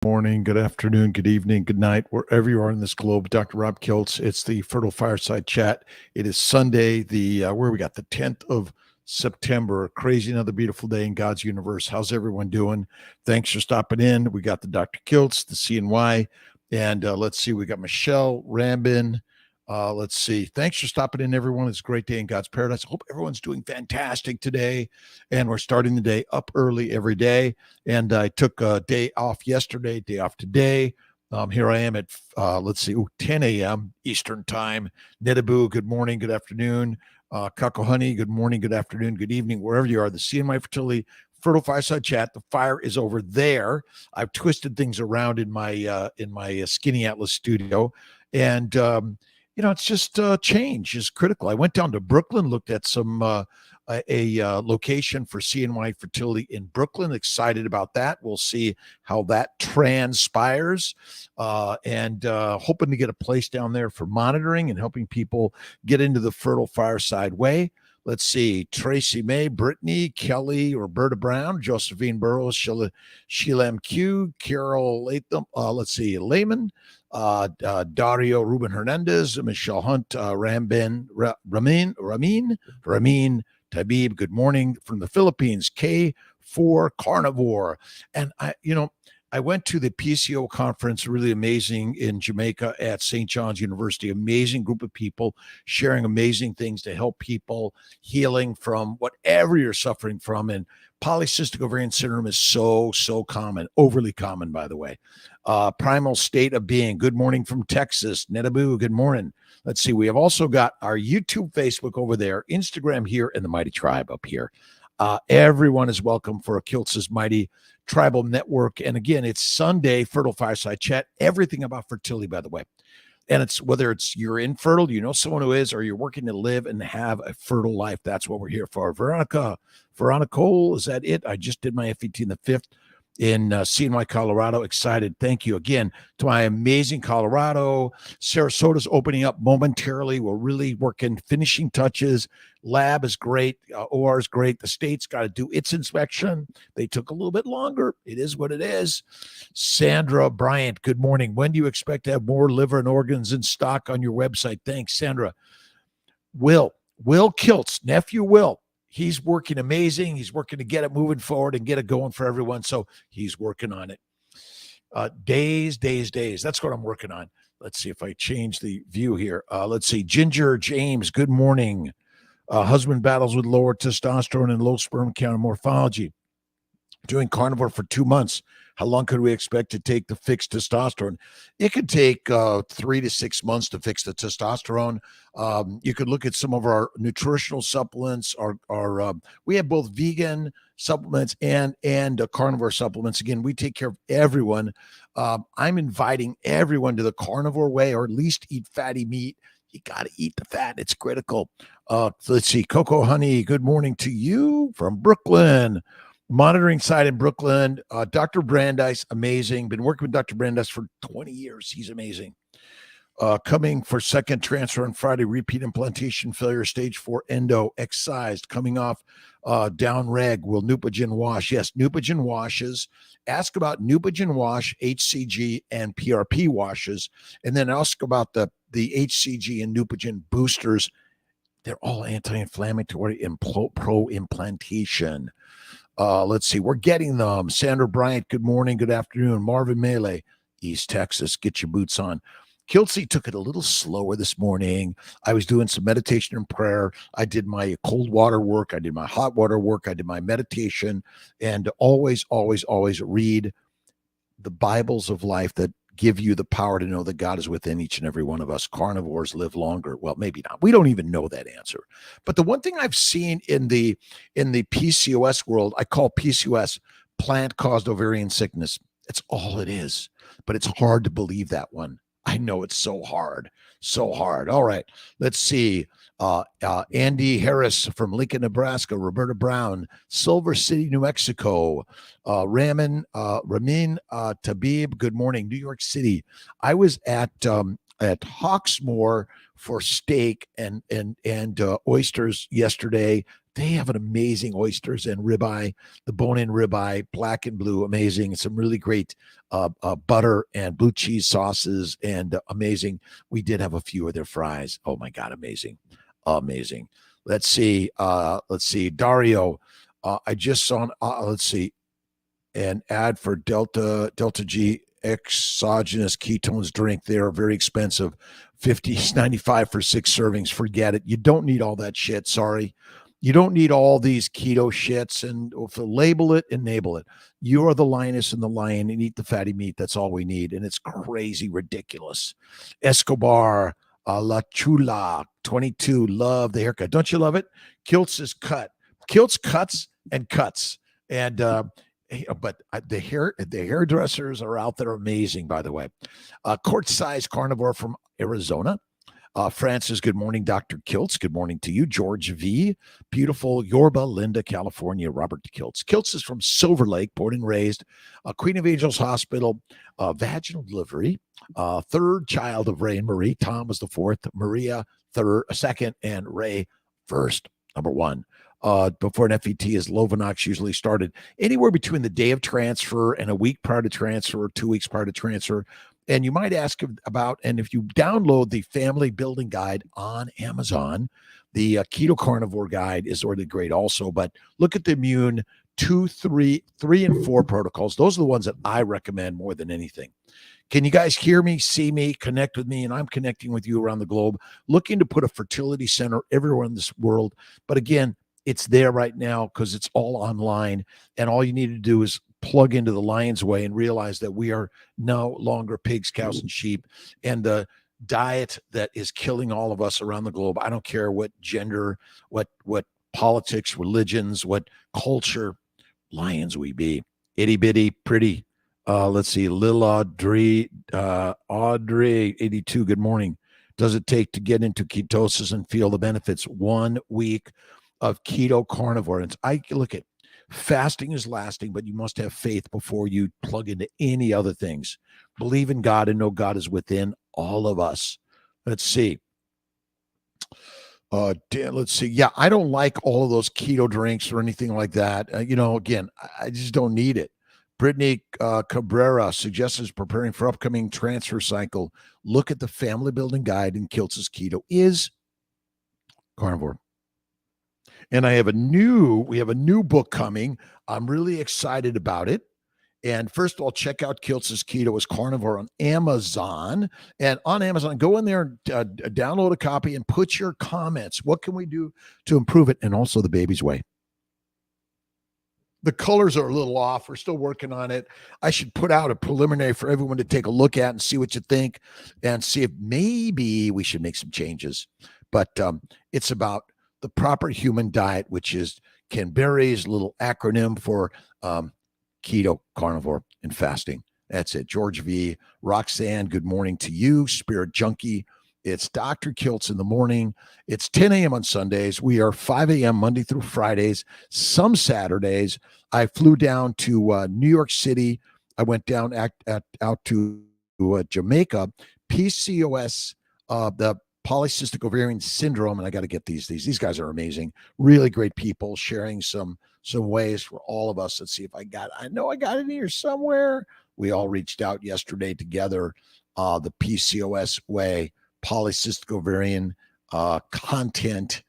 Morning, good afternoon, good evening, good night, wherever you are in this globe. Dr. Rob Kiltz. It's the Fertile Fireside Chat. It is Sunday, where we got the 10th of September. Crazy, another beautiful day in God's universe. How's everyone doing? Thanks for stopping in. We got the Dr. Kiltz, the CNY, and let's see, we got Michelle Rambin. Let's see. Thanks for stopping in, everyone. It's a great day in God's paradise. I hope everyone's doing fantastic today. And we're starting the day up early every day. And I took a day off yesterday, day off today. Here I am at, 10 a.m. Eastern time. Nedabu, good morning, good afternoon. Kako Honey, good morning, good afternoon, good evening, wherever you are. The CNY Fertility Fertile Fireside Chat. The fire is over there. I've twisted things around in my Skinny Atlas studio. And, it's just change is critical. I went down to Brooklyn, looked at some location for CNY Fertility in Brooklyn. Excited about that. We'll see how that transpires, and hoping to get a place down there for monitoring and helping people get into the Fertile Fireside way. Let's see, Tracy May, Brittany, Kelly, Roberta Brown, Josephine Burrows, Sheila MQ, Carol Latham, Layman, Dario Ruben Hernandez, Michelle Hunt, Ramin, Tabib, good morning from the Philippines, K4 Carnivore. And I went to the PCO conference, really amazing, in Jamaica at St. John's University. Amazing group of people sharing amazing things to help people healing from whatever you're suffering from. And polycystic ovarian syndrome is so common, overly common, by the way. Primal state of being. Good morning from Texas. Nedabu, good morning. Let's see. We have also got our YouTube, Facebook over there, Instagram here, and the Mighty Tribe up here. Everyone is welcome for a Kiltz's Mighty Tribal Network. And again, it's Sunday, Fertile Fireside Chat, everything about fertility, by the way. And it's whether it's you're infertile, you know someone who is, or you're working to live and have a fertile life. That's what we're here for. Veronica Cole, is that it? I just did my FET in the 5th in CNY, Colorado. Excited. Thank you again to my amazing Colorado. Sarasota's opening up momentarily. We're really working finishing touches. Lab is great. OR is great. The state's got to do its inspection. They took a little bit longer. It is what it is. Sandra Bryant, good morning. When do you expect to have more liver and organs in stock on your website? Thanks, Sandra. Will Kiltz, nephew Will. He's working amazing. He's working to get it moving forward and get it going for everyone. So he's working on it. Days. That's what I'm working on. Let's see if I change the view here. Let's see. Ginger James, good morning. Husband battles with lower testosterone and low sperm count and morphology. Doing carnivore for 2 months. How long could we expect to take to fix testosterone? It could take 3 to 6 months to fix the testosterone. You could look at some of our nutritional supplements. We have both vegan supplements and carnivore supplements. Again, we take care of everyone. I'm inviting everyone to the carnivore way, or at least eat fatty meat. You got to eat the fat. It's critical. Let's see. Coco Honey, good morning to you from Brooklyn. Monitoring site in Brooklyn. Dr. Brandeis, amazing. Been working with Dr. Brandeis for 20 years. He's amazing. Coming for second transfer on Friday. Repeat implantation failure, stage 4 endo, excised. Coming off down reg. Will Neupogen wash? Yes, Neupogen washes. Ask about Neupogen wash, HCG, and PRP washes. And then ask about the HCG and Neupogen boosters. They're all anti-inflammatory and pro-implantation. Let's see. We're getting them. Sandra Bryant, good morning, good afternoon. Marvin Melee, East Texas, get your boots on. Kiltsey took it a little slower this morning. I was doing some meditation and prayer. I did my cold water work. I did my hot water work. I did my meditation. And always read the Bibles of life that give you the power to know that God is within each and every one of us. Carnivores live longer. Well, maybe not. We don't even know that answer. But the one thing I've seen in the PCOS world, I call PCOS plant-caused ovarian sickness. It's all it is. But it's hard to believe that one. I know it's so hard. All right. Let's see. Andy Harris from Lincoln, Nebraska. Roberta Brown, Silver City, New Mexico. Ramin Tabib, good morning. New York City. I was at Hawksmoor for steak and oysters yesterday. They have an amazing oysters and ribeye, the bone-in ribeye, black and blue, amazing. Some really great butter and blue cheese sauces, and amazing. We did have a few of their fries. Oh my God, amazing, amazing. Let's see. Let's see. Dario, I just saw. Let's see. An ad for Delta G exogenous ketones drink. They are very expensive. 50.95 for 6 servings. Forget it. You don't need all that shit. Sorry. You don't need all these keto shits, and if you label it, enable it. You are the lioness and the lion, and eat the fatty meat. That's all we need. And it's crazy ridiculous. Escobar, La Chula, 22. Love the haircut. Don't you love it? Kilts is cut. Kilts cuts and cuts. And but the hairdressers are out there, amazing, by the way. Court-sized carnivore from Arizona. Francis, good morning. Dr. Kiltz, good morning to you. George V, beautiful Yorba Linda, California. Robert Kiltz. Kiltz is from Silver Lake, born and raised. Queen of Angels Hospital, vaginal delivery. Third child of Ray and Marie. Tom was the fourth, Maria second, and Ray first, number one. Before an FET, is Lovenox usually started anywhere between the day of transfer and a week prior to transfer, or 2 weeks prior to transfer. And you might ask about, and if you download the Family Building Guide on Amazon, the Keto Carnivore Guide is really great also. But look at the immune 2, 3, and 4 protocols. Those are the ones that I recommend more than anything. Can you guys hear me, see me, connect with me? And I'm connecting with you around the globe, looking to put a fertility center everywhere in this world. But again, it's there right now because it's all online. And all you need to do is plug into the lion's way and realize that we are no longer pigs, cows, and sheep. And the diet that is killing all of us around the globe, I don't care what gender, what politics, religions, what culture, lions we be. Itty bitty, pretty. Let's see, Lil Audrey, 82, good morning. Does it take to get into ketosis and feel the benefits? 1 week of keto carnivore. And I look at fasting is lasting, but you must have faith before you plug into any other things. Believe in God and know God is within all of us. Let's see. Let's see. Yeah, I don't like all of those keto drinks or anything like that. Again, I just don't need it. Brittany Cabrera suggests preparing for upcoming transfer cycle. Look at the Family Building Guide, and Kiltz's Keto is carnivore. And we have a new book coming. I'm really excited about it. And first of all, check out Kiltz's Keto is Carnivore on Amazon. And on Amazon, go in there and download a copy and put your comments. What can we do to improve it? And also the baby's way. The colors are a little off. We're still working on it. I should put out a preliminary for everyone to take a look at and see what you think, and see if maybe we should make some changes. But it's about the proper human diet, which is Canberry's little acronym for keto, carnivore, and fasting. That's it. George V. Roxanne, good morning to you. Spirit Junkie. It's Dr. Kiltz in the morning. It's 10 a.m. on Sundays. We are 5 a.m. Monday through Fridays. Some Saturdays. I flew down to New York City. I went down out to Jamaica. PCOS, the polycystic ovarian syndrome, and I got to get these. These guys are amazing. Really great people sharing some ways for all of us. Let's see if I know I got it here somewhere. We all reached out yesterday together. The PCOS way. Polycystic ovarian content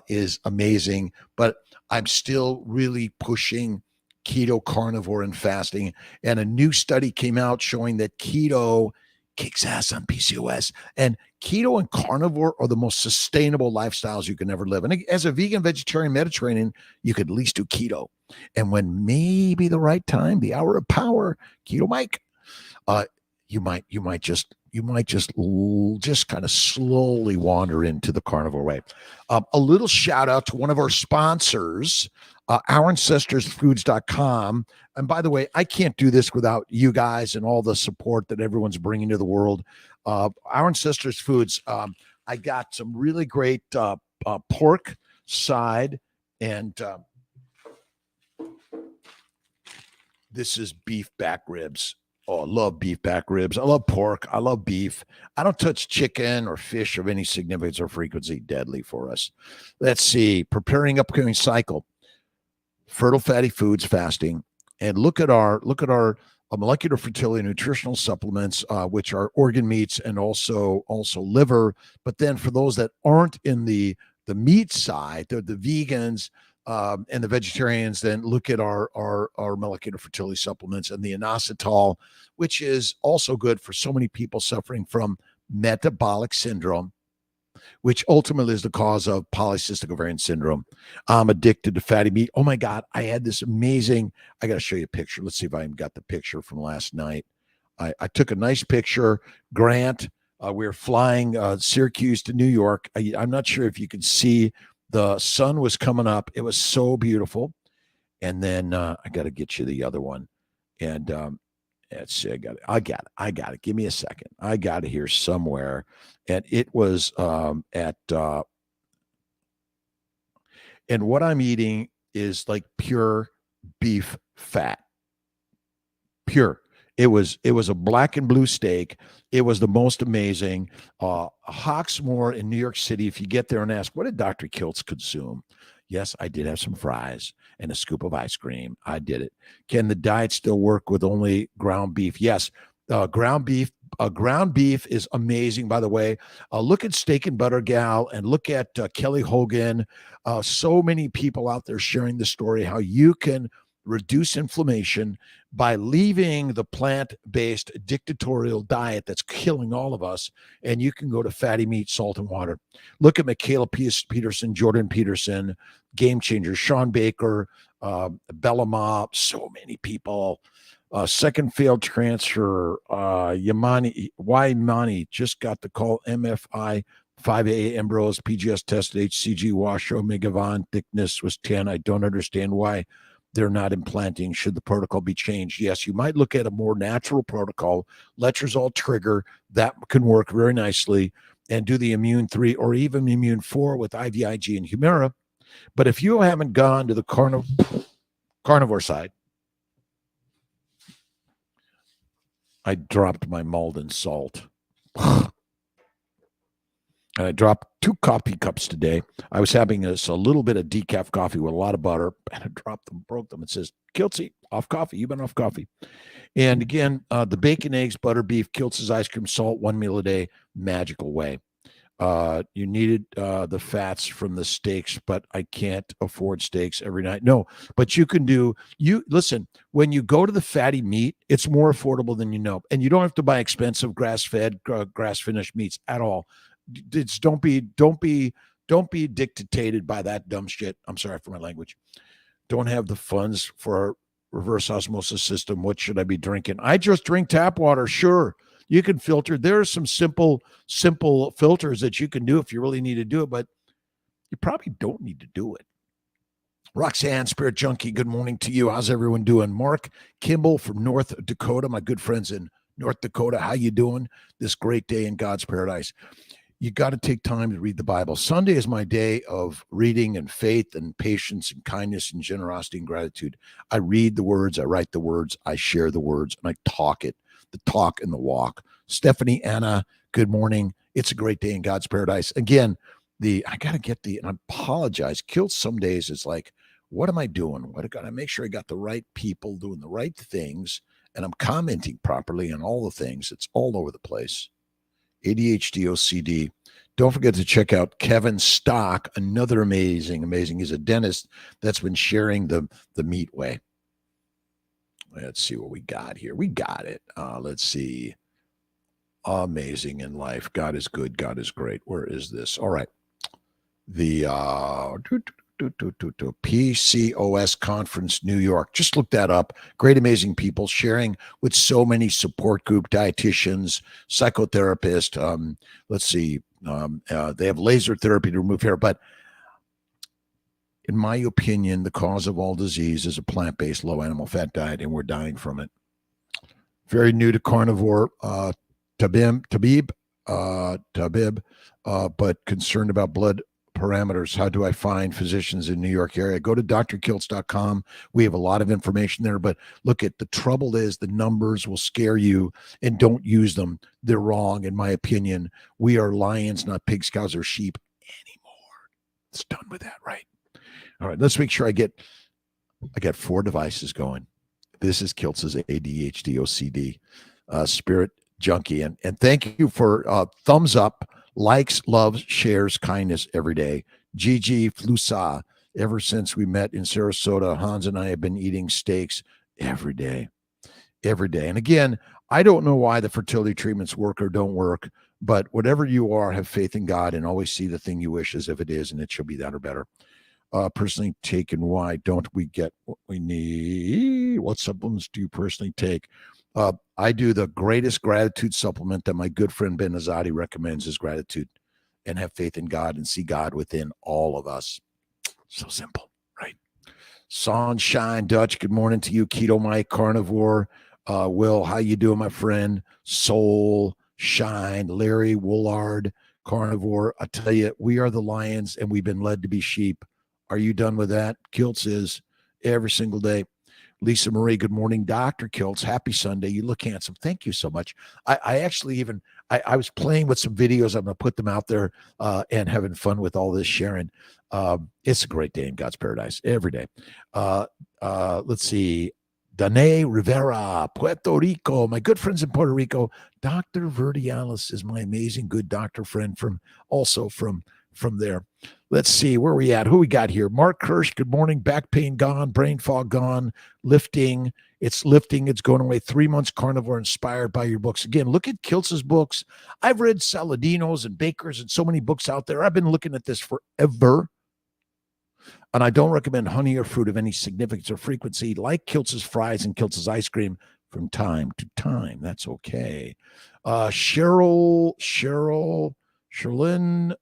is amazing, but I'm still really pushing keto, carnivore, and fasting. And a new study came out showing that keto kicks ass on PCOS, and keto and carnivore are the most sustainable lifestyles you can ever live. And as a vegan, vegetarian, Mediterranean, you could at least do keto. And when maybe the right time, the hour of power, Keto Mike, you might just kind of slowly wander into the carnivore way. A little shout out to one of our sponsors, OurAncestorsFoods.com. And by the way, I can't do this without you guys and all the support that everyone's bringing to the world. Our Ancestors Foods, I got some really great pork side, and this is beef back ribs. Oh, I love beef back ribs. I love pork. I love beef. I don't touch chicken or fish of any significance or frequency. Deadly for us. Let's see. Preparing upcoming cycle. Fertile fatty foods fasting, and look at our molecular fertility nutritional supplements, which are organ meats and also liver. But then for those that aren't in the meat side, the vegans and the vegetarians, then look at our molecular fertility supplements and the inositol, which is also good for so many people suffering from metabolic syndrome, which ultimately is the cause of polycystic ovarian syndrome. I'm addicted to fatty meat. Oh my God, I had this amazing, I got to show you a picture. Let's see if I even got the picture from last night. I took a nice picture. Grant, we were flying Syracuse to New York. I'm not sure if you could see, the sun was coming up. It was so beautiful. And then I got to get you the other one. And let's see, I got it. Give me a second. I got it here somewhere. And it was and what I'm eating is like pure beef fat. Pure. It was a black and blue steak. It was the most amazing. Hawksmoor in New York City. If you get there and ask, what did Dr. Kiltz consume? Yes, I did have some fries and a scoop of ice cream. I did it. Can the diet still work with only ground beef? Yes. Ground beef. Ground beef is amazing, by the way. Look at Steak and Butter Gal and look at Kelly Hogan. So many people out there sharing the story how you can reduce inflammation by leaving the plant-based dictatorial diet that's killing all of us, and you can go to fatty meat, salt, and water. Look at Michaela Peterson, Jordan Peterson, Game Changer, Sean Baker, Bellama, so many people. Second failed transfer, Yamani just got the call, MFI, 5A Ambrose, PGS tested, HCG wash, Omega Von, thickness was 10. I don't understand why they're not implanting. Should the protocol be changed? Yes, you might look at a more natural protocol, letrozole trigger, that can work very nicely, and do the immune 3 or even immune 4 with IVIG and Humira. But if you haven't gone to the carnivore side, I dropped my Malden salt. And I dropped 2 coffee cups today. I was having a little bit of decaf coffee with a lot of butter, and I dropped them, broke them. It says, Kiltzy, off coffee. You've been off coffee. And again, the bacon, eggs, butter, beef, Kiltz's ice cream, salt, 1 meal a day, magical way. You needed the fats from the steaks, but I can't afford steaks every night. No, but you can listen, when you go to the fatty meat, it's more affordable than you know. And you don't have to buy expensive grass-fed, grass-finished meats at all. It's don't be dictated by that dumb shit. I'm sorry for my language. Don't have the funds for a reverse osmosis system. What should I be drinking? I just drink tap water. Sure. You can filter. There are some simple filters that you can do if you really need to do it, but you probably don't need to do it. Roxanne, Spirit Junkie, good morning to you. How's everyone doing? Mark Kimball from North Dakota, my good friends in North Dakota. How you doing this great day in God's paradise? You got to take time to read the Bible. Sunday is my day of reading and faith and patience and kindness and generosity and gratitude. I read the words, I write the words, I share the words, and I talk it. The talk and the walk. Stephanie, Anna, good morning. It's a great day in God's paradise. Again, I got to get and I apologize. Kilt some days is like, what am I doing? What I got to make sure I got the right people doing the right things, and I'm commenting properly on all the things. It's all over the place. ADHD, OCD. Don't forget to check out Kevin Stock, another amazing. He's a dentist that's been sharing the meat way. Let's see what we got here. We got it. Let's see. Amazing in life. God is good. God is great. Where is this? All right. The PCOS conference, New York. Just look that up. Great, amazing people sharing with so many support group, dietitians, psychotherapists. Let's see. They have laser therapy to remove hair, but in my opinion, the cause of all disease is a plant-based, low animal fat diet, and we're dying from it. Very new to carnivore, Tabib, but concerned about blood parameters. How do I find physicians in New York area? Go to drkiltz.com. We have a lot of information there, but look, at the trouble is the numbers will scare you, and don't use them. They're wrong, in my opinion. We are lions, not pigs, cows, or sheep anymore. It's done with that, right? All right, let's make sure I got 4 devices going. This is Kiltz's ADHD OCD spirit junkie. And thank you for thumbs up, likes, loves, shares, kindness every day. Gigi Flusa, ever since we met in Sarasota, Hans and I have been eating steaks every day. Every day. And again, I don't know why the fertility treatments work or don't work, but whatever you are, have faith in God and always see the thing you wish as if it is, and it shall be that or better. Personally taken, why don't we get what we need? What supplements do you personally take? I do the greatest gratitude supplement that my good friend Ben Azadi recommends is gratitude, and have faith in God and see God within all of us. So simple, right? Sunshine Dutch, good morning to you. Keto Mike, Carnivore. Will, how you doing, my friend? Soul, Shine, Larry, Woolard, Carnivore. I tell you, we are the lions, and we've been led to be sheep. Are you done with that? Kiltz is every single day. Lisa Marie, good morning. Dr. Kiltz, happy Sunday. You look handsome. Thank you so much. I actually even, I was playing with some videos. I'm going to put them out there and having fun with all this sharing. It's a great day in God's paradise every day. Let's see. Danae Rivera, Puerto Rico. My good friends in Puerto Rico. Dr. Verdialis is my amazing good doctor friend from there. Let's see, where are we at? Who we got here? Mark Kirsch, good morning. Back pain gone, brain fog gone, lifting. It's going away. 3 months carnivore, inspired by your books. Again, look at Kiltz's books. I've read Saladino's and Baker's and so many books out there. I've been looking at this forever. And I don't recommend honey or fruit of any significance or frequency, like Kiltz's fries and Kiltz's ice cream, from time to time. That's okay. Sherlyn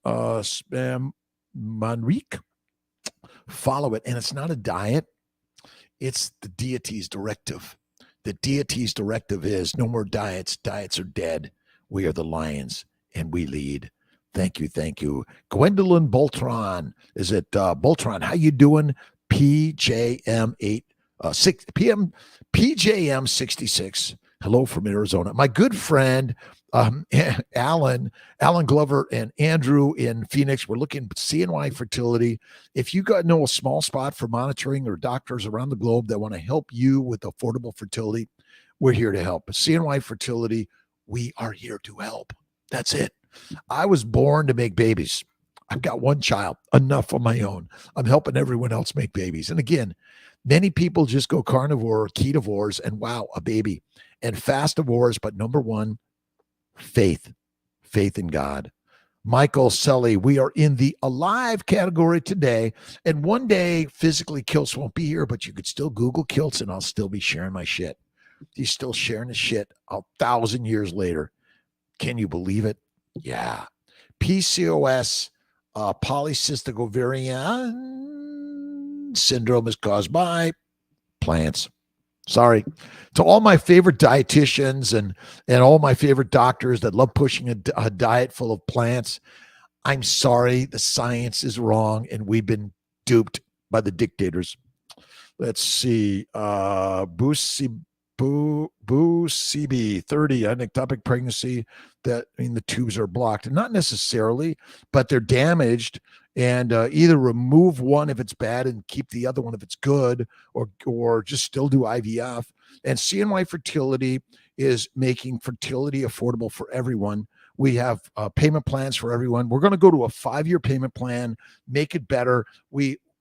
Spam Manrique, follow it. And it's not a diet. It's the deity's directive. The deity's directive is no more diets. Diets are dead. We are the lions and we lead. Thank you. Thank you. Gwendolyn Boltron. Is it Boltron? How you doing? PJM8 PJM 66. Hello from Arizona. My good friend Alan Glover and Andrew in Phoenix. We're looking at CNY Fertility. If you know a small spot for monitoring or doctors around the globe that want to help you with affordable fertility, we're here to help. CNY Fertility, we are here to help. That's it. I was born to make babies. I've got one child, enough on my own. I'm helping everyone else make babies. And again, many people just go carnivore or ketovores and wow, a baby. And fastivores, but number one, faith in God. Michael Sully, we are in the alive category today. And one day, physically, Kiltz won't be here, but you could still Google Kiltz and I'll still be sharing my shit. He's still sharing his shit 1,000 years later. Can you believe it? Yeah. PCOS, polycystic ovarian syndrome, is caused by plants. Sorry. To all my favorite dietitians and all my favorite doctors that love pushing a diet full of plants, I'm sorry. The science is wrong, and we've been duped by the dictators. Let's see. Busibi 30, ectopic pregnancy. The tubes are blocked. Not necessarily, but they're damaged. And either remove one if it's bad and keep the other one if it's good, or just still do IVF. And CNY Fertility is making fertility affordable for everyone. We have payment plans for everyone. We're going to go to a 5-year payment plan, make it better.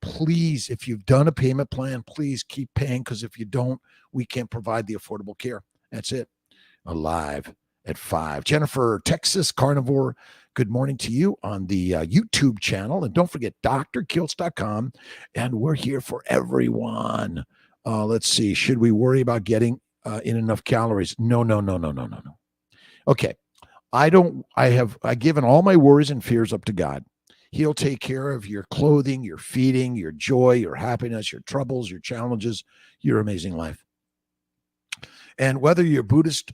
Please, if you've done a payment plan, please keep paying, because if you don't, we can't provide the affordable care. That's it. Alive at 5. Jennifer, Texas Carnivore, good morning to you on the YouTube channel. And don't forget, drkiltz.com. And we're here for everyone. Let's see. Should we worry about getting in enough calories? No. Okay. I've given all my worries and fears up to God. He'll take care of your clothing, your feeding, your joy, your happiness, your troubles, your challenges, your amazing life. And whether you're Buddhist,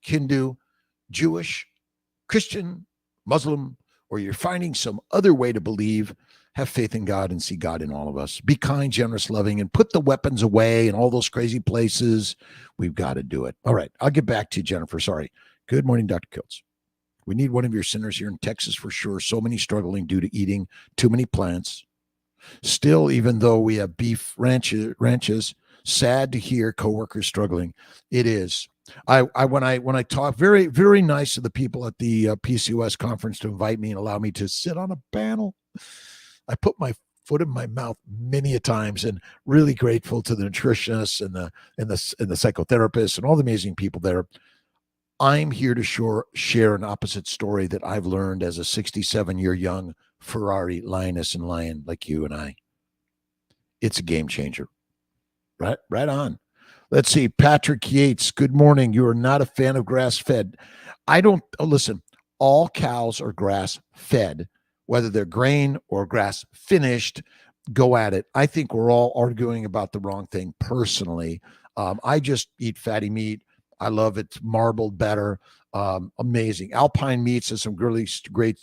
Hindu, Jewish, Christian, Muslim, or you're finding some other way to believe, have faith in God and see God in all of us. Be kind, generous, loving, and put the weapons away in all those crazy places. We've got to do it. All right. I'll get back to you, Jennifer. Sorry. Good morning, Dr. Kiltz. We need one of your centers here in Texas for sure. So many struggling due to eating too many plants. Still, even though we have beef ranches, sad to hear coworkers struggling. It is. When I talk, very, very nice of the people at the PCOS conference to invite me and allow me to sit on a panel. I put my foot in my mouth many a times, and really grateful to the nutritionists and the psychotherapists and all the amazing people there. I'm here to share an opposite story that I've learned as a 67-year young Ferrari lioness and lion like you and I. It's a game changer. Right on. Let's see. Patrick Yates, good morning. You are not a fan of grass-fed. Listen, all cows are grass-fed, whether they're grain or grass-finished. Go at it. I think we're all arguing about the wrong thing personally. I just eat fatty meat. I love it. Marbled better. Amazing. Alpine Meats has some really great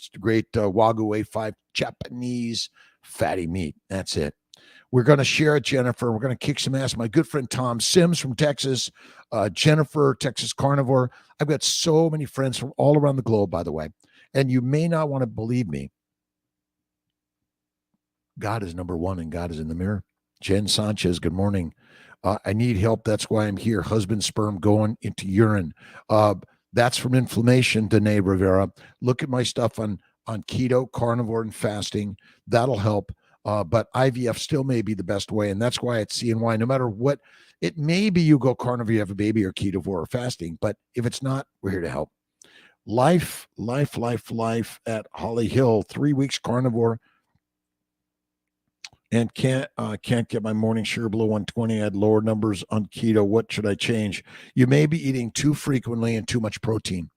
Wagyu A5 Japanese fatty meat. That's it. We're going to share it, Jennifer. We're going to kick some ass. My good friend Tom Sims from Texas, Jennifer, Texas Carnivore. I've got so many friends from all around the globe, by the way. And you may not want to believe me. God is number one, and God is in the mirror. Jen Sanchez, good morning. I need help. That's why I'm here. Husband sperm going into urine. That's from inflammation, Danae Rivera. Look at my stuff on keto, carnivore, and fasting. That'll help. But IVF still may be the best way. And that's why it's CNY. No matter what, it may be you go carnivore, you have a baby, or keto or fasting. But if it's not, we're here to help. Life at Holly Hill. 3 weeks carnivore. And can't get my morning sugar below 120. I had lower numbers on keto. What should I change? You may be eating too frequently and too much protein.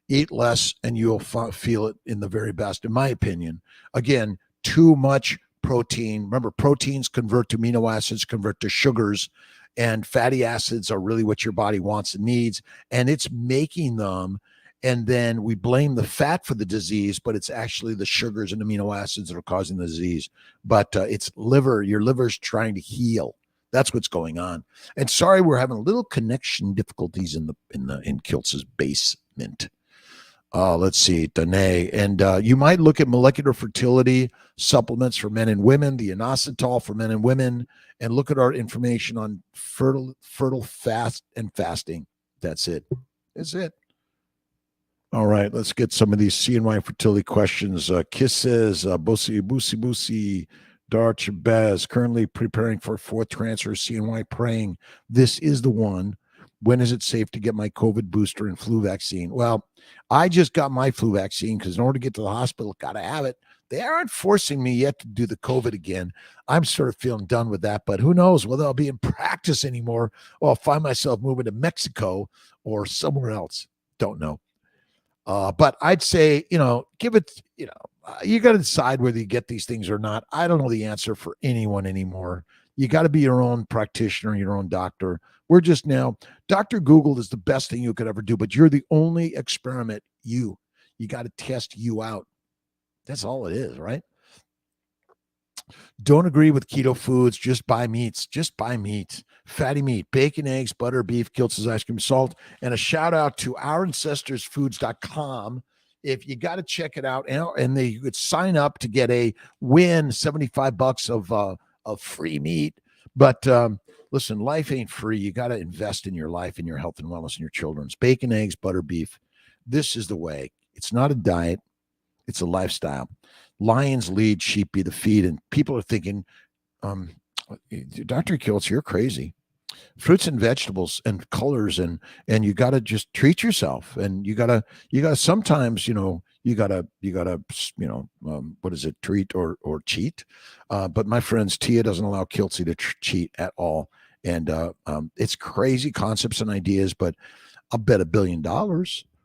Eat less and you'll feel it in the very best, in my opinion. Again, too much protein. Remember, proteins convert to amino acids, convert to sugars, and fatty acids are really what your body wants and needs. And it's making them. And then we blame the fat for the disease, but it's actually the sugars and amino acids that are causing the disease. But it's liver. Your liver's trying to heal. That's what's going on. And sorry, we're having a little connection difficulties in Kiltz's basement. Let's see, Danae. And you might look at molecular fertility supplements for men and women, the inositol for men and women, and look at our information on fertile fast and fasting. That's it. That's it. All right, let's get some of these CNY fertility questions. Kisses, Busi, Darch Bez, currently preparing for fourth transfer, CNY praying. This is the one. When is it safe to get my COVID booster and flu vaccine? Well, I just got my flu vaccine because in order to get to the hospital, got to have it. They aren't forcing me yet to do the COVID again. I'm sort of feeling done with that, but who knows whether I'll be in practice anymore or I'll find myself moving to Mexico or somewhere else. Don't know. But I'd say, give it, you got to decide whether you get these things or not. I don't know the answer for anyone anymore. You got to be your own practitioner, your own doctor. We're just now, Dr. Google is the best thing you could ever do, but you're the only experiment. You got to test you out. That's all it is, right? Don't agree with keto foods. Just buy meats. Just buy meat. Fatty meat, bacon, eggs, butter, beef, Kiltz's ice cream, salt. And a shout out to ourancestorsfoods.com. If you got to check it out, and you could sign up to get a win, $75 of free meat. But listen, life ain't free. You got to invest in your life and your health and wellness and your children's. Bacon, eggs, butter, beef. This is the way. It's not a diet. It's a lifestyle. Lions lead, sheep be the feed. And people are thinking, Dr. Kiltz, you're crazy. Fruits and vegetables and colors, and you got to just treat yourself. And you got to sometimes, you got to what is it? Treat or cheat. But my friends, Tia doesn't allow Kiltzy to cheat at all. And it's crazy concepts and ideas, but I'll bet $1 billion.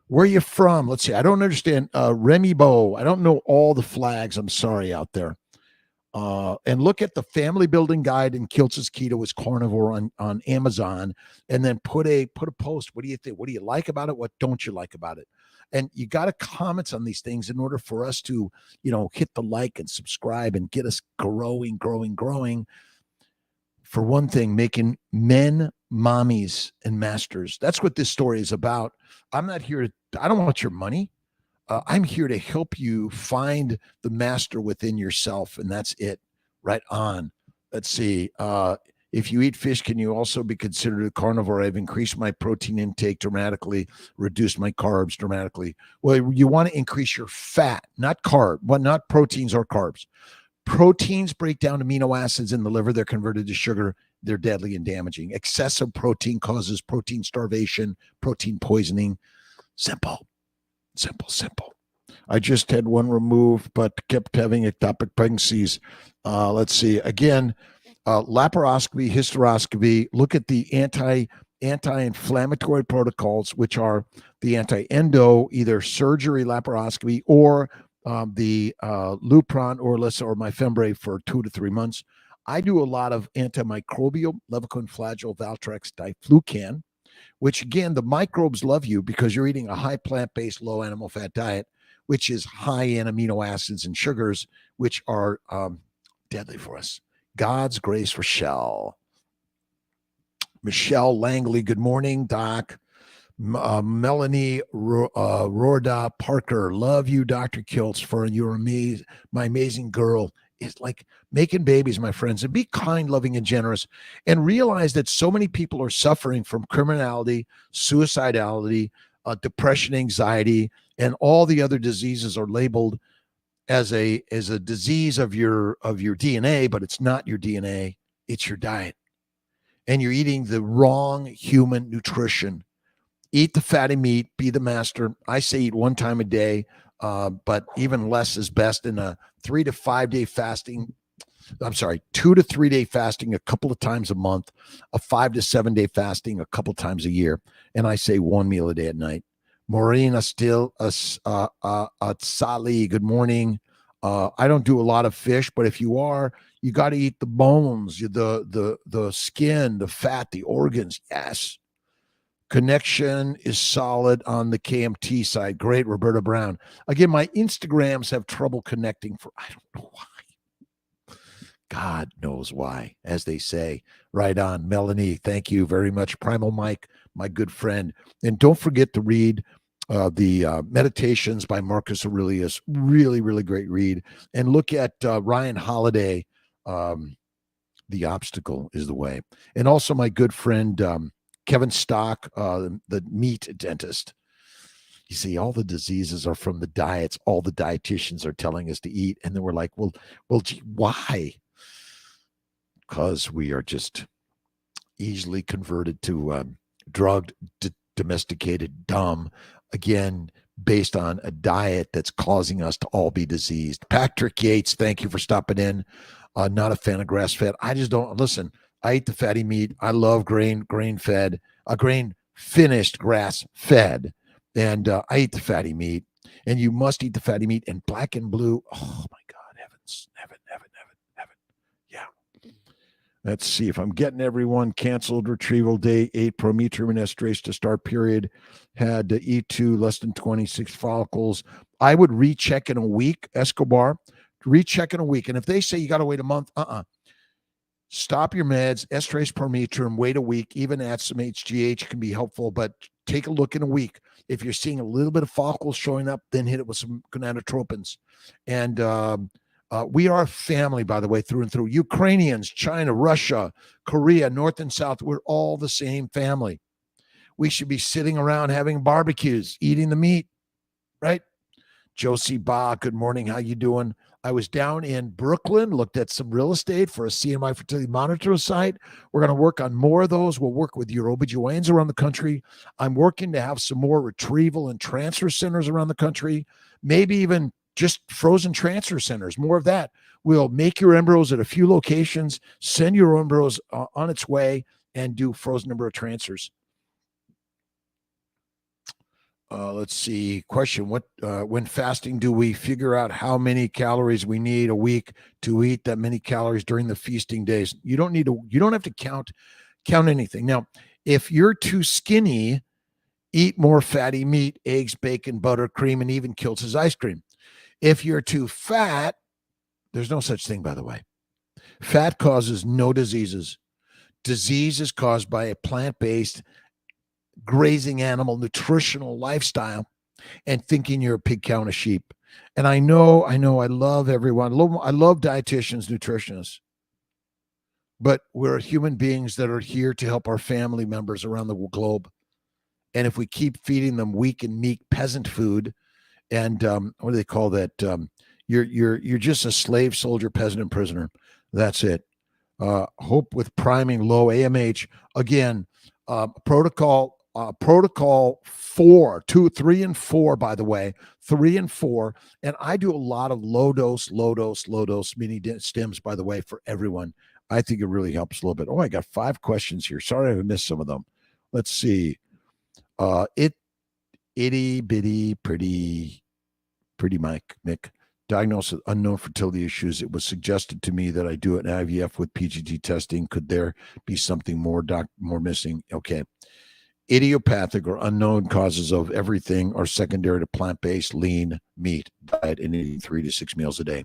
Where are you from? Let's see. I don't understand. Remy Bo. I don't know all the flags. I'm sorry out there. and look at the family building guide in Kiltz's Keto is Carnivore on Amazon, and then put a post. What do you think? What do you like about it? What don't you like about it? And you got to comment on these things in order for us to, hit the like and subscribe and get us growing. For one thing, making men mommies and masters. That's what this story is about. I'm not here I don't want your money. I'm here to help you find the master within yourself, and that's it. Right on. Let's see. If you eat fish, can you also be considered a carnivore? I've increased my protein intake dramatically, reduced my carbs dramatically. Well, you want to increase your fat, not not proteins or carbs. Proteins break down amino acids in the liver. They're converted to sugar. They're deadly and damaging. Excessive protein causes protein starvation, protein poisoning. Simple. I just had one removed, but kept having ectopic pregnancies. Let's see. Again, laparoscopy, hysteroscopy. Look at the anti-inflammatory protocols, which are the anti-endo, either surgery, laparoscopy, or the Lupron or Myfembree for 2 to 3 months. I do a lot of antimicrobial, Levaquin, Flagyl, Valtrex, Diflucan, which again, the microbes love you because you're eating a high plant-based, low animal fat diet, which is high in amino acids and sugars, which are deadly for us. God's grace, Michelle Langley. Good morning, Doc. Melanie Rorda Parker. Love you, Dr. Kiltz, for your my amazing girl. It's like making babies, my friends, and be kind, loving, and generous, and realize that so many people are suffering from criminality, suicidality, depression, anxiety, and all the other diseases are labeled as a disease of your DNA, but it's not your DNA, it's your diet. And you're eating the wrong human nutrition. Eat the fatty meat, be the master. I say eat 1 time a day, but even less is best in a 3 to 5 day fasting. 2 to 3 day fasting a couple of times a month, a 5 to 7 day fasting a couple times a year. And I say 1 meal a day at night. Maureen Sali, good morning. I don't do a lot of fish, but if you are, you got to eat the bones, the skin, the fat, the organs. Yes. Connection is solid on the KMT side. Great, Roberta Brown. Again, my Instagrams have trouble connecting I don't know why. God knows why, as they say. Right on. Melanie, thank you very much. Primal Mike, my good friend. And don't forget to read the Meditations by Marcus Aurelius. Really, really great read. And look at Ryan Holiday, The Obstacle is the Way. And also my good friend, Kevin Stock, the meat dentist. You see, all the diseases are from the diets. All the dietitians are telling us to eat. And then we're like, well, gee, why? Because we are just easily converted to drugged, domesticated, dumb, again, based on a diet that's causing us to all be diseased. Patrick Yates, thank you for stopping in. Not a fan of grass-fed. I just don't, listen, I eat the fatty meat. I love grain-fed, grain-finished grass-fed. And I eat the fatty meat. And you must eat the fatty meat in black and blue. Oh, my God, heavens, heaven. Yeah. Let's see if I'm getting everyone. Canceled retrieval day 8, prometrium and estrase to start period. Had E2 less than 26 follicles. I would recheck in a week, Escobar. Recheck in a week. And if they say you got to wait a month, stop your meds, estrase, prometrium, wait a week. Even at some HGH can be helpful, but take a look in a week. If you're seeing a little bit of follicles showing up, then hit it with some gonadotropins. And we are a family, by the way, through and through. Ukrainians, China, Russia, Korea, North and South, we're all the same family. We should be sitting around having barbecues, eating the meat, right? Josie Ba, good morning. How you doing? I was down in Brooklyn, looked at some real estate for a CMI fertility monitor site. We're going to work on more of those. We'll work with your OBGYNs around the country. I'm working to have some more retrieval and transfer centers around the country, maybe even just frozen transfer centers, more of that. We'll make your embryos at a few locations, send your embryos on its way, and do frozen embryo transfers. Let's see. Question: What when fasting, do we figure out how many calories we need a week to eat that many calories during the feasting days? You don't need to. You don't have to count anything. Now, if you're too skinny, eat more fatty meat, eggs, bacon, butter, cream, and even Kiltz's ice cream. If you're too fat, there's no such thing, by the way. Fat causes no diseases. Disease is caused by a plant-based grazing animal nutritional lifestyle and thinking you're a pig, cow, and a sheep. And I know, I love everyone. I love dietitians, nutritionists, but we're human beings that are here to help our family members around the globe. And if we keep feeding them weak and meek peasant food, and what do they call that? You're just a slave, soldier, peasant, and prisoner. That's it. Hope with priming, low AMH. Again, protocol 4, 2, 3, and 4, by the way, 3 and 4. And I do a lot of low dose mini stims, by the way, for everyone. I think it really helps a little bit. Oh, I got 5 questions here. Sorry I missed some of them. Let's see. Itty bitty pretty Mick. Diagnosed with unknown fertility issues. It was suggested to me that I do an IVF with PGT testing. Could there be something more missing? Okay. Idiopathic or unknown causes of everything are secondary to plant-based lean meat diet and eating 3 to 6 meals a day.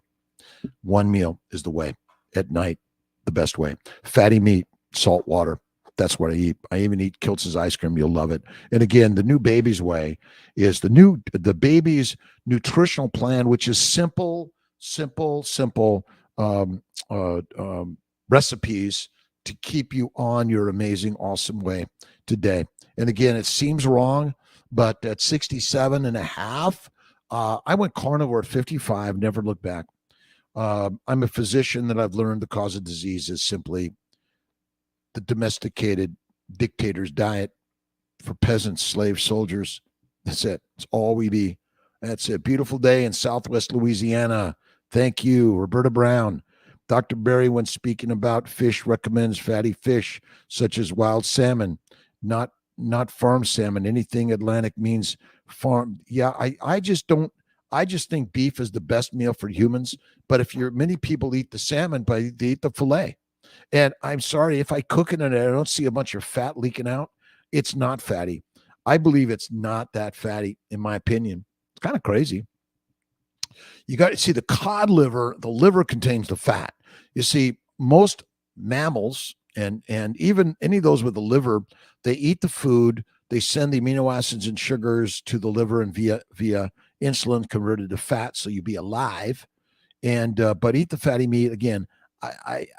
1 meal is the way. At night, the best way. Fatty meat, salt water. That's what I eat. I even eat Kiltz's ice cream. You'll love it. And again, the new baby's way is the baby's nutritional plan, which is simple recipes to keep you on your amazing, awesome way today. And again, it seems wrong, but at 67 and a half, I went carnivore at 55, never looked back. I'm a physician that I've learned the cause of disease is simply the domesticated dictator's diet for peasants, slaves, soldiers. That's it. It's all we be. That's it. Beautiful day in Southwest Louisiana. Thank you, Roberta Brown. Dr. Berry, when speaking about fish, recommends fatty fish such as wild salmon, not farm salmon. Anything Atlantic means farm. Yeah, I just think beef is the best meal for humans. But many people eat the salmon, but they eat the fillet. And I'm sorry, if I cook it and I don't see a bunch of fat leaking out, it's not fatty. I believe it's not that fatty, in my opinion. It's kind of crazy. You got to see the cod liver. The liver contains the fat. You see, most mammals and even any of those with the liver, they eat the food. They send the amino acids and sugars to the liver and via insulin converted to fat, so you be alive. And but eat the fatty meat again.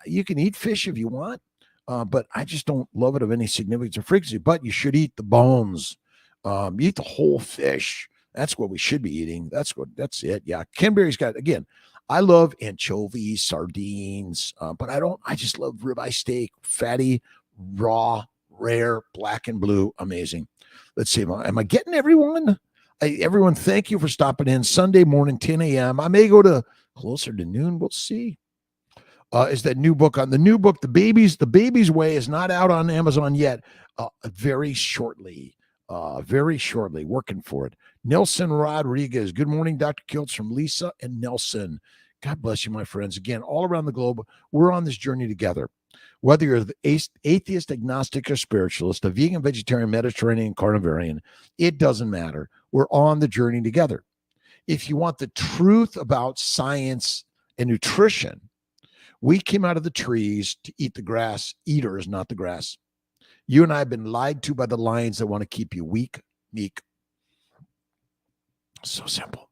You can eat fish if you want, but I just don't love it of any significance or frequency. But you should eat the bones. You eat the whole fish. That's what we should be eating. That's it. Yeah. Ken Berry's got, again, I love anchovies, sardines, but I just love ribeye steak, fatty, raw, rare, black and blue. Amazing. Let's see. Am I getting everyone? Everyone, thank you for stopping in. Sunday morning, 10 a.m. I may go to closer to noon. We'll see. Is that new book on the new book, The Baby's Way, is not out on Amazon yet. Very shortly, working for it. Nelson Rodriguez. Good morning, Dr. Kiltz, from Lisa and Nelson. God bless you, my friends. Again, all around the globe, we're on this journey together. Whether you're the atheist, agnostic, or spiritualist, a vegan, vegetarian, Mediterranean, carnivorian, it doesn't matter. We're on the journey together. If you want the truth about science and nutrition, we came out of the trees to eat the grass. Eaters, not the grass. You and I have been lied to by the lions that want to keep you weak, meek. So simple.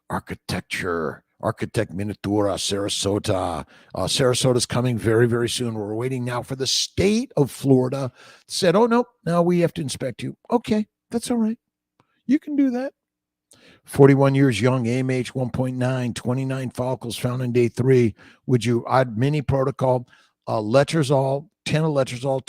Architecture, Architect Miniatura, Sarasota. Sarasota's coming very, very soon. We're waiting now for the state of Florida. Said, oh, no, now we have to inspect you. Okay, that's all right. You can do that. 41 years young, AMH 1.9, 29 follicles found in day 3. Would you add mini protocol, letrozole, 10 of letrozole,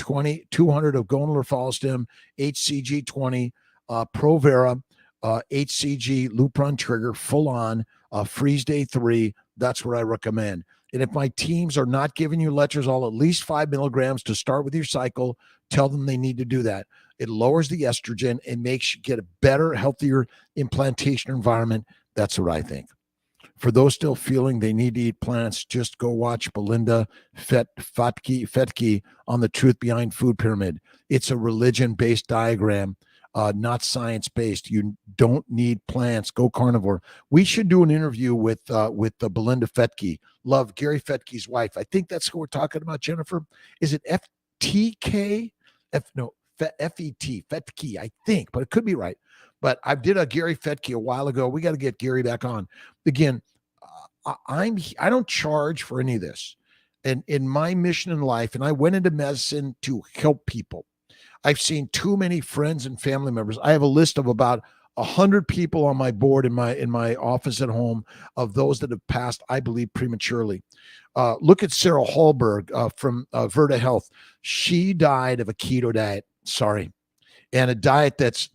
200 of gonal follistim, HCG 20, Provera, HCG, Lupron trigger, full on, freeze day 3. That's what I recommend. And if my teams are not giving you letrozole, at least 5 milligrams to start with your cycle, tell them they need to do that. It lowers the estrogen and makes you get a better, healthier implantation environment. That's what I think. For those still feeling they need to eat plants, just go watch Belinda Fetke on the Truth Behind Food Pyramid. It's a religion-based diagram, not science-based. You don't need plants. Go carnivore. We should do an interview with the Belinda Fetke. Love Gary Fetke's wife. I think that's who we're talking about, Jennifer. Is it FTK? FET, Fetke, I think, but it could be right. But I did a Gary Fetke a while ago. We got to get Gary back on. Again, I don't charge for any of this. And in my mission in life, and I went into medicine to help people. I've seen too many friends and family members. I have a list of about 100 people on my board in my office at home of those that have passed, I believe, prematurely. Look at Sarah Hallberg from Verta Health. She died of a keto diet. Sorry. And a diet that's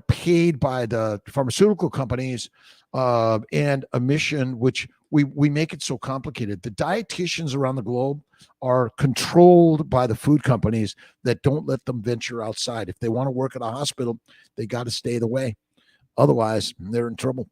paid by the pharmaceutical companies, and a mission which we make it so complicated. The dietitians around the globe are controlled by the food companies that don't let them venture outside. If they want to work at a hospital, they got to stay the way. Otherwise, they're in trouble.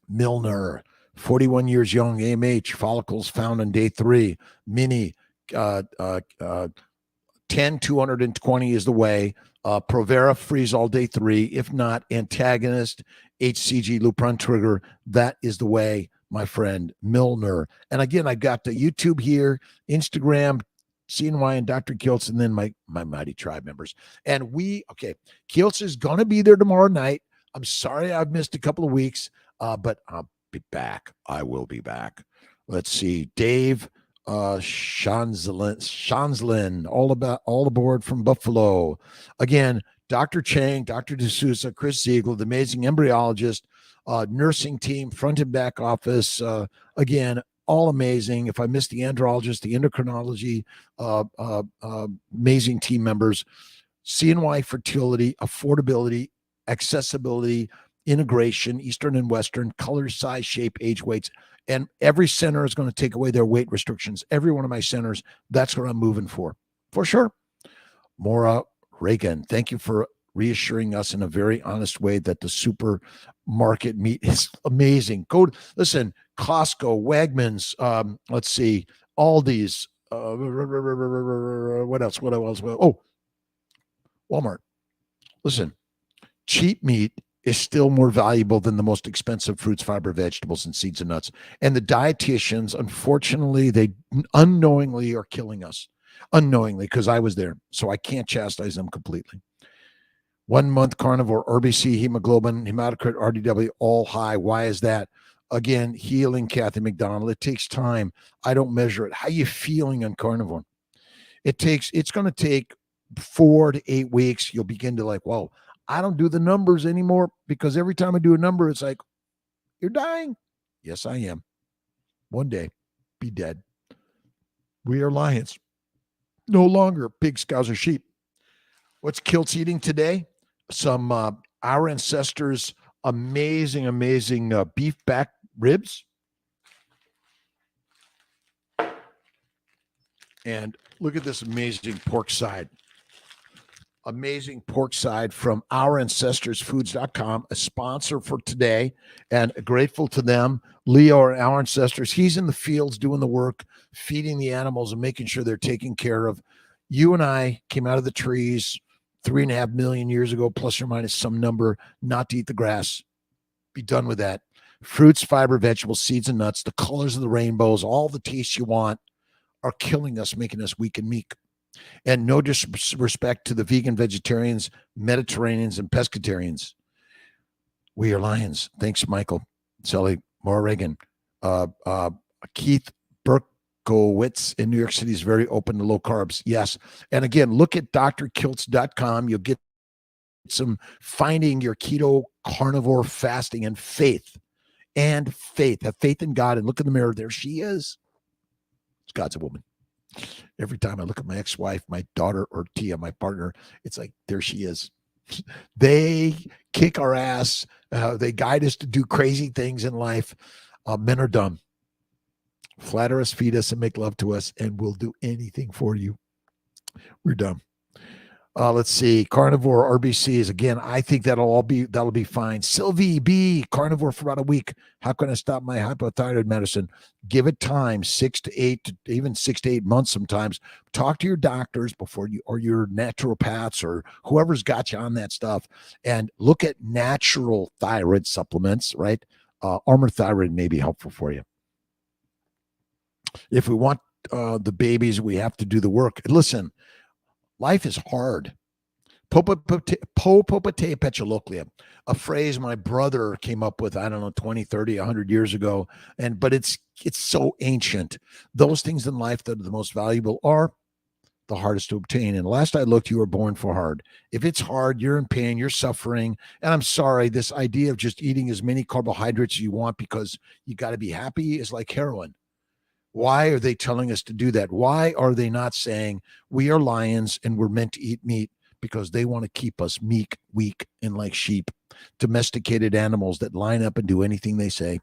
Milner, 41 years young, AMH, follicles found on day 3. Mini, 10-220 is the way. Provera freeze all day 3. If not, antagonist, HCG Lupron trigger. That is the way, my friend Milner. And again, I got the YouTube here, Instagram, CNY and Dr. Kiltz, and then my Mighty Tribe members. And Kiltz is going to be there tomorrow night. I'm sorry I've missed a couple of weeks, but I'll be back. I will be back. Let's see. Dave Shanslin, all aboard from Buffalo. Again, Dr. Chang, Dr. D'Souza, Chris Ziegler, the amazing embryologist, nursing team, front and back office. Again, all amazing. If I missed the andrologist, the endocrinology, amazing team members. CNY fertility, affordability, accessibility, integration, Eastern and Western, color, size, shape, age, weights. And every center is going to take away their weight restrictions. Every one of my centers, that's what I'm moving for sure. Maura Reagan, thank you for reassuring us in a very honest way that the supermarket meat is amazing. Listen, Costco, Wegmans, let's see, Aldi's, what else? Oh, Walmart. Listen, cheap meat is still more valuable than the most expensive fruits, fiber, vegetables, and seeds and nuts. And the dietitians, unfortunately, they unknowingly are killing us. Unknowingly, because I was there. So I can't chastise them completely. 1 month carnivore, RBC, hemoglobin, hematocrit, RDW, all high. Why is that? Again, healing, Kathy McDonald. It takes time. I don't measure it. How are you feeling on carnivore? It's going to take 4 to 8 weeks. You'll begin to whoa, I don't do the numbers anymore, because every time I do a number, it's like, you're dying. Yes, I am. One day, be dead. We are lions. No longer pigs, cows, or sheep. What's Kiltz eating today? Some our ancestors' amazing beef back ribs. And look at this amazing pork side. Amazing pork side from ourancestorsfoods.com, a sponsor for today, and grateful to them. Leo, our ancestors, he's in the fields doing the work, feeding the animals and making sure they're taken care of. You and I came out of the trees 3.5 million years ago, plus or minus some number, not to eat the grass. Be done with that. Fruits, fiber, vegetables, seeds, and nuts, the colors of the rainbows, all the tastes you want are killing us, making us weak and meek. And no disrespect to the vegan, vegetarians, Mediterraneans, and pescatarians. We are lions. Thanks, Michael. Sally, Maura Reagan. Keith Berkowitz in New York City is very open to low carbs. Yes. And again, look at drkiltz.com. You'll get some finding your keto, carnivore, fasting, and faith. And faith. Have faith in God and look in the mirror. There she is. God's a woman. Every time I look at my ex-wife, my daughter, or Tia, my partner, it's like, there she is. They kick our ass. They guide us to do crazy things in life. Men are dumb. Flatter us, feed us, and make love to us, and we'll do anything for you. We're dumb. Let's see. Carnivore RBCs. Again, I think that'll be fine. Sylvie B, carnivore for about a week. How can I stop my hypothyroid medicine? Give it time, 6 to 8 sometimes. Talk to your doctors before you, or your naturopaths, or whoever's got you on that stuff, and look at natural thyroid supplements, right? Armor Thyroid may be helpful for you. If we want the babies, we have to do the work. Listen, life is hard. Po popete petuloclia, a phrase my brother came up with, I don't know, 20, 30, 100 years ago. But it's so ancient. Those things in life that are the most valuable are the hardest to obtain. And last I looked, you were born for hard. If it's hard, you're in pain, you're suffering. And I'm sorry, this idea of just eating as many carbohydrates as you want because you got to be happy is like heroin. Why are they telling us to do that? Why are they not saying we are lions and we're meant to eat meat? Because they want to keep us meek, weak, and like sheep, domesticated animals that line up and do anything they say.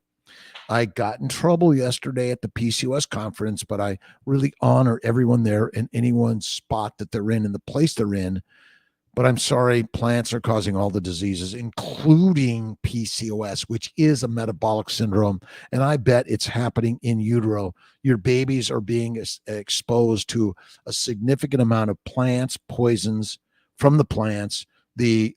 I got in trouble yesterday at the PCOS conference, but I really honor everyone there and anyone's spot that they're in and the place they're in. But I'm sorry, plants are causing all the diseases, including PCOS, which is a metabolic syndrome. And I bet it's happening in utero. Your babies are being exposed to a significant amount of plants, poisons from the plants, the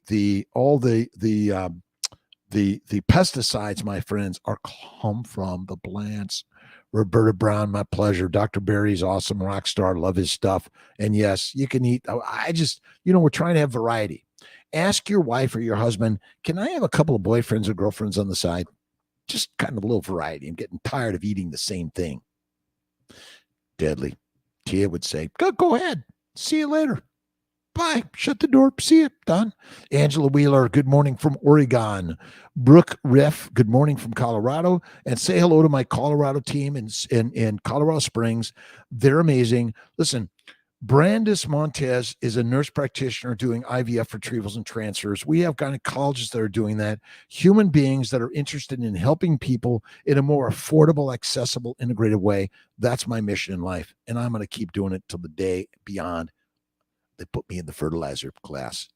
pesticides, my friends, are come from the plants. Roberta Brown, my pleasure. Dr. Barry's awesome, rock star, love his stuff. And yes, you can eat. I just, we're trying to have variety. Ask your wife or your husband, can I have a couple of boyfriends or girlfriends on the side? Just kind of a little variety. I'm getting tired of eating the same thing. Deadly. Tia would say, go ahead. See you later. Bye. Shut the door. See you. Done. Angela Wheeler, good morning from Oregon. Brooke Riff, good morning from Colorado. And say hello to my Colorado team in Colorado Springs. They're amazing. Listen, Brandis Montez is a nurse practitioner doing IVF retrievals and transfers. We have gynecologists that are doing that. Human beings that are interested in helping people in a more affordable, accessible, integrated way. That's my mission in life. And I'm going to keep doing it till the day beyond. They put me in the fertilizer class.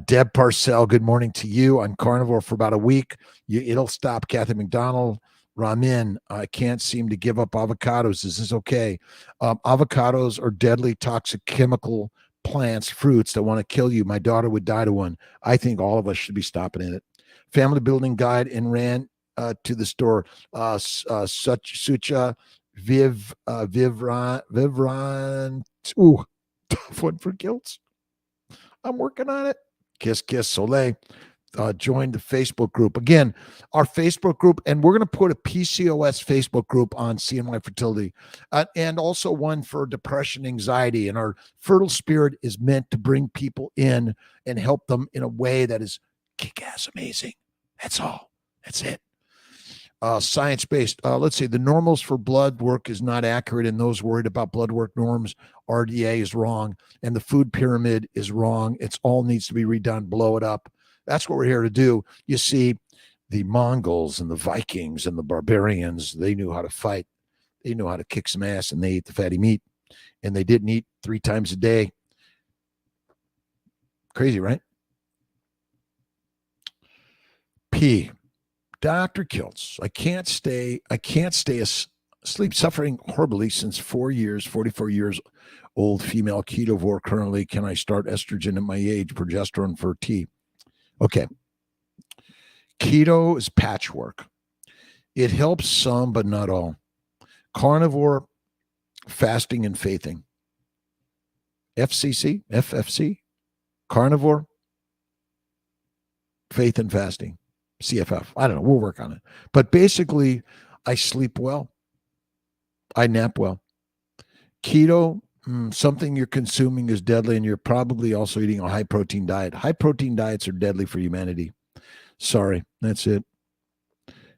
Deb Parcell, good morning to you. On carnivore for about a week. It'll stop. Kathy McDonald, Ramin, I can't seem to give up avocados. Is this okay? Avocados are deadly, toxic chemical plants, fruits that want to kill you. My daughter would die to one. I think all of us should be stopping it. Family building guide and ran to the store. Sucha Vivran. Ooh. Tough one for kilts. I'm working on it. Kiss, kiss, Soleil. Join the Facebook group. Again, our Facebook group, and we're going to put a PCOS Facebook group on CNY Fertility, and also one for depression, anxiety. And our Fertile Spirit is meant to bring people in and help them in a way that is kick-ass amazing. That's all. That's it. Science-based. Let's see. The normals for blood work is not accurate, and those worried about blood work norms, RDA is wrong, and the food pyramid is wrong. It's all needs to be redone. Blow it up. That's what we're here to do. You see, the Mongols and the Vikings and the barbarians, they knew how to fight. They knew how to kick some ass, and they ate the fatty meat, and they didn't eat 3 times a day. Crazy, right? P. Dr. Kiltz, I can't stay asleep, suffering horribly since 4 years, 44 years old, female ketovore currently. Can I start estrogen at my age, progesterone for T? Okay. Keto is patchwork. It helps some, but not all. Carnivore, fasting and faithing. FFC, carnivore, faith and fasting. CFF. I don't know. We'll work on it. But basically, I sleep well. I nap well. Keto, something you're consuming is deadly, and you're probably also eating a high-protein diet. High-protein diets are deadly for humanity. Sorry. That's it.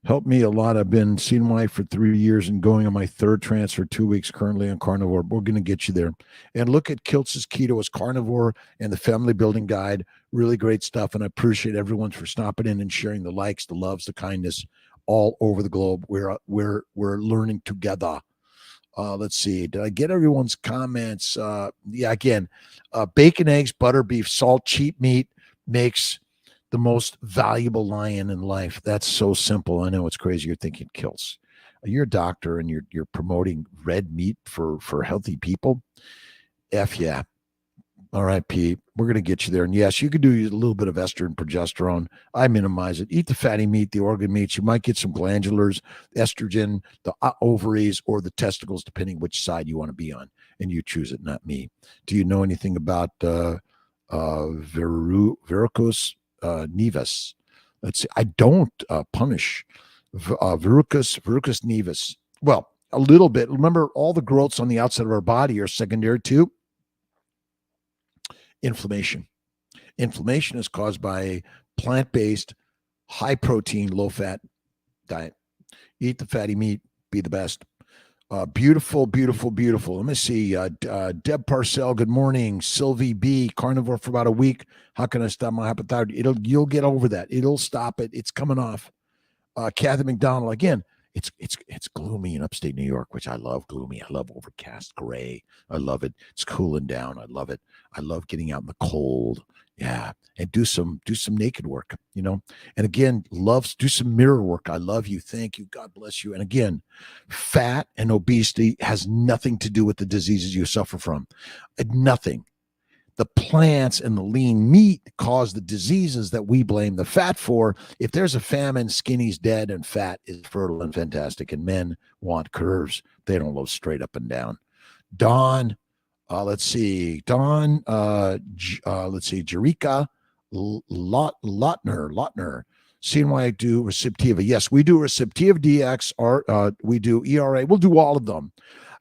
Helped me a lot. I've been CNY for 3 years and going on my 3rd transfer, 2 weeks currently on carnivore. We're going to get you there. And look at Kiltz's Keto as Carnivore and the Family Building Guide. Really great stuff. And I appreciate everyone for stopping in and sharing the likes, the loves, the kindness all over the globe. We're learning together. Let's see. Did I get everyone's comments? Yeah, again, bacon, eggs, butter, beef, salt, cheap meat makes the most valuable lion in life. That's so simple. I know it's crazy. You're thinking it kills. You're a doctor and you're promoting red meat for healthy people. F yeah. All right, Pete, we're going to get you there. And yes, you can do a little bit of estrogen, progesterone. I minimize it. Eat the fatty meat, the organ meats. You might get some glandulars, estrogen, the ovaries, or the testicles, depending which side you want to be on. And you choose it, not me. Do you know anything about varicose nevus? Let's see. I don't punish verrucous nevus. Well, a little bit. Remember, all the growths on the outside of our body are secondary to inflammation. Inflammation is caused by a plant-based, high-protein, low-fat diet. Eat the fatty meat. Be the best. Beautiful, beautiful, beautiful. Let me see. Deb Parcell, good morning. Sylvie B, carnivore for about a week. How can I stop my hypothyroid? You'll get over that. It'll stop it. It's coming off. Kathy McDonald, again, it's gloomy in upstate New York, which I love. Gloomy. I love overcast gray. I love it. It's cooling down. I love it. I love getting out in the cold. Yeah. And do some naked work, And again, do some mirror work. I love you. Thank you. God bless you. And again, fat and obesity has nothing to do with the diseases you suffer from. Nothing. The plants and the lean meat cause the diseases that we blame the fat for. If there's a famine, skinny's dead and fat is fertile and fantastic. And men want curves. They don't look straight up and down. Dawn, let's see. Dawn, let's see. Jerika Lotner. Seeing why I do Receptiva. Yes, we do Receptiva DX. Or we do ERA. We'll do all of them.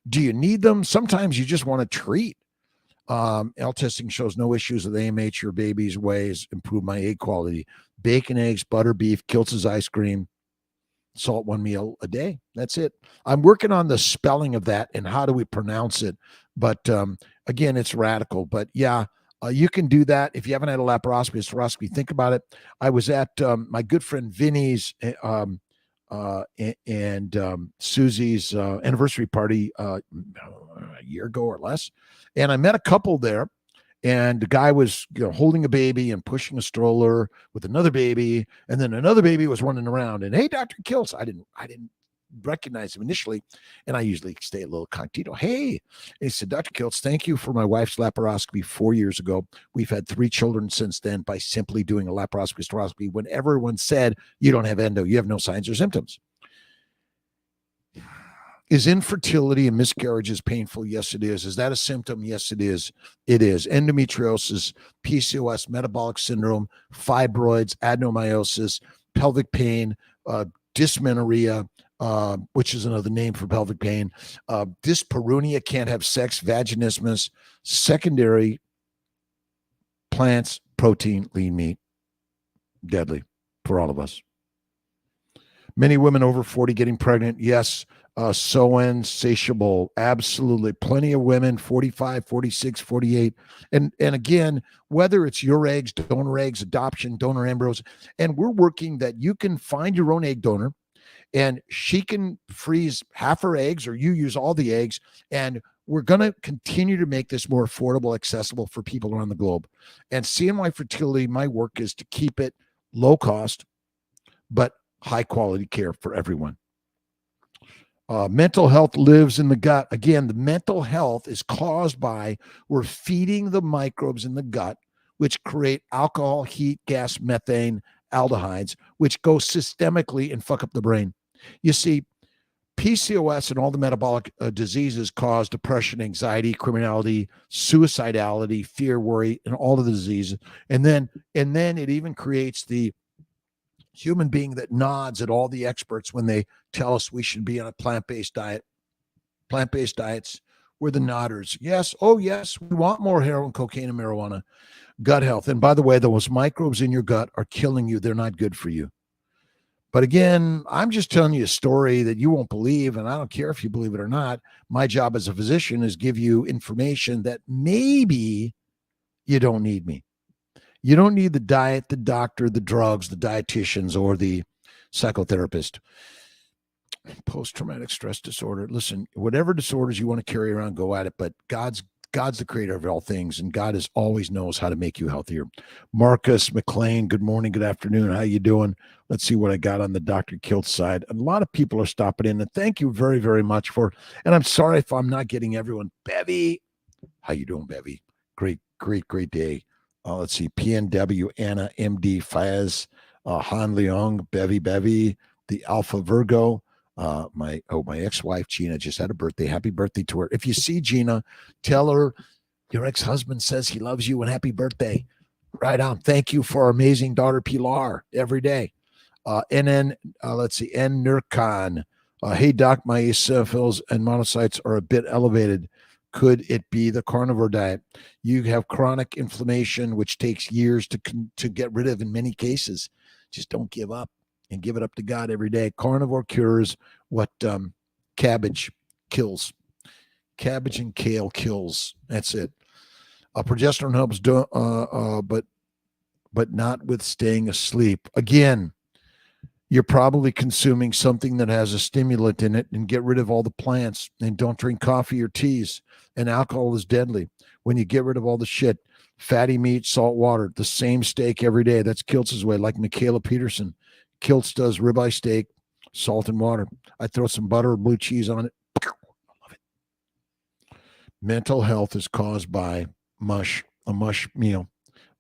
Do you need them? Sometimes you just want to treat. L testing shows no issues with AMH. Your baby's ways improve my egg quality. Bacon, eggs, butter, beef, Kiltz's ice cream, salt 1 meal a day. That's it. I'm working on the spelling of that and how do we pronounce it. But again, it's radical. But yeah, you can do that. If you haven't had a laparoscopy, think about it. I was at my good friend Vinny's and Susie's anniversary party a year ago or less. And I met a couple there, and the guy was holding a baby and pushing a stroller with another baby, and then another baby was running around. And hey, Dr. Kiltz, I didn't recognize him initially, and I usually stay a little cognito. Hey, and he said, Dr. Kiltz, thank you for my wife's laparoscopy 4 years ago. We've had 3 children since then by simply doing a laparoscopy hysteroscopy. When everyone said you don't have endo, you have no signs or symptoms. Is infertility and miscarriages painful? Yes, it is. Is that a symptom? Yes, it is. It is. Endometriosis, PCOS, metabolic syndrome, fibroids, adenomyosis, pelvic pain, dysmenorrhea, which is another name for pelvic pain, dyspareunia, can't have sex, vaginismus, secondary plants, protein, lean meat, deadly for all of us. Many women over 40 getting pregnant. Yes. So insatiable. Absolutely. Plenty of women, 45, 46, 48. And again, whether it's your eggs, donor eggs, adoption, donor embryos, and we're working that you can find your own egg donor and she can freeze half her eggs or you use all the eggs. And we're going to continue to make this more affordable, accessible for people around the globe. And CNY Fertility, my work is to keep it low cost, but high quality care for everyone. Mental health lives in the gut. Again, the mental health is caused by we're feeding the microbes in the gut, which create alcohol, heat, gas, methane, aldehydes, which go systemically and fuck up the brain. You see, PCOS and all the metabolic diseases cause depression, anxiety, criminality, suicidality, fear, worry, and all of the diseases. And then it even creates the human being that nods at all the experts when they tell us we should be on a plant-based diet. Plant-based diets, we're the nodders. Yes, oh yes, we want more heroin, cocaine, and marijuana. Gut health. And by the way, those microbes in your gut are killing you. They're not good for you. But again, I'm just telling you a story that you won't believe, and I don't care if you believe it or not. My job as a physician is give you information that maybe you don't need me. You don't need the diet, the doctor, the drugs, the dietitians, or the psychotherapist. Post-traumatic stress disorder. Listen, whatever disorders you want to carry around, go at it. But God's the creator of all things, and God always knows how to make you healthier. Marcus McLean, good morning, good afternoon. How you doing? Let's see what I got on the Dr. Kilt side. A lot of people are stopping in, and thank you very, very much for. And I'm sorry if I'm not getting everyone. Bevy, how you doing, Bevy? Great, great, great day. Let's see. PNW, Anna, MD, Faz, Han Leong, Bevy, the Alpha Virgo. My ex-wife Gina just had a birthday. Happy birthday to her. If you see Gina, tell her your ex-husband says he loves you and happy birthday. Right on. Thank you for our amazing daughter Pilar every day. And then let's see, N Nurkan. Hey doc, my eosinophils and monocytes are a bit elevated. Could it be the carnivore diet? You have chronic inflammation, which takes years to get rid of in many cases. Just don't give up. And give it up to God every day. Carnivore cures what cabbage kills. Cabbage and kale kills. That's it. Progesterone helps, but not with staying asleep. Again, you're probably consuming something that has a stimulant in it, and get rid of all the plants, and don't drink coffee or teas. And alcohol is deadly. When you get rid of all the shit, fatty meat, salt water, the same steak every day. That's Kiltz's way, like Michaela Peterson. Kiltz does ribeye steak, salt and water. I throw some butter or blue cheese on it. I love it. Mental health is caused by a mush meal,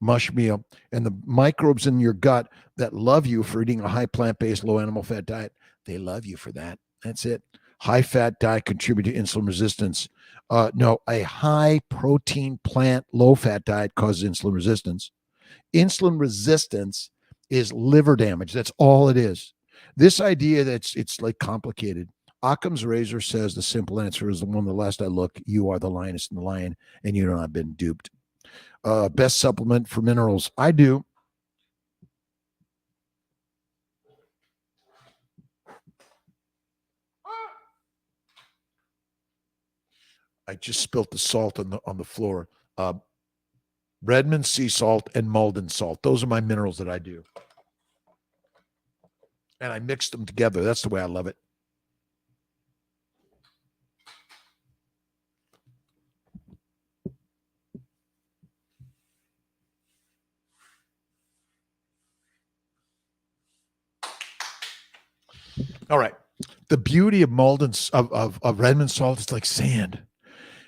and the microbes in your gut that love you for eating a high plant-based, low animal fat diet. They love you for that. That's it. High fat diet contribute to insulin resistance. No, a high protein plant, low fat diet causes insulin resistance. Insulin resistance is liver damage. That's all it is. This idea that it's like complicated. Occam's razor says the simple answer is the one the last I look, you are the lioness and the lion, and you know I've been duped. Best supplement for minerals. I do. I just spilt the salt on the floor. Redmond sea salt and Malden salt. Those are my minerals that I do. And I mix them together. That's the way I love it. All right. The beauty of Malden's of Redmond salt is like sand.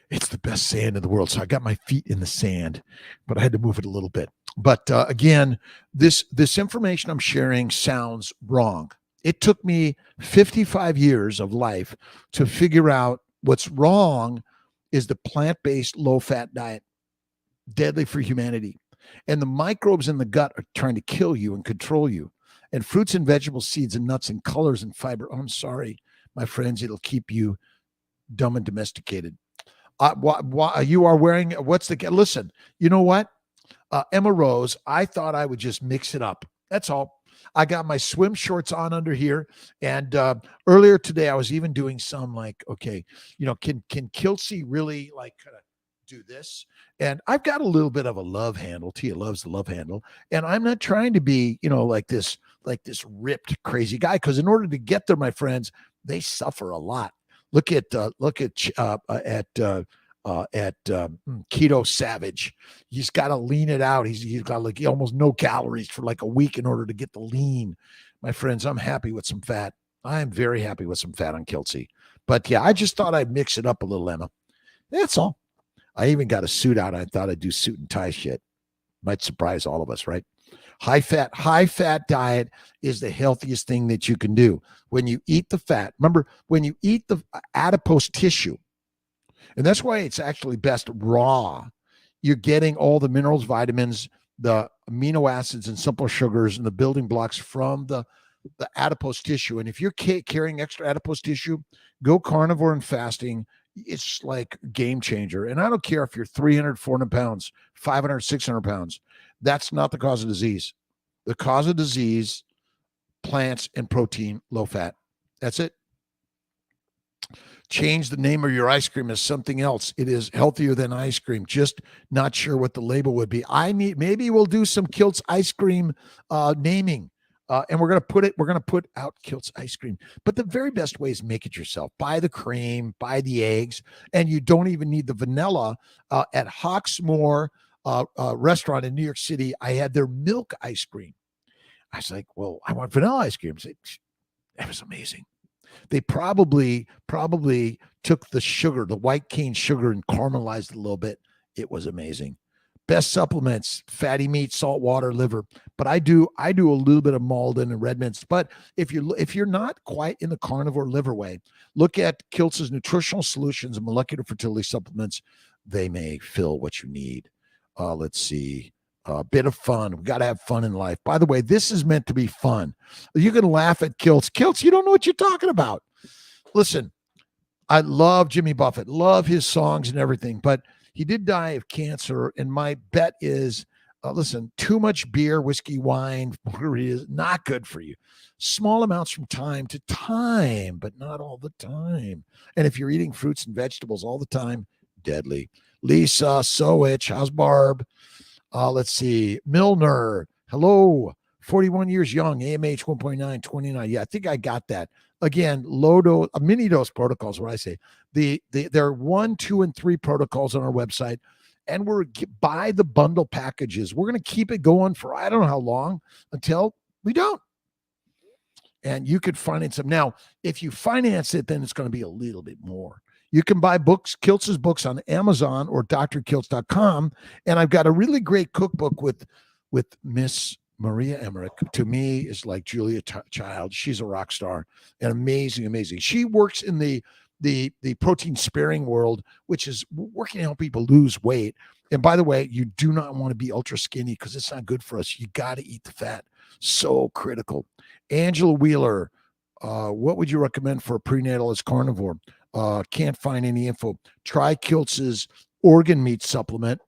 It's the best sand in the world. So I got my feet in the sand, but I had to move it a little bit. But again, this information I'm sharing sounds wrong. It took me 55 years of life to figure out what's wrong is the plant-based low-fat diet, deadly for humanity. And the microbes in the gut are trying to kill you and control you. And fruits and vegetables, seeds and nuts and colors and fiber. Oh, I'm sorry, my friends, it'll keep you dumb and domesticated. You are wearing, listen, you know what? Emma Rose, I thought I would just mix it up. That's all. I got my swim shorts on under here. And earlier today, I was even doing some like, okay, can Kiltsy really like kind of do this? And I've got a little bit of a love handle. Tia loves the love handle. And I'm not trying to be, like this ripped, crazy guy. Because in order to get there, my friends, they suffer a lot. Look at Keto Savage. He's got to lean it out. He's got like almost no calories for like a week in order to get the lean. My friends, I'm happy with some fat. I'm very happy with some fat on Kiltsy. But yeah, I just thought I'd mix it up a little, Emma. That's all. I even got a suit out. I thought I'd do suit and tie shit. Might surprise all of us, right? High fat diet is the healthiest thing that you can do. When you eat the fat, remember, when you eat the adipose tissue, and that's why it's actually best raw, you're getting all the minerals, vitamins, the amino acids and simple sugars and the building blocks from the adipose tissue. And if you're carrying extra adipose tissue, go carnivore and fasting. It's like game changer. And I don't care if you're 300, 400 pounds, 500, 600 pounds. That's not the cause of disease. The cause of disease, plants and protein, low fat. That's it. Change the name of your ice cream as something else. It is healthier than ice cream. Just not sure what the label would be. Maybe we'll do some Kilt's ice cream naming. And we're gonna put out Kilt's ice cream. But the very best way is make it yourself. Buy the cream, buy the eggs, and you don't even need the vanilla. At Hawksmoor restaurant in New York City, I had their milk ice cream. I was like, well, I want vanilla ice cream. That was amazing. They probably took the sugar, the white cane sugar, and caramelized it a little bit. It was amazing. Best supplements: fatty meat, salt water, liver. But I do a little bit of Malden and red mints. But if you're not quite in the carnivore liver way, look at Kiltz's nutritional solutions and molecular fertility supplements. They may fill what you need. Let's see. A bit of fun. We got to have fun in life. By the way, this is meant to be fun. You can laugh at Kiltz. Kiltz, you don't know what you're talking about. Listen, I love Jimmy Buffett, love his songs and everything, but he did die of cancer. And my bet is, listen, too much beer, whiskey, wine, is not good for you. Small amounts from time to time, but not all the time. And if you're eating fruits and vegetables all the time, deadly. Lisa Sowich, how's Barb? Let's see. Milner, hello. 41 years young, AMH 1.9, 29. Yeah, I think I got that. Again, low dose, mini dose protocols, what I say. There are 1, 2, and 3 protocols on our website, and we're buy the bundle packages. We're going to keep it going for I don't know how long until we don't. And you could finance them. Now, if you finance it, then it's going to be a little bit more. You can buy books, Kiltz's books on Amazon or drkiltz.com. And I've got a really great cookbook with Miss Maria Emmerich. To me, is like Julia Child. She's a rock star and amazing. She works in the protein sparing world, which is working to help people lose weight. And by the way, you do not want to be ultra skinny because it's not good for us. You got to eat the fat. So critical. Angela Wheeler, what would you recommend for a prenatal as carnivore? Can't find any info. Try Kiltz's organ meat supplement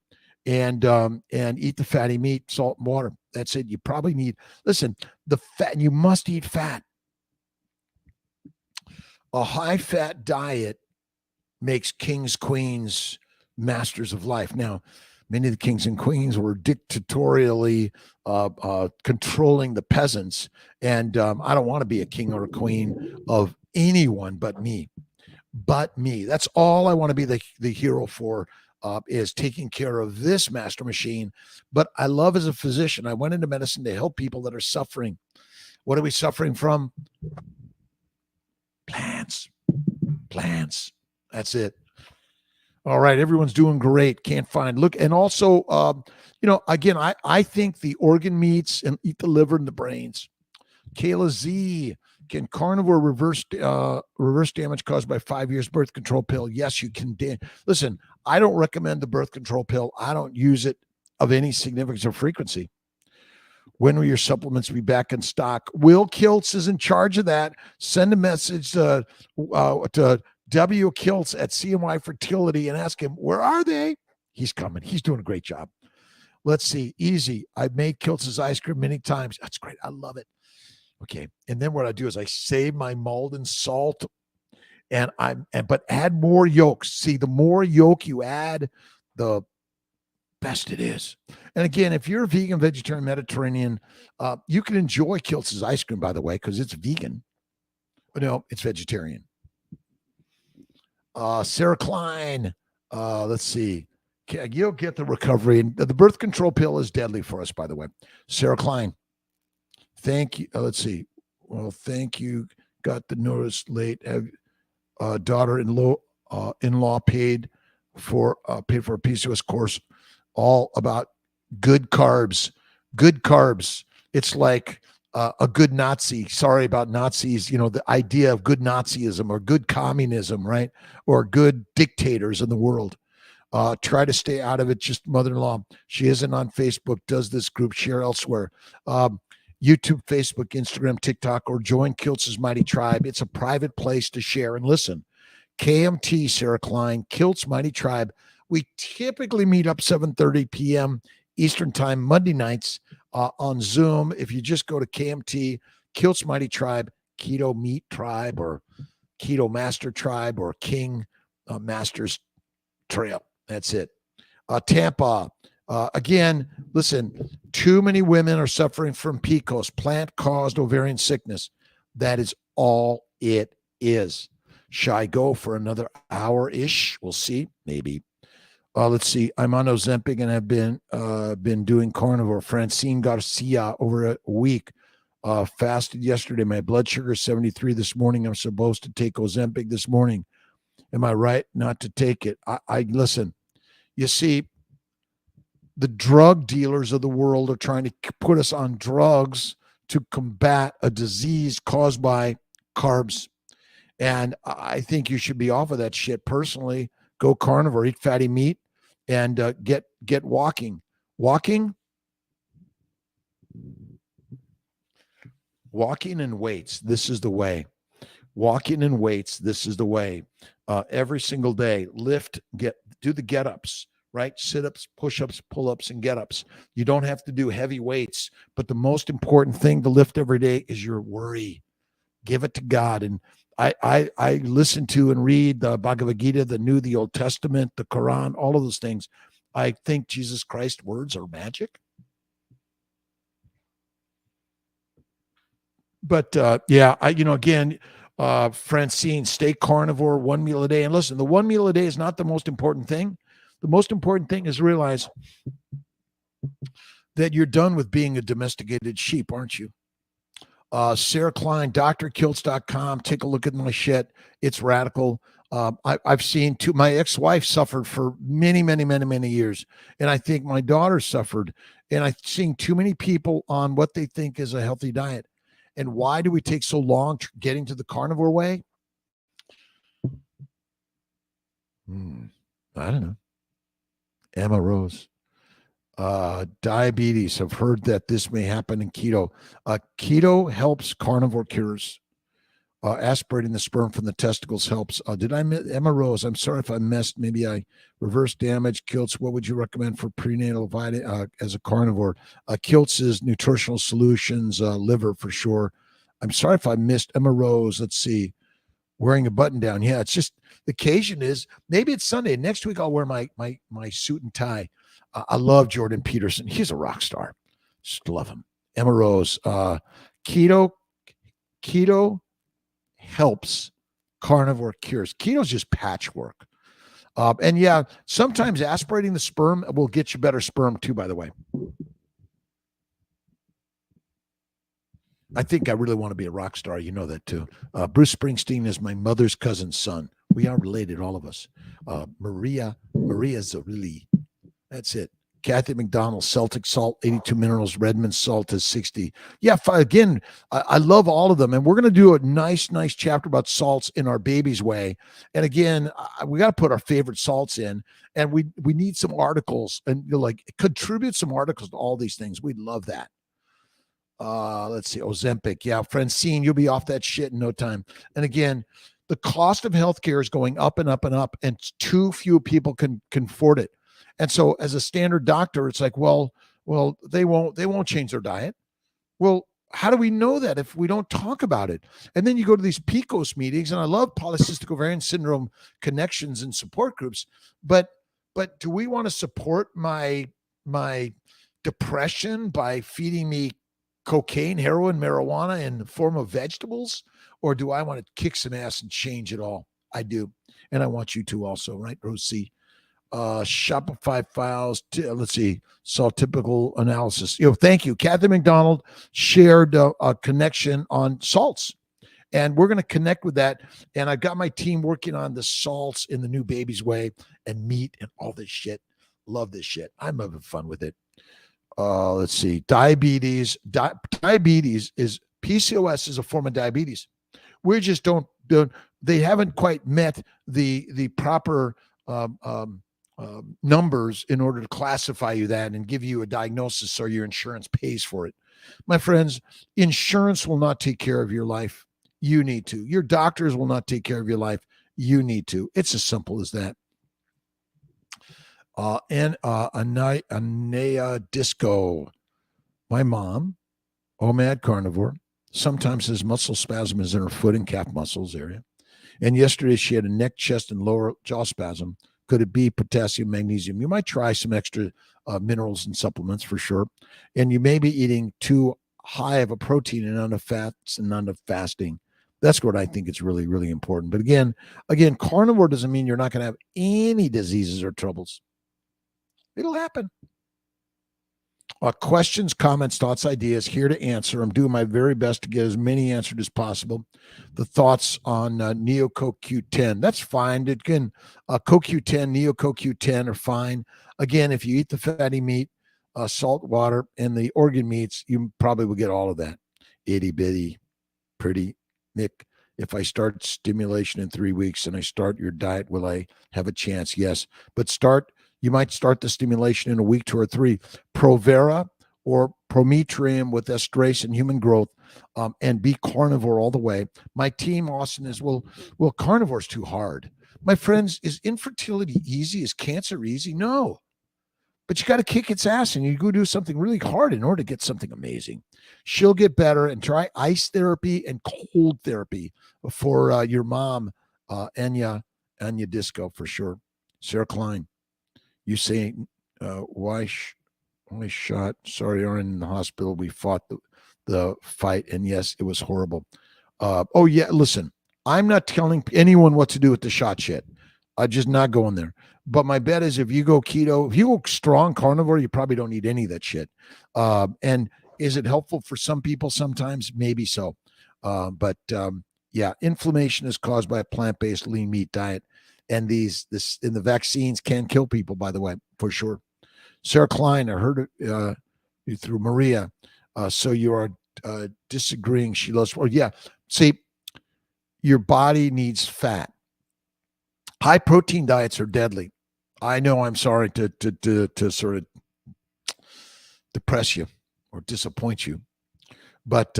and eat the fatty meat, salt and water. That's it. You probably need, listen, the fat, you must eat fat. A high fat diet makes kings, queens, masters of life. Now, many of the kings and queens were dictatorially controlling the peasants. And I don't want to be a king or a queen of anyone but me. That's all I want to be the hero for, is taking care of this master machine. But I love, as a physician, I went into medicine to help people that are suffering. What are we suffering from? Plants. That's it. All right. Everyone's doing great. Can't find. Look, and also, again, I think the organ meats and eat the liver and the brains. Kayla Z, can carnivore reverse damage caused by 5 years birth control pill? Yes, you can. Listen, I don't recommend the birth control pill. I don't use it of any significance or frequency. When will your supplements be back in stock? Will Kiltz is in charge of that. Send a message to W Kiltz at CMY Fertility and ask him, where are they? He's coming. He's doing a great job. Let's see. Easy. I've made Kiltz's ice cream many times. That's great. I love it. Okay. And then what I do is I save my Malden salt but add more yolk. See, the more yolk you add, the best it is. And again, if you're a vegan, vegetarian, Mediterranean, you can enjoy Kiltz's ice cream, by the way, because it's vegan. But no, it's vegetarian. Sarah Klein, let's see. You'll get the recovery. And the birth control pill is deadly for us, by the way. Sarah Klein, thank you. Let's see. Well, thank you. Got the notice late. Have daughter-in-law paid for a PCOS course, all about good carbs. Good carbs. It's like a good Nazi. Sorry about Nazis. The idea of good Nazism or good communism, right? Or good dictators in the world. Try to stay out of it. Just mother-in-law. She isn't on Facebook, does this group, share elsewhere. YouTube, Facebook, Instagram, TikTok, or join Kiltz's Mighty Tribe. It's a private place to share and listen. KMT, Sarah Klein, Kiltz Mighty Tribe. We typically meet up 7:30 p.m. Eastern Time, Monday nights on Zoom. If you just go to KMT, Kiltz Mighty Tribe, Keto Meat Tribe, or Keto Master Tribe, or King Masters Trail. That's it. Tampa, Again, listen, too many women are suffering from PCOS, plant-caused ovarian sickness. That is all it is. Shall I go for another hour-ish? We'll see. Maybe. Let's see. I'm on Ozempic and I've been doing carnivore. Francine Garcia over a week. Fasted yesterday. My blood sugar is 73 this morning. I'm supposed to take Ozempic this morning. Am I right not to take it? I listen. You see, the drug dealers of the world are trying to put us on drugs to combat a disease caused by carbs. And I think you should be off of that shit personally. Go carnivore, eat fatty meat, and get walking. Walking and weights. This is the way. Walking and weights. This is the way. Every single day, lift, do the get-ups, right? Sit-ups, push-ups, pull-ups, and get-ups. You don't have to do heavy weights, but the most important thing to lift every day is your worry. Give it to God. And I listen to and read the Bhagavad Gita, the New, the Old Testament, the Quran, all of those things. I think Jesus Christ's words are magic. But again, Francine, stay carnivore, one meal a day. And listen, the one meal a day is not the most important thing. The most important thing is realize that you're done with being a domesticated sheep, aren't you? Sarah Klein, drkiltz.com. Take a look at my shit. It's radical. I've seen my ex-wife suffered for many, many, many, many years. And I think my daughter suffered. And I've seen too many people on what they think is a healthy diet. And why do we take so long getting to the carnivore way? I don't know. Emma Rose. Diabetes. I've heard that this may happen in keto. Keto helps, carnivore cures. Aspirating the sperm from the testicles helps. Did I miss Emma Rose? I'm sorry if I missed. Maybe I reverse damage. Kiltz, what would you recommend for prenatal as a carnivore? Kiltz is nutritional solutions, liver for sure. I'm sorry if I missed Emma Rose. Let's see. Wearing a button down. Yeah, it's just the occasion is maybe it's Sunday. Next week I'll wear my suit and tie. I love Jordan Peterson. He's a rock star. Just love him. Emma Rose. Keto helps, carnivore cures. Keto's just patchwork. And yeah, sometimes aspirating the sperm will get you better sperm too, by the way. I think I really want to be a rock star. You know that too. Bruce Springsteen is my mother's cousin's son. We are related, all of us. Maria Zorilli. That's it. Kathy McDonald, Celtic salt, 82 minerals. Redmond salt is 60. Yeah, again, I love all of them. And we're going to do a nice chapter about salts in our baby's way. And again, we got to put our favorite salts in. And we need some articles and contribute some articles to all these things. We'd love that. Let's see. Ozempic. Yeah, Francine, you'll be off that shit in no time. And again, the cost of healthcare is going up and up and up, and too few people can afford it. And so as a standard doctor, it's like, well, they won't change their diet. Well, how do we know that if we don't talk about it? And then you go to these PCOS meetings, and I love polycystic ovarian syndrome connections and support groups, but do we want to support my depression by feeding me cocaine, heroin, marijuana in the form of vegetables? Or do I want to kick some ass and change it all? I do. And I want you to also, right, Rose C? Shopify files. Let's see. Saw typical analysis. Thank you. Kathy McDonald shared a connection on salts, and we're going to connect with that. And I've got my team working on the salts in the new baby's way and meat and all this shit. Love this shit. I'm having fun with it. Let's see. Diabetes. Diabetes is PCOS is a form of diabetes. We just don't. They haven't quite met the proper numbers in order to classify you that and give you a diagnosis so your insurance pays for it. My friends, insurance will not take care of your life. You need to. Your doctors will not take care of your life. You need to. It's as simple as that. Anea Disco. My mom, OMAD carnivore, sometimes has muscle spasms in her foot and calf muscles area. And yesterday she had a neck, chest, and lower jaw spasm Could it be potassium, magnesium? You might try some extra minerals and supplements for sure. And you may be eating too high of a protein and not enough fats and not enough fasting. That's what I think is really, really important. But again, carnivore doesn't mean you're not going to have any diseases or troubles. It'll happen. Questions, comments, thoughts, ideas, here to answer. I'm doing my very best to get as many answered as possible. The thoughts on Neo CoQ10, that's fine. It can CoQ10, Neo CoQ10 are fine. Again, if you eat the fatty meat, salt water, and the organ meats, you probably will get all of that. Itty bitty, pretty Nick. If I start stimulation in 3 weeks and I start your diet, will I have a chance? Yes, but you might start the stimulation in a week, 2 or 3. Provera or Prometrium with esterase and human growth, and be carnivore all the way. My team, Austin, is, well, carnivore's too hard. My friends, is infertility easy? Is cancer easy? No. But you got to kick its ass and you go do something really hard in order to get something amazing. She'll get better, and try ice therapy and cold therapy for your mom, Anya Disco, for sure. Sarah Klein. You say, why shot? Sorry, are in the hospital. We fought the fight, and yes, it was horrible. Oh yeah, listen, I'm not telling anyone what to do with the shot shit. I'm just not going there. But my bet is, if you go keto, if you go strong carnivore, you probably don't need any of that shit. And is it helpful for some people? Sometimes, maybe so. But yeah, inflammation is caused by a plant-based lean meat diet. And the vaccines can kill people, by the way, for sure. Sarah Klein, I heard it through Maria. So you are disagreeing. She loves, well, yeah. See, your body needs fat. High protein diets are deadly. I know, I'm sorry to sort of depress you or disappoint you, but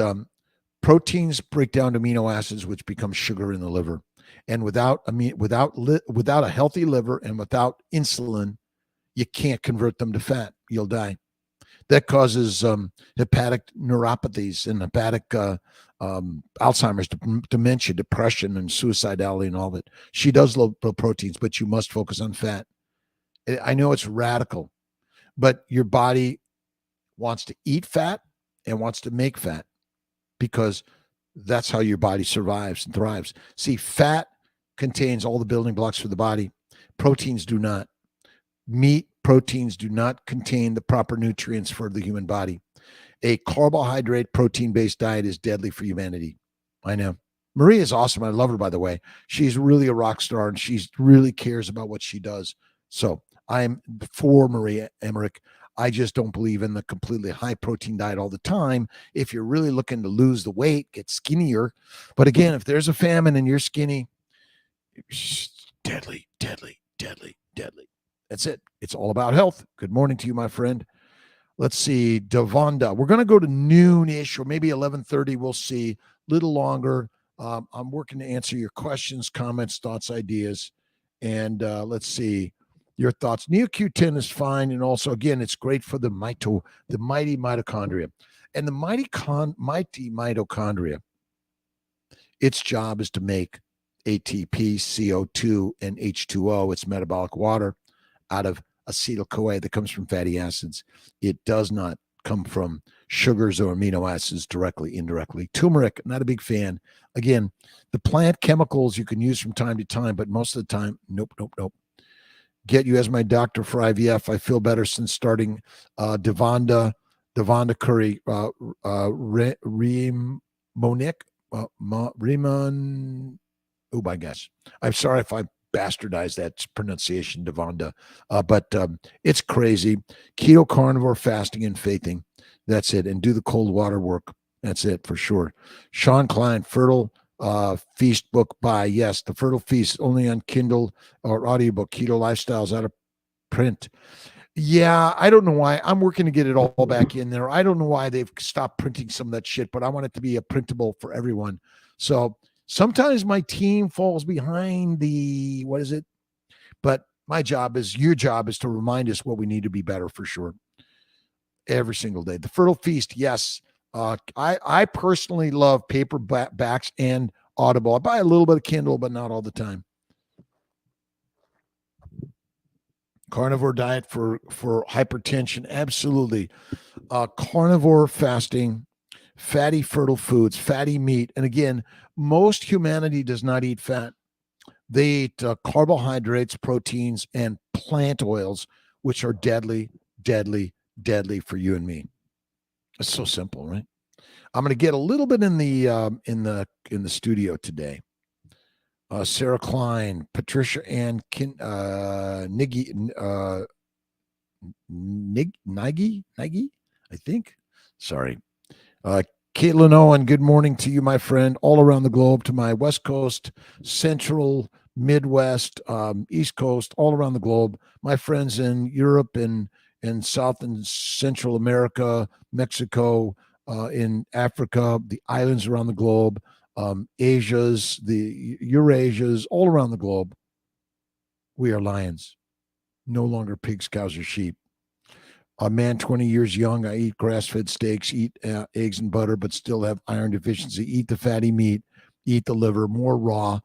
proteins break down to amino acids, which become sugar in the liver. And without a healthy liver and without insulin, you can't convert them to fat. You'll die. That causes hepatic neuropathies and hepatic Alzheimer's, dementia, depression, and suicidality, and all of it. She does low proteins, but you must focus on fat. I know it's radical, but your body wants to eat fat and wants to make fat, because that's how your body survives and thrives. See, fat contains all the building blocks for the body. Proteins do not. Meat, proteins do not contain the proper nutrients for the human body. A carbohydrate, protein-based diet is deadly for humanity. I know. Maria is awesome. I love her, by the way. She's really a rock star, and she really cares about what she does. So I'm for Maria Emmerich. I just don't believe in the completely high protein diet all the time. If you're really looking to lose the weight, get skinnier. But again, if there's a famine and you're skinny, deadly, deadly, deadly, deadly. That's it. It's all about health. Good morning to you, my friend. Let's see, Devonda. We're going to go to noon-ish, or maybe 11:30. We'll see. A little longer. I'm working to answer your questions, comments, thoughts, ideas. And let's see your thoughts. NeoQ10 is fine. And also, again, it's great for the mighty mitochondria. And the mighty mitochondria, its job is to make ATP, CO2, and H2O. It's metabolic water out of acetyl-CoA that comes from fatty acids. It does not come from sugars or amino acids directly, indirectly. Turmeric, not a big fan. Again, the plant chemicals you can use from time to time, but most of the time, nope. Get you as my doctor for IVF. I feel better since starting Devonda Curry, Riemann. Oh my gosh. I'm sorry if I bastardized that pronunciation, Devonda. But it's crazy. Keto, carnivore, fasting, and faithing. That's it. And do the cold water work. That's it for sure. Sean Klein, Fertile Feast book buy. Yes, the Fertile Feast only on Kindle or audiobook. Keto Lifestyles out of print. Yeah, I don't know why. I'm working to get it all back in there. I don't know why they've stopped printing some of that shit, but I want it to be a printable for everyone. So sometimes my team falls behind what is it? But your job is to remind us what we need to be better, for sure. Every single day. The Fertile Feast, yes. I personally love paperbacks and Audible. I buy a little bit of Kindle, but not all the time. Carnivore diet for hypertension, absolutely. Carnivore fasting, fatty fertile foods, fatty meat. And again, most humanity does not eat fat. They eat carbohydrates, proteins, and plant oils, which are deadly, deadly, deadly for you and me. It's so simple, right? I'm going to get a little bit in the studio today. Sarah Klein, Patricia Ann Niggy, Nagy, I think. Sorry. Caitlin Owen, good morning to you, my friend, all around the globe, to my West Coast, Central, Midwest, East Coast, all around the globe, my friends in Europe and South and Central America, Mexico, in Africa, the islands around the globe, Asia's, the Eurasia's, all around the globe. We are lions, no longer pigs, cows, or sheep. A man 20 years young, I eat grass-fed steaks, eat eggs and butter, but still have iron deficiency. Eat the fatty meat, eat the liver, more raw.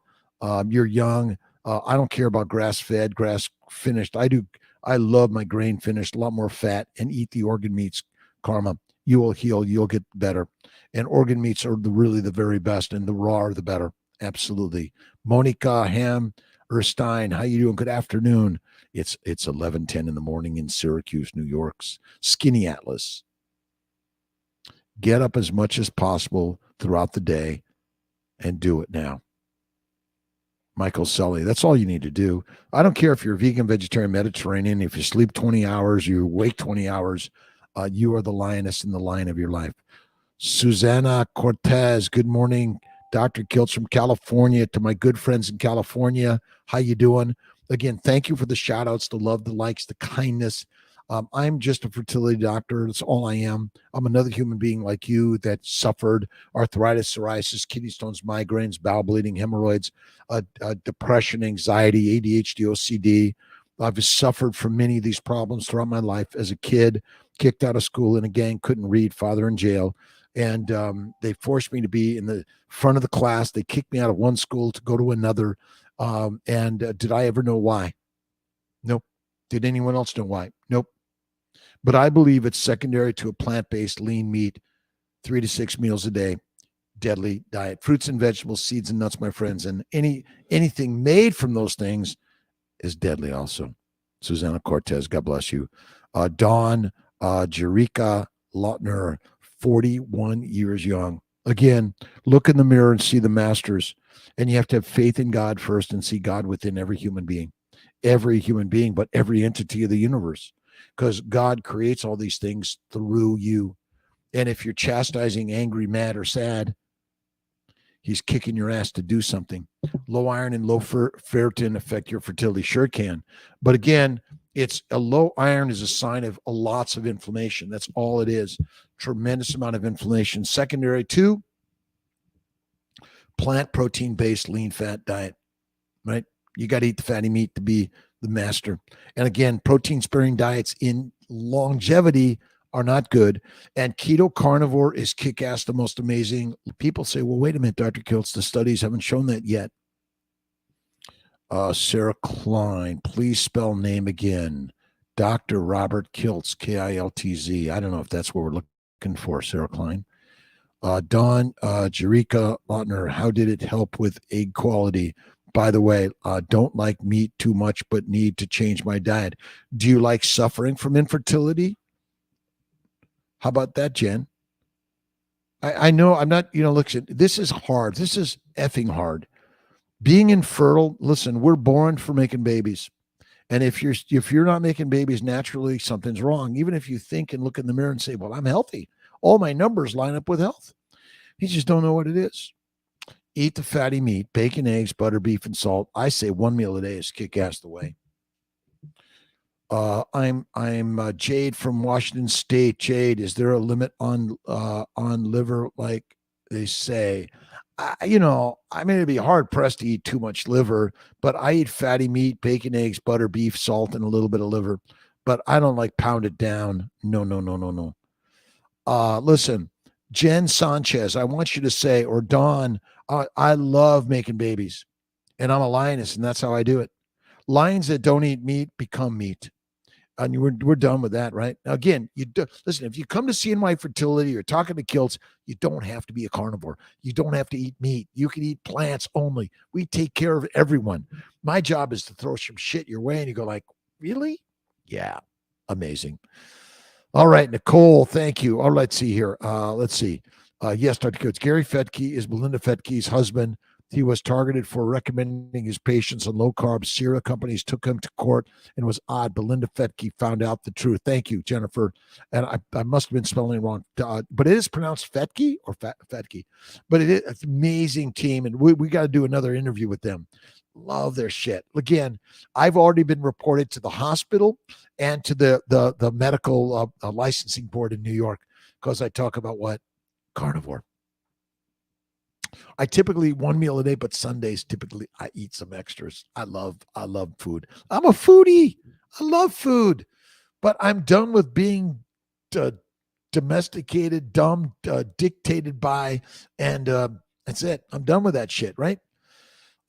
You're young. I don't care about grass-fed, grass-finished. I do. I love my grain-finished, a lot more fat, and eat the organ meats, Karma. You will heal. You'll get better. And organ meats are really the very best, and the raw are the better. Absolutely. Monica Ham Erstein, how you doing? Good afternoon. It's 11:10 in the morning in Syracuse, New York's Skinny Atlas. Get up as much as possible throughout the day and do it now. Michael Sully, that's all you need to do. I don't care if you're vegan, vegetarian, Mediterranean, if you sleep 20 hours, you wake 20 hours, you are the lioness in the line of your life. Susanna Cortez, good morning. Dr. Kiltz from California, to my good friends in California. How you doing? Again, thank you for the shout outs, the love, the likes, the kindness. I'm just a fertility doctor. That's all I am. I'm another human being like you that suffered arthritis, psoriasis, kidney stones, migraines, bowel bleeding, hemorrhoids, depression, anxiety, ADHD, OCD. I've suffered from many of these problems throughout my life. As a kid, kicked out of school in a gang, couldn't read, father in jail. And they forced me to be in the front of the class. They kicked me out of one school to go to another. Did I ever know why? Nope. Did anyone else know why? Nope. But I believe it's secondary to a plant-based lean meat, 3 to 6 meals a day, deadly diet. Fruits and vegetables, seeds and nuts, my friends. And anything made from those things is deadly also. Susanna Cortez, God bless you. Dawn Jerica Lautner, 41 years young. Again, look in the mirror and see the masters. And you have to have faith in God first and see God within every human being, but every entity of the universe, because God creates all these things through you. And if you're chastising, angry, mad, or sad, he's kicking your ass to do something. Low iron and low ferritin affect your fertility. Sure can. But again, it's a low iron is a sign of lots of inflammation. That's all it is. Tremendous amount of inflammation. Secondary to plant protein-based lean fat diet, right? You got to eat the fatty meat to be the master. And again, protein-sparing diets in longevity are not good. And keto carnivore is kick-ass, the most amazing. People say, well, wait a minute, Dr. Kiltz, the studies haven't shown that yet. Sarah Klein, please spell name again. Dr. Robert Kiltz, Kiltz. I don't know if that's what we're looking for, Sarah Klein. Dawn Jerica Lautner, how did it help with egg quality? By the way, don't like meat too much, but need to change my diet. Do you like suffering from infertility? How about that, Jen? I know I'm not, look, this is hard. This is effing hard. Being infertile, listen, we're born for making babies. And if you're not making babies naturally, something's wrong. Even if you think and look in the mirror and say, well, I'm healthy. All my numbers line up with health. You just don't know what it is. Eat the fatty meat, bacon, eggs, butter, beef, and salt. I say one meal a day is kick-ass the way. I'm Jade from Washington State. Jade, is there a limit on liver, like they say? It'd be hard pressed to eat too much liver, but I eat fatty meat, bacon, eggs, butter, beef, salt, and a little bit of liver. But I don't like pound it down. No. Listen, Jen Sanchez, I want you to say, or Dawn, I love making babies, and I'm a lioness, and that's how I do it. Lions that don't eat meat become meat. And we're done with that, right? Now, again, listen, if you come to CNY Fertility or talking to Kilts, you don't have to be a carnivore. You don't have to eat meat. You can eat plants only. We take care of everyone. My job is to throw some shit your way and you go like, really? Yeah, amazing. All right, Nicole, thank you. Oh, let's see here. Let's see. Yes, Dr. Coates. Gary Fetke is Belinda Fetke's husband. He was targeted for recommending his patients on low carb cereal. Companies took him to court and it was odd. Belinda Fetke found out the truth. Thank you, Jennifer. And I must have been spelling it wrong. But it is pronounced Fetke or Fetke. But it's an amazing team. And we got to do another interview with them. Love their shit. Again, I've already been reported to the hospital and to the medical licensing board in New York because I talk about what? Carnivore. I typically eat one meal a day, but Sundays typically I eat some extras. I love food. I'm a foodie. I love food, but I'm done with being domesticated, dumb, dictated by, and that's it. I'm done with that shit, right?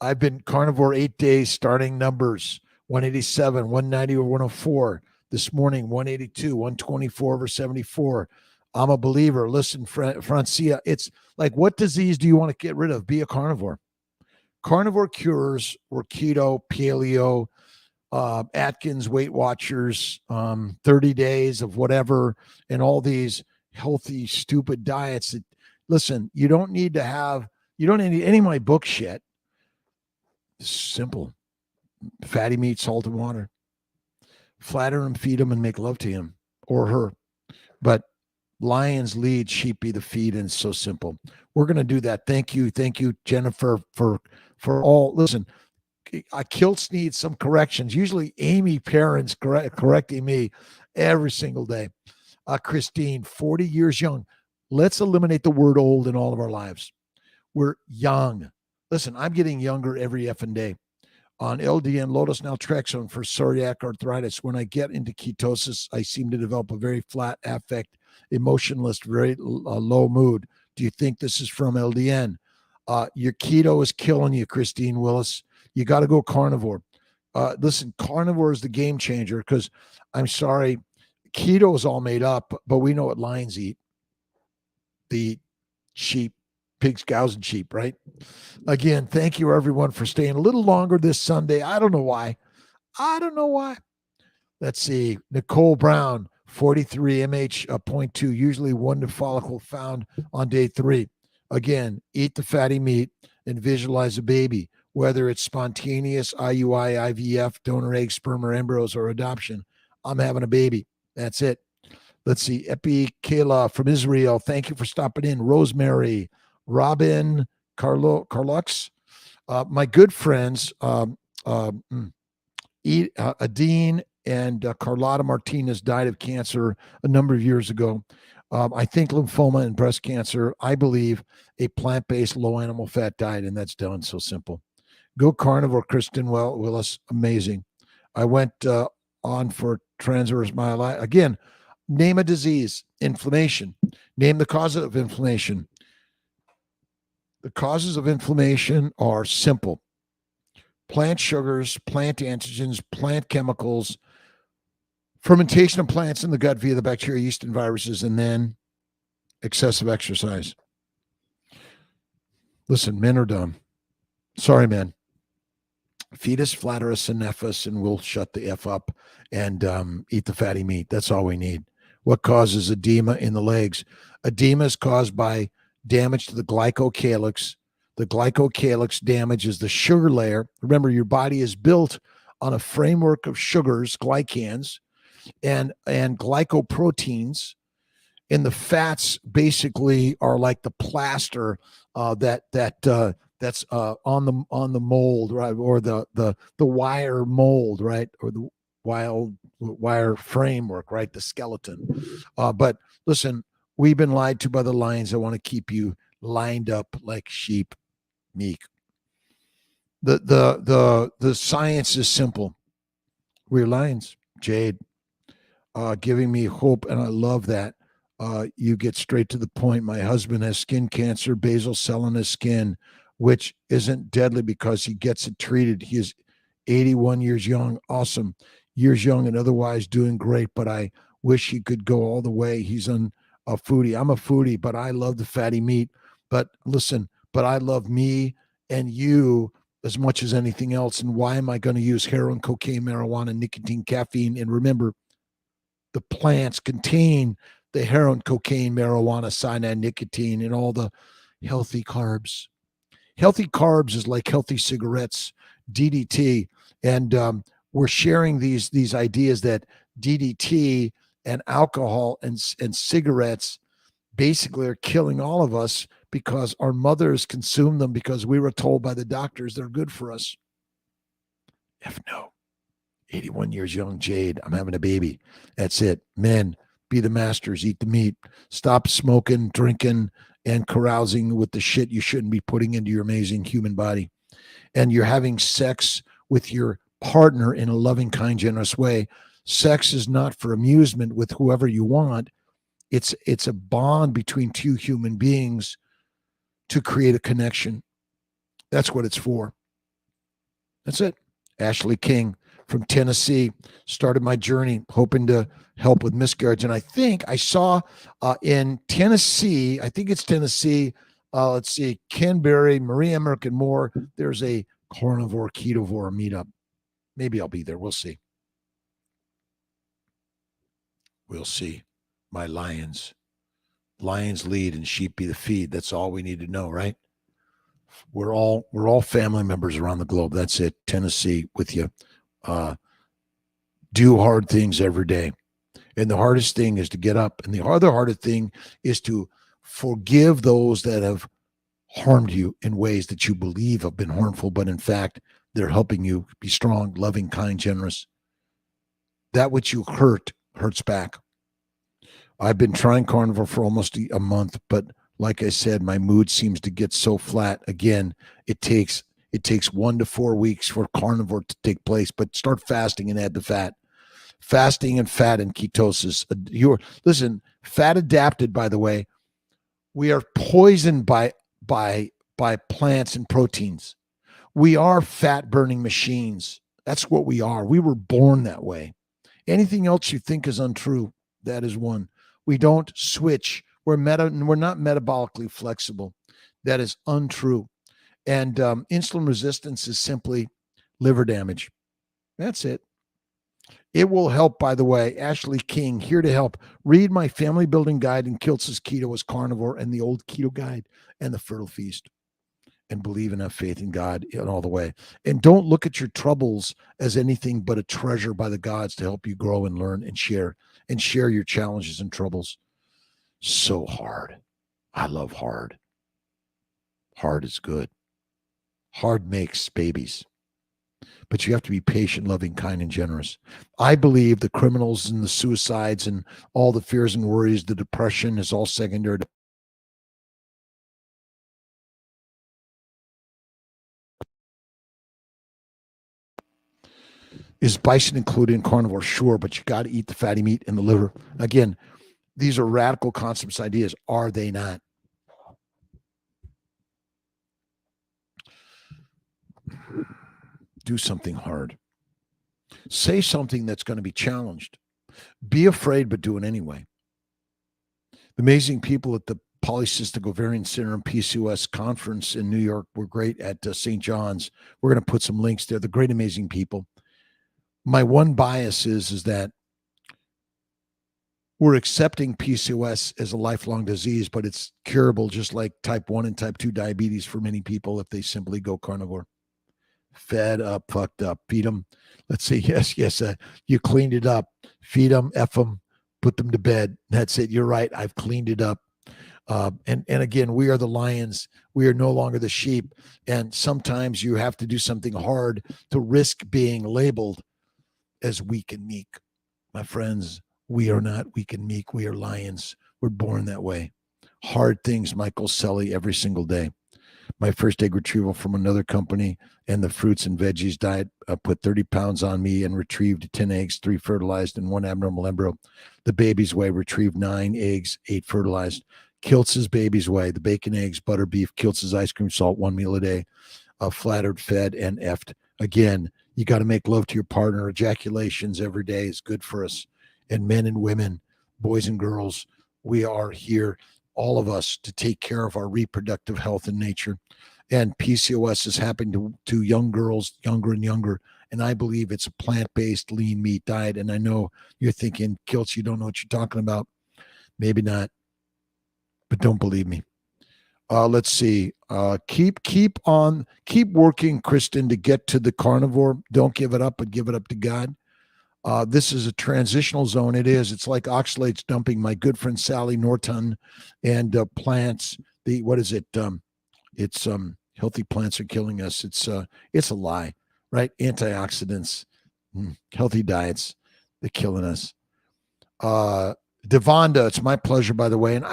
I've been carnivore 8 days, starting numbers 187, 190 or 104. This morning, 182, 124 over 74. I'm a believer. Listen, Francia, it's like, what disease do you want to get rid of? Be a carnivore. Carnivore cures were keto, paleo, Atkins, Weight Watchers, 30 days of whatever, and all these healthy, stupid diets. Listen, you don't need any of my book shit. It's simple. Fatty meat, salt, and water. Flatter him, feed him, and make love to him or her. But lions lead, sheep be the feed, and it's so simple. We're going to do that. Thank you, Jennifer, for all. Listen, Kilts need some corrections. Usually Amy Parents correcting me every single day. Christine, 40 years young. Let's eliminate the word old in all of our lives. We're young. Listen, I'm getting younger every effing day. On LDN, low-dose naltrexone for psoriatic arthritis. When I get into ketosis, I seem to develop a very flat affect, emotionless, very low mood. Do you think this is from LDN? Your keto is killing you, Christine Willis. You got to go carnivore. Listen, carnivore is the game changer because I'm sorry, keto is all made up, but we know what lions eat. They eat sheep, pigs, cows, and sheep, right? Again, thank you, everyone, for staying a little longer this Sunday. I don't know why. Let's see. Nicole Brown, 43 MH.2, usually one to follicle found on day 3. Again, eat the fatty meat and visualize a baby, whether it's spontaneous, IUI, IVF, donor egg, sperm, or embryos, or adoption. I'm having a baby. That's it. Let's see. Epi Kayla from Israel. Thank you for stopping in. Rosemary, Robin, Carlux, my good friends, Adine and Carlotta Martinez died of cancer a number of years ago. I think lymphoma and breast cancer. I believe a plant-based, low animal fat diet, and that's done. So simple. Go carnivore, Kristen Willis. Amazing. I went on for transverse myelitis. Again, name a disease. Inflammation. Name the cause of inflammation. The causes of inflammation are simple. Plant sugars, plant antigens, plant chemicals, fermentation of plants in the gut via the bacteria, yeast, and viruses, and then excessive exercise. Listen, men are dumb. Sorry, men. Fetus, flaturus, and nephus, and we'll shut the F up and eat the fatty meat. That's all we need. What causes edema in the legs? Edema is caused by damage to the glycocalyx. The glycocalyx damage is the sugar layer. Remember, your body is built on a framework of sugars, glycans, and glycoproteins. And the fats basically are like the plaster that's on the mold, right, or the wire mold, right, or the wire framework, right, the skeleton. But listen, we've been lied to by the lions that want to keep you lined up like sheep, meek. The science is simple. We're lions, Jade, giving me hope, and I love that. You get straight to the point. My husband has skin cancer, basal cell in his skin, which isn't deadly because he gets it treated. He is 81 years young. Awesome. years young and otherwise doing great, but I wish he could go all the way. He's a foodie. I'm a foodie, but I love the fatty meat. But listen, but I love me and you as much as anything else. And why am I going to use heroin, cocaine, marijuana, nicotine, caffeine? And remember, the plants contain the heroin, cocaine, marijuana, cyanide, nicotine, and all the healthy carbs. Healthy carbs is like healthy cigarettes, DDT, and we're sharing these ideas that DDT and alcohol and cigarettes basically are killing all of us because our mothers consume them because we were told by the doctors they're good for us. If no, 81 years young, Jade, I'm having a baby. That's it. Men, be the masters, eat the meat. Stop smoking, drinking, and carousing with the shit you shouldn't be putting into your amazing human body. And you're having sex with your partner in a loving, kind, generous way. Sex is not for amusement with whoever you want. It's a bond between two human beings to create a connection. That's what it's for. That's it. Ashley King from Tennessee started my journey hoping to help with miscarriage. And I think I saw in Tennessee, I think it's Tennessee, let's see, Ken Berry, Marie Emmerich, and more. There's a carnivore, ketovore meetup. Maybe I'll be there. We'll see. We'll see. My lions. Lions lead and sheep be the feed. That's all we need to know, right? We're all family members around the globe. That's it. Tennessee with you. Do hard things every day. And the hardest thing is to get up. And the other hardest thing is to forgive those that have harmed you in ways that you believe have been harmful, but in fact, they're helping you be strong, loving, kind, generous. That which you hurts back. I've been trying carnivore for almost a month, but like I said, my mood seems to get so flat. Again, it takes 1 to 4 weeks for carnivore to take place, but start fasting and add the fat. Fasting and fat and ketosis. Listen, fat adapted, by the way. We are poisoned by plants and proteins. We are fat burning machines. That's what we are. We were born that way. Anything else you think is untrue, that is one. We don't switch. We're not metabolically flexible. That is untrue. And insulin resistance is simply liver damage. That's it. It will help, by the way. Ashley King, here to help. Read my family building guide and Kiltz's Keto as Carnivore and the old Keto guide and the Fertile Feast. And believe and have faith in God in all the way. And don't look at your troubles as anything but a treasure by the gods to help you grow and learn and share your challenges and troubles. So hard. I love hard. Hard is good. Hard makes babies. But you have to be patient, loving, kind, and generous. I believe the criminals and the suicides and all the fears and worries, the depression is all secondary. Is bison included in carnivore? Sure, but you got to eat the fatty meat and the liver. Again, these are radical concepts, ideas. Are they not? Do something hard. Say something that's going to be challenged. Be afraid, but do it anyway. The amazing people at the Polycystic Ovarian Syndrome PCOS conference in New York were great at St. John's. We're going to put some links there. They're great, amazing people. My one bias is that we're accepting PCOS as a lifelong disease, but it's curable just like type 1 and type 2 diabetes for many people if they simply go carnivore. Fed up, fucked up, feed them. Let's say, yes, you cleaned it up. Feed them, F them, put them to bed. That's it. You're right. I've cleaned it up. And again, we are the lions. We are no longer the sheep. And sometimes you have to do something hard to risk being labeled as weak and meek. My friends, we are not weak and meek. We are lions. We're born that way. Hard things, Michael Selly, every single day. My first egg retrieval from another company and the fruits and veggies diet put 30 pounds on me and retrieved 10 eggs, 3 fertilized, and 1 abnormal embryo. The baby's way retrieved 9 eggs, 8 fertilized. Kiltz's baby's way, the bacon, eggs, butter, beef, Kiltz's ice cream, salt, 1 meal a day, flattered, fed, and effed. Again, You got to make love to your partner. Ejaculations every day is good for us. And men and women, boys and girls, we are here, all of us, to take care of our reproductive health and nature. And PCOS is happening to young girls, younger and younger. And I believe it's a plant-based lean meat diet. And I know you're thinking, Kilts, you don't know what you're talking about. Maybe not, but don't believe me. Let's see. Keep working, Kristen, to get to the carnivore. Don't give it up, but give it up to God. This is a transitional zone. It is. It's like oxalates dumping. My good friend Sally Norton and plants. What is it? It's healthy plants are killing us. It's a lie, right? Antioxidants, healthy diets, they're killing us. Devonda, it's my pleasure, by the way. And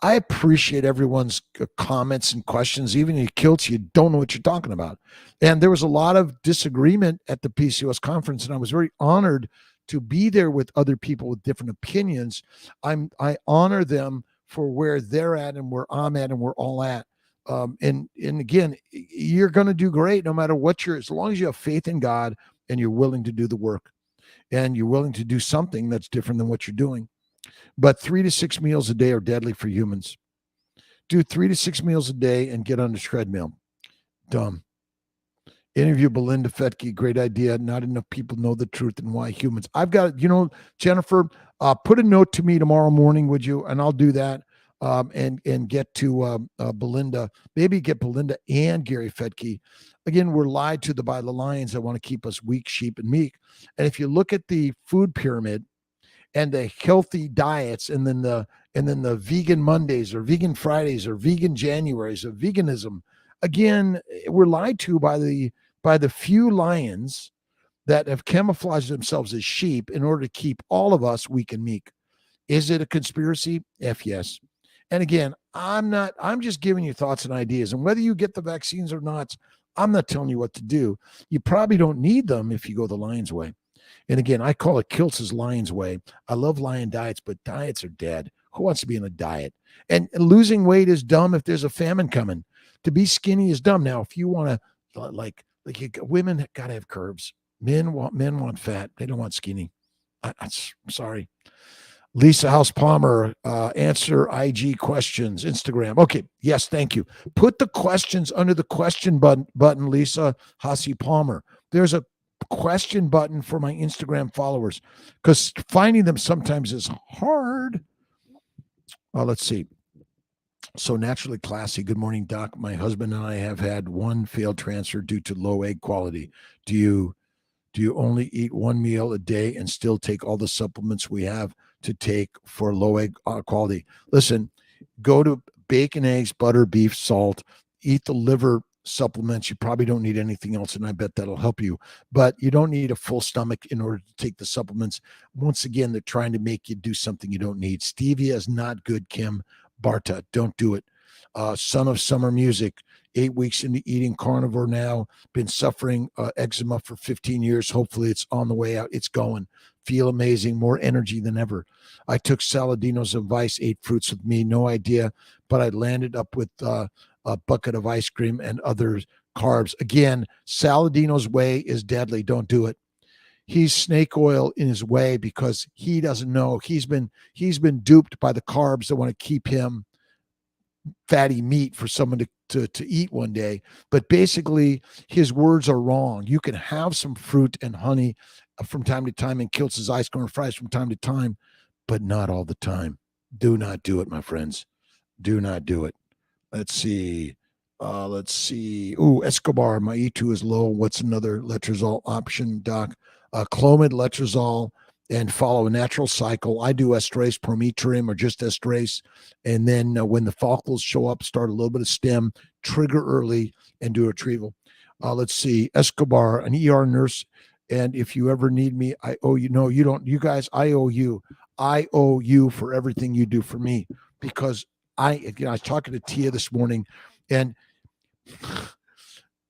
I appreciate everyone's comments and questions. Even if you Kilts, you don't know what you're talking about. And there was a lot of disagreement at the PCOS conference, and I was very honored to be there with other people with different opinions. I honor them for where they're at and where I'm at and we're all at. And again, you're going to do great no matter what as long as you have faith in God and you're willing to do the work and you're willing to do something that's different than what you're doing. But 3 to 6 meals a day are deadly for humans. Do 3 to 6 meals a day and get on the treadmill. Dumb. Interview Belinda Fetke. Great idea. Not enough people know the truth and why humans. I've got, Jennifer, put a note to me tomorrow morning, would you? And I'll do that. And get to Belinda. Maybe get Belinda and Gary Fetke. Again, we're lied to by the lions that want to keep us weak, sheep, and meek. And if you look at the food pyramid, and the healthy diets, and then the vegan Mondays or vegan Fridays or vegan Januaries of veganism. Again, we're lied to by the few lions that have camouflaged themselves as sheep in order to keep all of us weak and meek. Is it a conspiracy? F yes. And again, I'm just giving you thoughts and ideas. And whether you get the vaccines or not, I'm not telling you what to do. You probably don't need them if you go the lion's way. And again, I call it Kilts' lion's way. I love lion diets, but diets are dead. Who wants to be in a diet? And losing weight is dumb if there's a famine coming. To be skinny is dumb. Now, if you want to, women got to have curves. Men want fat. They don't want skinny. I'm sorry. Lisa House Palmer, answer IG questions, Instagram. Okay. Yes. Thank you. Put the questions under the question button, Lisa Hassie Palmer. There's a question button for my Instagram followers because finding them sometimes is hard. Let's see. So Naturally Classy. Good morning, Doc. My husband and I have had one failed transfer due to low egg quality. Do you only eat one meal a day and still take all the supplements we have to take for low egg quality? Listen, go to bacon, eggs, butter, beef, salt, eat the liver supplements. You probably don't need anything else, and I bet that'll help you. But you don't need a full stomach in order to take the supplements. Once again, they're trying to make you do something you don't need. Stevia is not good, Kim Barta. Don't do it. Son of Summer Music, 8 weeks into eating carnivore now, been suffering eczema for 15 years. Hopefully it's on the way out. It's going. Feel amazing, more energy than ever. I took Saladino's advice, ate fruits with me, no idea, but I landed up with a bucket of ice cream and other carbs. Again, Saladino's way is deadly. Don't do it. He's snake oil in his way because he doesn't know. He's been duped by the carbs that want to keep him fatty meat for someone to eat one day. But basically, his words are wrong. You can have some fruit and honey from time to time and Kilts' ice cream and fries from time to time, but not all the time. Do not do it, my friends. Do not do it. Let's see. Ooh, Escobar, my E2 is low. What's another letrozole option, Doc? Clomid, letrozole, and follow a natural cycle. I do estrase, prometrium, or just estrase. And then when the follicles show up, start a little bit of stem, trigger early, and do retrieval. Let's see. Escobar, an ER nurse. And if you ever need me, I owe you. No, you don't. You guys, I owe you. I owe you for everything you do for me because I was talking to Tia this morning, and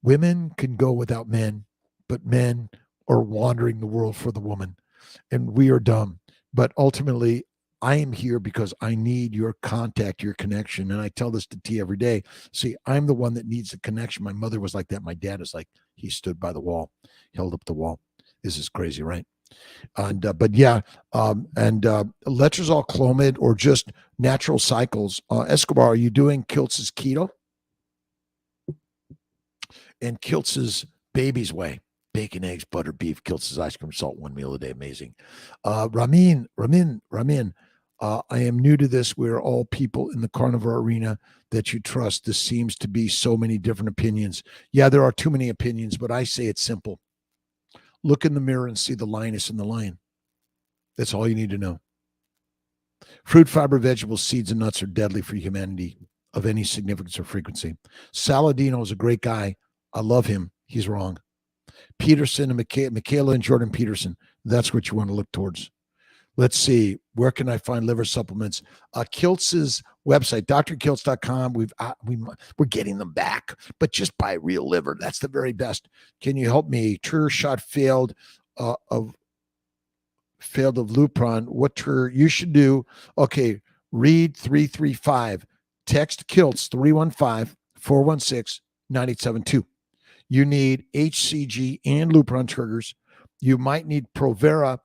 women can go without men, but men are wandering the world for the woman, and we are dumb. But ultimately, I am here because I need your contact, your connection. And I tell this to Tia every day. See, I'm the one that needs the connection. My mother was like that. My dad is like, He stood by the wall, held up the wall. This is crazy, right? And but yeah, and letrozole, Clomid, or just natural cycles. Escobar, are you doing Kiltz's keto and Kiltz's baby's way? Bacon, eggs, butter, beef, Kiltz's ice cream, salt, one meal a day. Amazing. Ramin. I am new to this. We're all people in the carnivore arena that you trust. This seems to be so many different opinions. Yeah, there are too many opinions, but I say it's simple. Look in the mirror and see the lioness and the lion. That's all you need to know. Fruit, fiber, vegetables, seeds, and nuts are deadly for humanity of any significance or frequency. Saladino is a great guy. I love him. He's wrong. Peterson and Michaela and Jordan Peterson. That's what you want to look towards. Let's see. Where can I find liver supplements? Kiltz's website, drkiltz.com. We're getting them back, but just buy real liver. That's the very best. Can you help me? Tur shot failed of Lupron. What Tur you should do? Okay, read 335. Text Kiltz 315-416-9872. You need HCG and Lupron triggers. You might need Provera.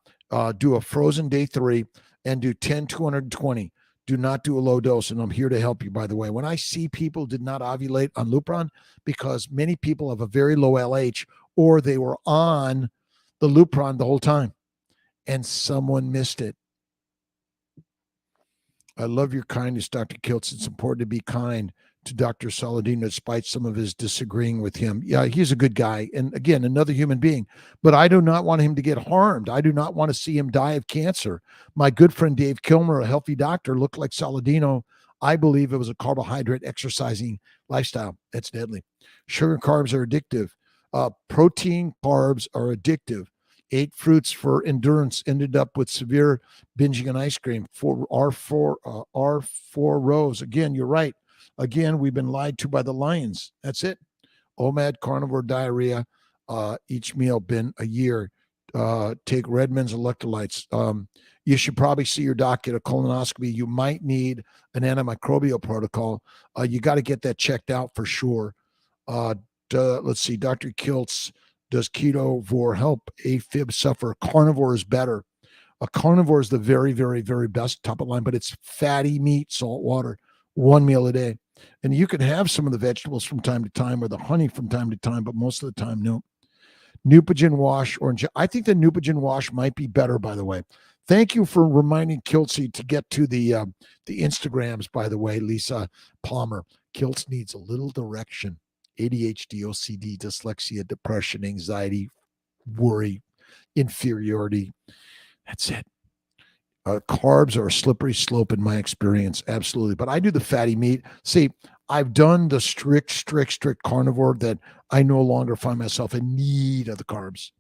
Do a frozen day 3 and do 10, 220. Do not do a low dose. And I'm here to help you, by the way. When I see people did not ovulate on Lupron, because many people have a very low LH, or they were on the Lupron the whole time and someone missed it. I love your kindness, Dr. Kiltz. It's important to be kind to Dr. Saladino, despite some of his disagreeing with him. Yeah, he's a good guy. And again, another human being. But I do not want him to get harmed. I do not want to see him die of cancer. My good friend Dave Kilmer, a healthy doctor, looked like Saladino. I believe it was a carbohydrate exercising lifestyle. That's deadly. Sugar carbs are addictive. Protein carbs are addictive. Ate fruits for endurance, ended up with severe binging on ice cream. R4 rows. Again, you're right. Again, we've been lied to by the lions. That's it. OMAD, carnivore, diarrhea, each meal been a year. Take Redmond's electrolytes. You should probably see your doc, get a colonoscopy. You might need an antimicrobial protocol. You got to get that checked out for sure. Let's see, Dr. Kiltz, does ketovore help AFib suffer? Carnivore is better. A carnivore is the very, very, very best top of line, but it's fatty meat, salt water, one meal a day. And you can have some of the vegetables from time to time or the honey from time to time, but most of the time, no. Neupogen wash or I think the Neupogen wash might be better, by the way. Thank you for reminding Kiltzy to get to the Instagrams, by the way, Lisa Palmer. Kiltz needs a little direction. ADHD, OCD, dyslexia, depression, anxiety, worry, inferiority. That's it. Carbs are a slippery slope in my experience. Absolutely. But I do the fatty meat. See, I've done the strict carnivore that I no longer find myself in need of the carbs.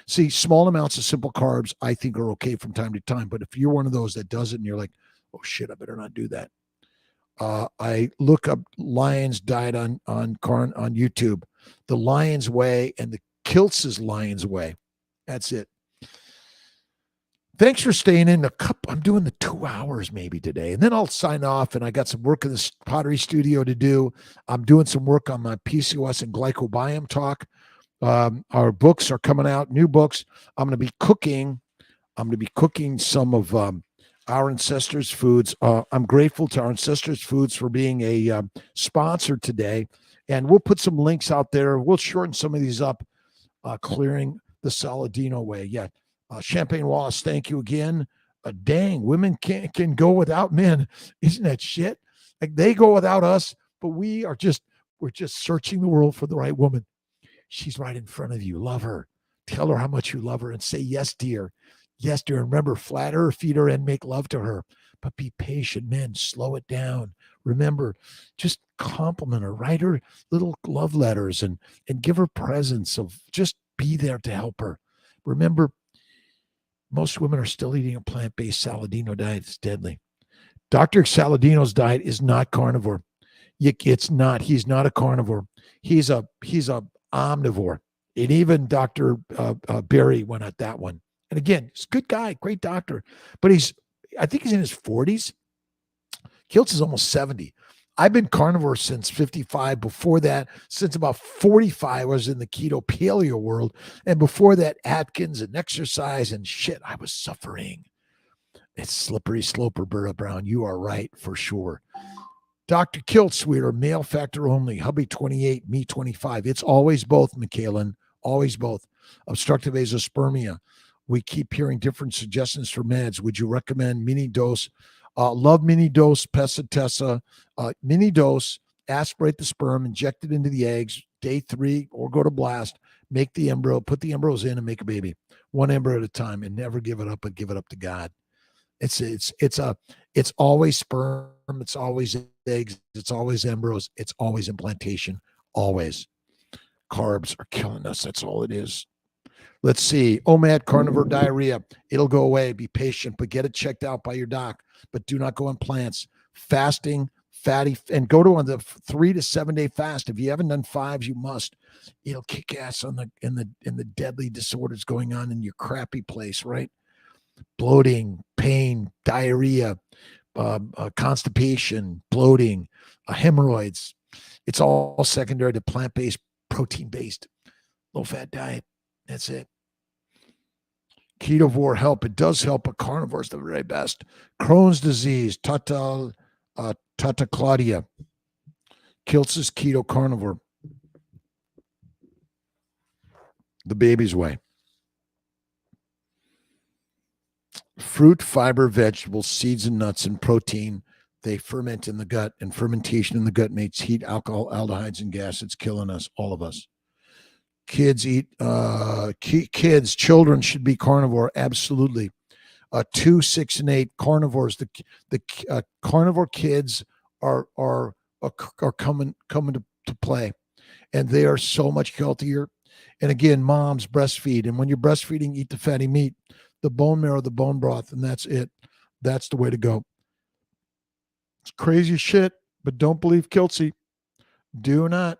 See, small amounts of simple carbs I think are okay from time to time. But if you're one of those that does it and you're like, oh shit, I better not do that. I look up Lion's diet on YouTube, the Lion's Way and the Kiltz's Lion's Way. That's it. Thanks for staying in. I'm doing the 2 hours maybe today, and then I'll sign off. And I got some work in the pottery studio to do. I'm doing some work on my PCOS and glycobiome talk. Our books are coming out, new books. I'm going to be cooking some of our ancestors' foods. I'm grateful to our ancestors' foods for being a sponsor today. And we'll put some links out there. We'll shorten some of these up, clearing the Saladino way. Yeah. Champagne Wallace, thank you again. Dang, women can go without men. Isn't that shit? Like they go without us, but we're just searching the world for the right woman. She's right in front of you. Love her. Tell her how much you love her and say, yes, dear. Yes, dear. Remember, flatter her, feed her, and make love to her. But be patient, men. Slow it down. Remember, just compliment her. Write her little love letters and give her presents of just be there to help her. Remember, most women are still eating a plant-based Saladino diet. It's deadly. Dr. Saladino's diet is not carnivore. It's not. He's not a carnivore. He's a omnivore. And even Dr. Berry went at that one. And again, he's a good guy, great doctor. But I think he's in his 40s. Kiltz is almost 70. I've been carnivore since 55. Before that, since about 45, I was in the keto paleo world. And before that, Atkins and exercise and shit, I was suffering. It's slippery slope, Roberta Brown. You are right for sure. Dr. Kiltsweeter, male factor only, hubby 28, me 25. It's always both, Michaelan, always both. Obstructive azoospermia. We keep hearing different suggestions for meds. Would you recommend mini dose? Love mini dose, Pesatessa. Mini dose, aspirate the sperm, inject it into the eggs, day 3, or go to blast, make the embryo, put the embryos in and make a baby. One embryo at a time, and never give it up, but give it up to God. It's always sperm, it's always eggs, it's always embryos, it's always implantation, always. Carbs are killing us. That's all it is. Let's see. OMAD, carnivore diarrhea. It'll go away. Be patient, but get it checked out by your doc. But do not go on plants. Fasting, fatty, and go to on the 3 to 7 day fast. If you haven't done 5s, you must. It'll kick ass on in the deadly disorders going on in your crappy place, right? Bloating, pain, diarrhea, constipation, bloating, hemorrhoids. It's all secondary to plant-based, protein-based, low-fat diet. That's it. Ketovore help. It does help, but carnivore is the very best. Crohn's disease, Tata Claudia. Kiltz's keto carnivore. The baby's way. Fruit, fiber, vegetables, seeds, and nuts, and protein. They ferment in the gut, and fermentation in the gut makes heat, alcohol, aldehydes, and gas. It's killing us, all of us. Kids children should be carnivore. Absolutely. 2, 6, and 8 carnivores. The carnivore kids are coming to play, and they are so much healthier. And again, moms breastfeed, and when you're breastfeeding, eat the fatty meat, the bone marrow, the bone broth, and that's it. That's the way to go. It's crazy shit, but don't believe Kiltsy. Do not.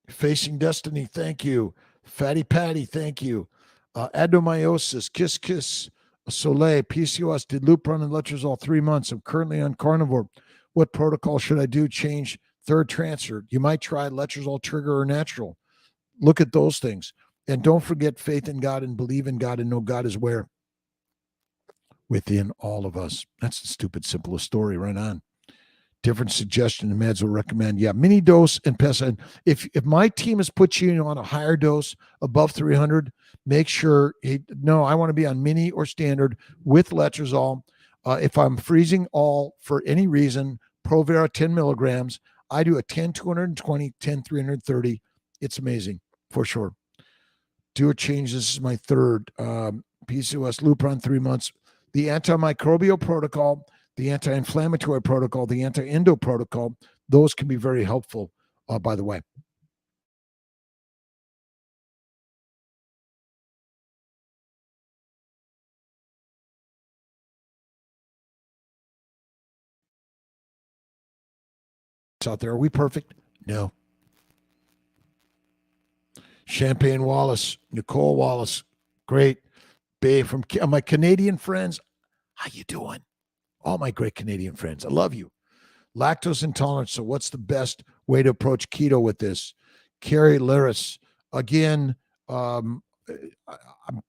Facing Destiny, thank you. Fatty Patty, thank you. Adenomyosis, Kiss, Soleil, PCOS, did Lupron and Letrozole 3 months. I'm currently on carnivore. What protocol should I do? Change third transfer. You might try Letrozole trigger or natural. Look at those things. And don't forget faith in God and believe in God and know God is where? Within all of us. That's the stupid, simplest story. Right on. Different suggestion and meds will recommend. Yeah, mini dose and pesa. If my team has put you on a higher dose above 300, make sure, no, I want to be on mini or standard with letrozole. If I'm freezing all for any reason, Provera 10 milligrams, I do a 10 220, 10 330. It's amazing for sure. Do a change. This is my third. PCOS, Lupron 3 months. The antimicrobial protocol, the anti-inflammatory protocol, the anti-endo protocol, those can be very helpful, by the way. It's out there. Are we perfect? No. Champagne Wallace, Nicole Wallace, great. Babe from my Canadian friends. How you doing? All my great Canadian friends. I love you. Lactose intolerance. So what's the best way to approach keto with this? Carrie Laris. Again, I'm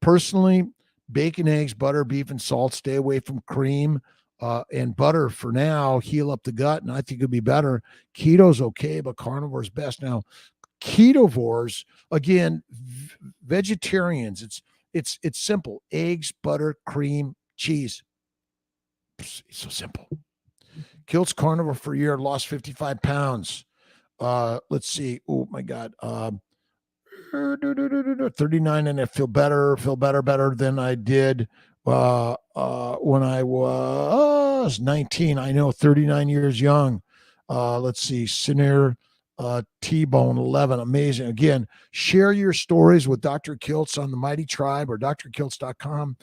personally, bacon, eggs, butter, beef, and salt. Stay away from cream and butter for now. Heal up the gut, and I think it'll be better. Keto's okay, but carnivore's best. Now, ketovores, again, vegetarians, it's simple. Eggs, butter, cream, cheese. It's so simple. Kilt's carnivore for a year, lost 55 pounds. Let's see. Oh my God. 39, and I feel better than I did when I was 19. I know, 39 years young. Let's see. Sinir T-Bone 11. Amazing. Again, share your stories with Dr. Kiltz on the Mighty Tribe or drkiltz.com.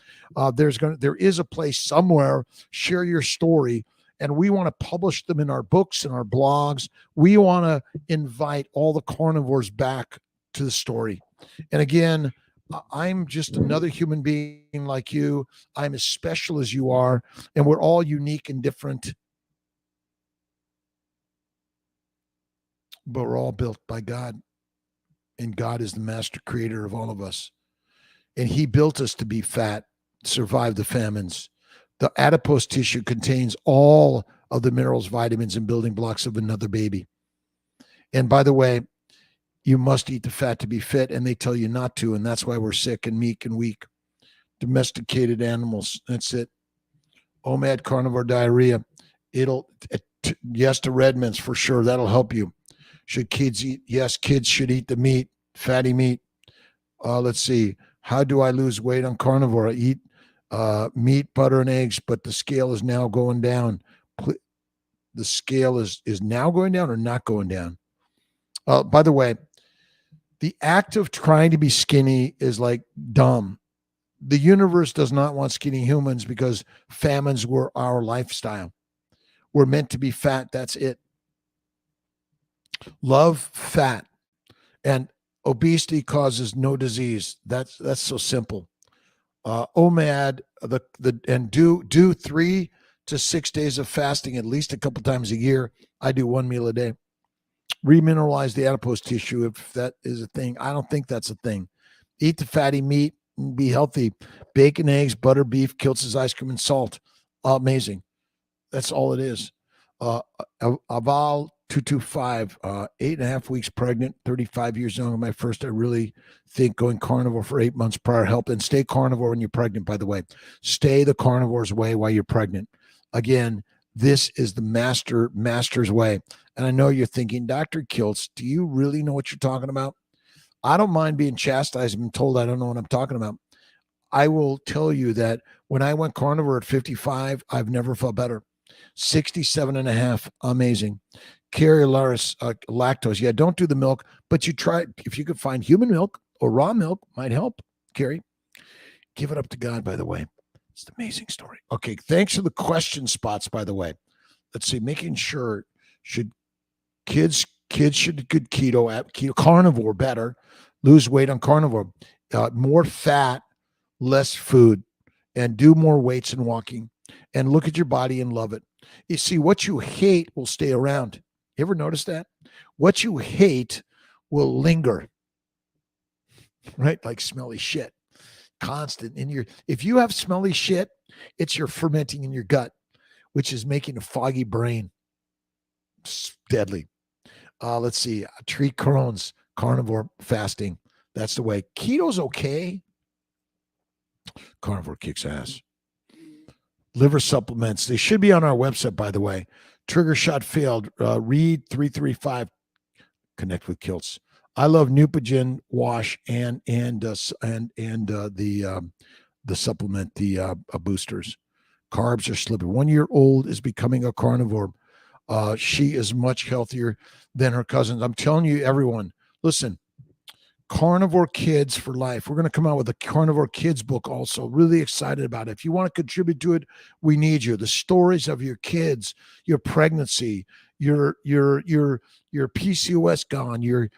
There is a place somewhere. Share your story. And we want to publish them in our books and our blogs. We want to invite all the carnivores back to the story. And again, I'm just another human being like you. I'm as special as you are, and we're all unique and different. but we're all built by God, and God is the master creator of all of us. And he built us to be fat, survive the famines. The adipose tissue contains all of the minerals, vitamins, and building blocks of another baby. And by the way, you must eat the fat to be fit, and they tell you not to, and that's why we're sick and meek and weak. Domesticated animals, that's it. OMAD carnivore diarrhea. Yes to red mints for sure. That'll help you. Should kids eat? Yes, kids should eat the meat, fatty meat. Let's see. How do I lose weight on carnivore? I eat meat, butter, and eggs, but the scale is now going down. The scale is now going down or not going down? By the way, the act of trying to be skinny is like dumb. The universe does not want skinny humans because famines were our lifestyle. We're meant to be fat. That's it. Love fat, and obesity causes no disease. That's so simple. OMAD, and do 3 to 6 days of fasting at least a couple times a year. I do 1 meal a day. Remineralize the adipose tissue if that is a thing. I don't think that's a thing. Eat the fatty meat and be healthy. Bacon, eggs, butter, beef, Kiltz's ice cream, and salt. Amazing. That's all it is. Aval 225, 8.5 weeks pregnant, 35 years young. My first, I really think going carnivore for 8 months prior helped. And stay carnivore when you're pregnant, by the way. Stay the carnivore's way while you're pregnant. Again, this is the master's way. And I know you're thinking, Dr. Kiltz, do you really know what you're talking about? I don't mind being chastised and told I don't know what I'm talking about. I will tell you that when I went carnivore at 55, I've never felt better. 67 and a half, amazing. Carrie Laris, lactose. Yeah, don't do the milk, but you try. If you could find human milk or raw milk, might help. Carrie, give it up to God, by the way. It's an amazing story. Okay, thanks for the question spots, by the way. Let's see, making sure kids should good keto carnivore better, lose weight on carnivore, more fat, less food, and do more weights and walking, and look at your body and love it. You see, what you hate will stay around. You ever notice that? What you hate will linger, right? Like smelly shit, constant in your. If you have smelly shit, it's your fermenting in your gut, which is making a foggy brain. It's deadly. Let's see. Treat Crohn's, carnivore fasting. That's the way. Keto's okay. Carnivore kicks ass. Liver supplements. They should be on our website, by the way. Trigger shot failed. Read 335. Connect with Kiltz. I love Neupogen wash and the supplement, the boosters. Carbs are slipping. 1-year-old is becoming a carnivore. She is much healthier than her cousins. I'm telling you, everyone, listen, Carnivore Kids for Life. We're going to come out with a Carnivore Kids book also. Really excited about it. If you want to contribute to it, we need you. The stories of your kids, your pregnancy, your PCOS gone, your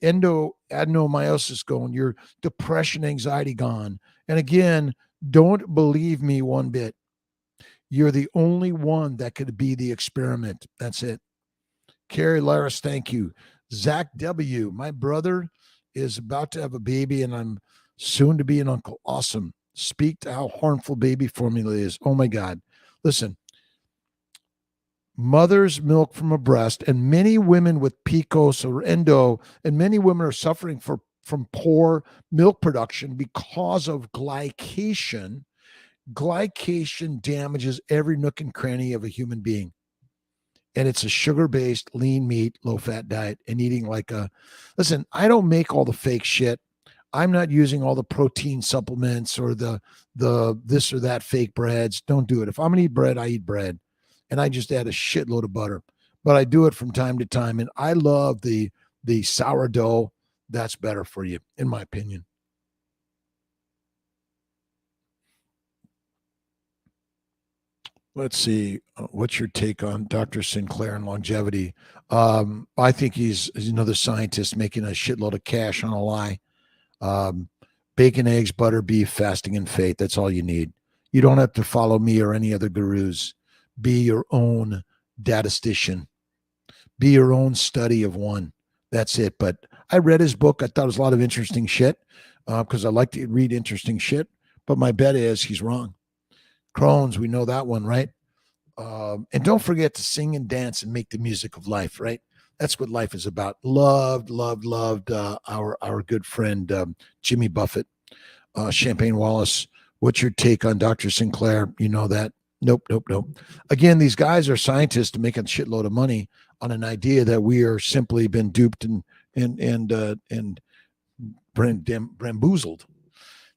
endo adenomyosis gone, your depression, anxiety gone. And again, don't believe me one bit. You're the only one that could be the experiment. That's it. Carrie Laris, thank you. Zach W., my brother is about to have a baby, and I'm soon to be an uncle. Awesome. Speak to how harmful baby formula is. Oh, my God. Listen, mother's milk from a breast, and many women with PCOS or endo, and many women are suffering from poor milk production because of glycation. Glycation damages every nook and cranny of a human being. And it's a sugar-based, lean meat, low-fat diet, and eating listen, I don't make all the fake shit. I'm not using all the protein supplements or the this or that fake breads. Don't do it. If I'm going to eat bread, I eat bread. And I just add a shitload of butter. But I do it from time to time. And I love the sourdough. That's better for you, in my opinion. Let's see. What's your take on Dr. Sinclair and longevity? I think he's another scientist making a shitload of cash on a lie. Bacon, eggs, butter, beef, fasting, and faith. That's all you need. You don't have to follow me or any other gurus. Be your own statistician. Be your own study of one. That's it. But I read his book. I thought it was a lot of interesting shit because I like to read interesting shit. But my bet is he's wrong. Crohn's, we know that one, right? And don't forget to sing and dance and make the music of life, right? That's what life is about. Loved our good friend Jimmy Buffett, Champagne Wallace. What's your take on Dr. Sinclair? You know that? Nope. Again, these guys are scientists making a shitload of money on an idea that we are simply been duped and bamboozled.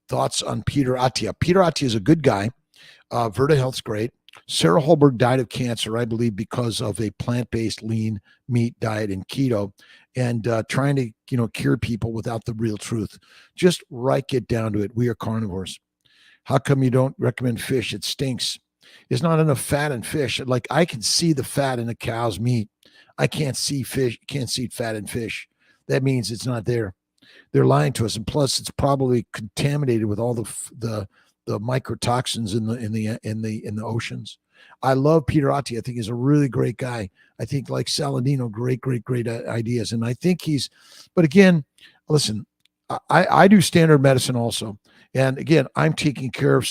Thoughts on Peter Attia? Peter Attia is a good guy. Verta Health's great. Sarah Holberg died of cancer, I believe, because of a plant-based lean meat diet and keto, and trying to cure people without the real truth. Just get down to it. We are carnivores. How come you don't recommend fish? It stinks. There's not enough fat in fish. Like, I can see the fat in a cow's meat. I can't see fish. Can't see fat in fish. That means it's not there. They're lying to us, and plus, it's probably contaminated with all the mycotoxins in the oceans. I love Peter Attia. I think he's a really great guy. I think, like Saladino, great ideas. And I think but again, listen, I do standard medicine also. And again, I'm taking care of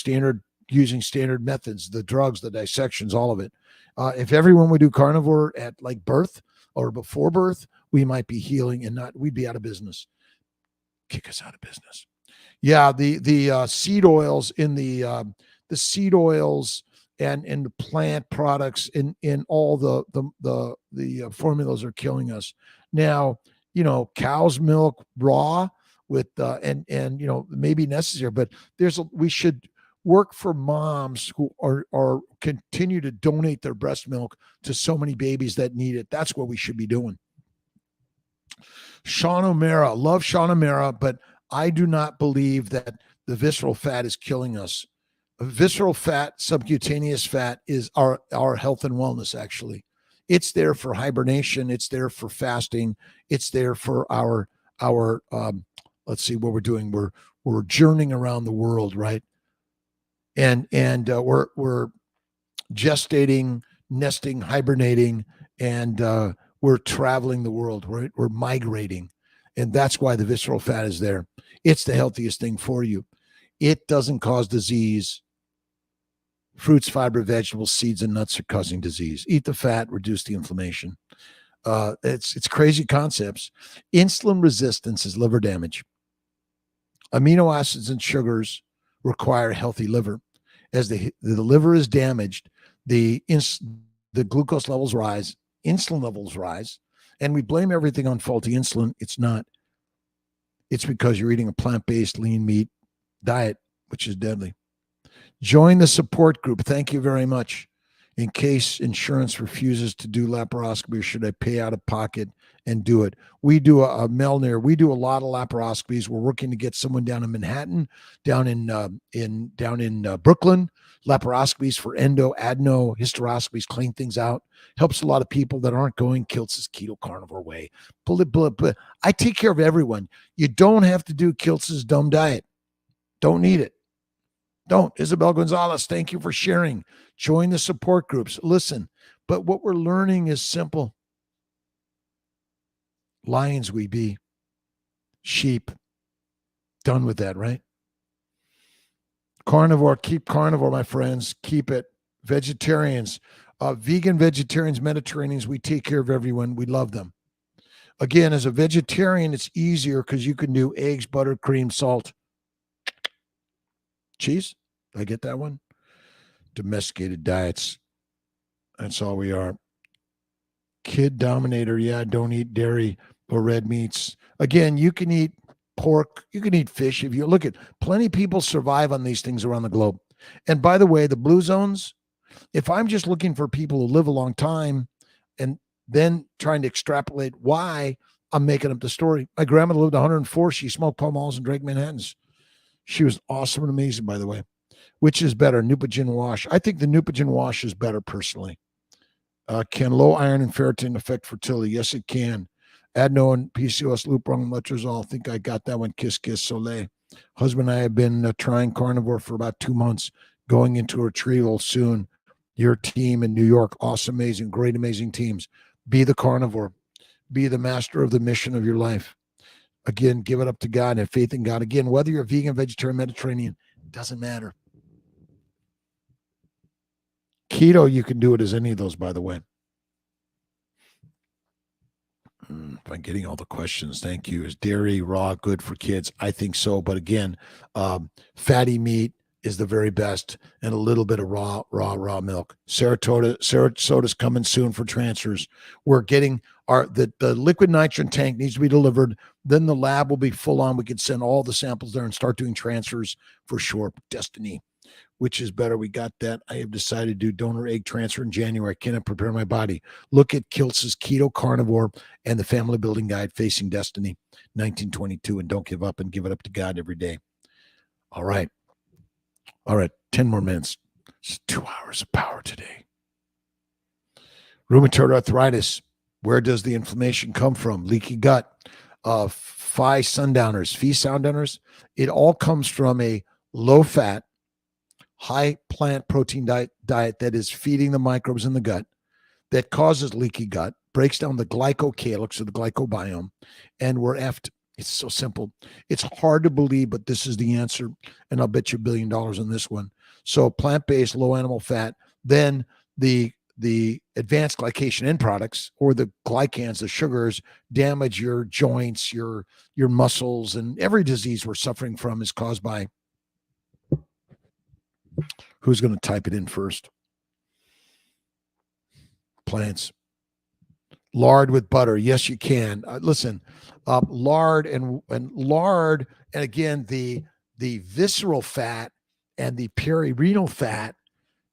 using standard methods, the drugs, the dissections, all of it. If everyone would do carnivore at like birth or before birth, we might be healing and we'd be out of business. Kick us out of business. Yeah, the seed oils in the seed oils and the plant products in all the formulas are killing us. Now, cow's milk raw with and maybe necessary, but we should work for moms who are continue to donate their breast milk to so many babies that need it. That's what we should be doing. Sean O'Mara, love Sean O'Mara, but I do not believe that the visceral fat is killing us. Visceral fat, subcutaneous fat is our health and wellness, actually. It's there for hibernation. It's there for fasting. It's there for our let's see what we're doing. We're journeying around the world, right? And we're gestating, nesting, hibernating, and we're traveling the world. We're migrating. And that's why the visceral fat is there. It's the healthiest thing for you. It doesn't cause disease. Fruits, fiber, vegetables, seeds, and nuts are causing disease. Eat the fat, reduce the inflammation. It's crazy concepts. Insulin resistance is liver damage. Amino acids and sugars require a healthy liver. As the liver is damaged, the glucose levels rise, insulin levels rise, and we blame everything on faulty insulin. It's not. It's because you're eating a plant-based lean meat diet, which is deadly. Join the support group. Thank you very much. In case insurance refuses to do laparoscopy, should I pay out of pocket and do it? We do a Melnir. We do a lot of laparoscopies. We're working to get someone down in Manhattan, down in Brooklyn. Laparoscopies for endo, adeno, hysteroscopies, clean things out. Helps a lot of people that aren't going Kiltz's keto carnivore way. I take care of everyone. You don't have to do Kiltz's dumb diet. Don't need it. Don't. Isabel Gonzalez, thank you for sharing. Join the support groups. Listen, but what we're learning is simple. Lions we be. Sheep. Done with that, right? Carnivore. Keep carnivore, my friends. Keep it. Vegetarians. Vegan, vegetarians, Mediterraneans, we take care of everyone. We love them. Again, as a vegetarian, it's easier because you can do eggs, butter, cream, salt. Cheese? Did I get that one? Domesticated diets. That's all we are. Kid dominator. Yeah, don't eat dairy or red meats. Again, you can eat pork. You can eat fish. If you look at plenty of people survive on these things around the globe. And by the way, the blue zones, if I'm just looking for people who live a long time and then trying to extrapolate why, I'm making up the story. My grandmother lived 104. She smoked Pall Malls and drank Manhattans. She was awesome and amazing, by the way. Which is better, Neupogen Wash? I think the Neupogen Wash is better, personally. Can low iron and ferritin affect fertility? Yes, it can. Adeno and PCOS, Lupron, Letrozole. I think I got that one. Kiss, kiss, Soleil. Husband and I have been trying carnivore for about 2 months, going into a retrieval soon. Your team in New York, awesome, amazing, great, amazing teams. Be the carnivore. Be the master of the mission of your life. Again, give it up to God and have faith in God. Again, whether you're vegan, vegetarian, Mediterranean, doesn't matter. Keto, you can do it as any of those, by the way. If I'm getting all the questions, thank you. Is dairy raw good for kids? I think so. But again, fatty meat is the very best, and a little bit of raw milk. Sarasota's coming soon for transfers. We're getting the liquid nitrogen tank needs to be delivered. Then the lab will be full on. We can send all the samples there and start doing transfers for sure. Destiny. Which is better? We got that. I have decided to do donor egg transfer in January. I cannot prepare my body. Look at Kiltz's Keto Carnivore and the Family Building Guide, Facing Destiny, 1922. And don't give up, and give it up to God every day. All right. 10 more minutes. It's 2 hours of power today. Rheumatoid arthritis. Where does the inflammation come from? Leaky gut. Phi sundowners. It all comes from a low-fat, high plant protein diet that is feeding the microbes in the gut, that causes leaky gut, breaks down the glycocalyx or the glycobiome, and we're effed. It's so simple. It's hard to believe, but this is the answer, and I'll bet you $1 billion on this one. So plant-based, low animal fat, then the advanced glycation end products, or the glycans, the sugars, damage your joints, your muscles, and every disease we're suffering from is caused by. Who's going to type it in first? Plants. Lard with butter. Yes, you can. Listen, lard and again, the visceral fat and the perirenal fat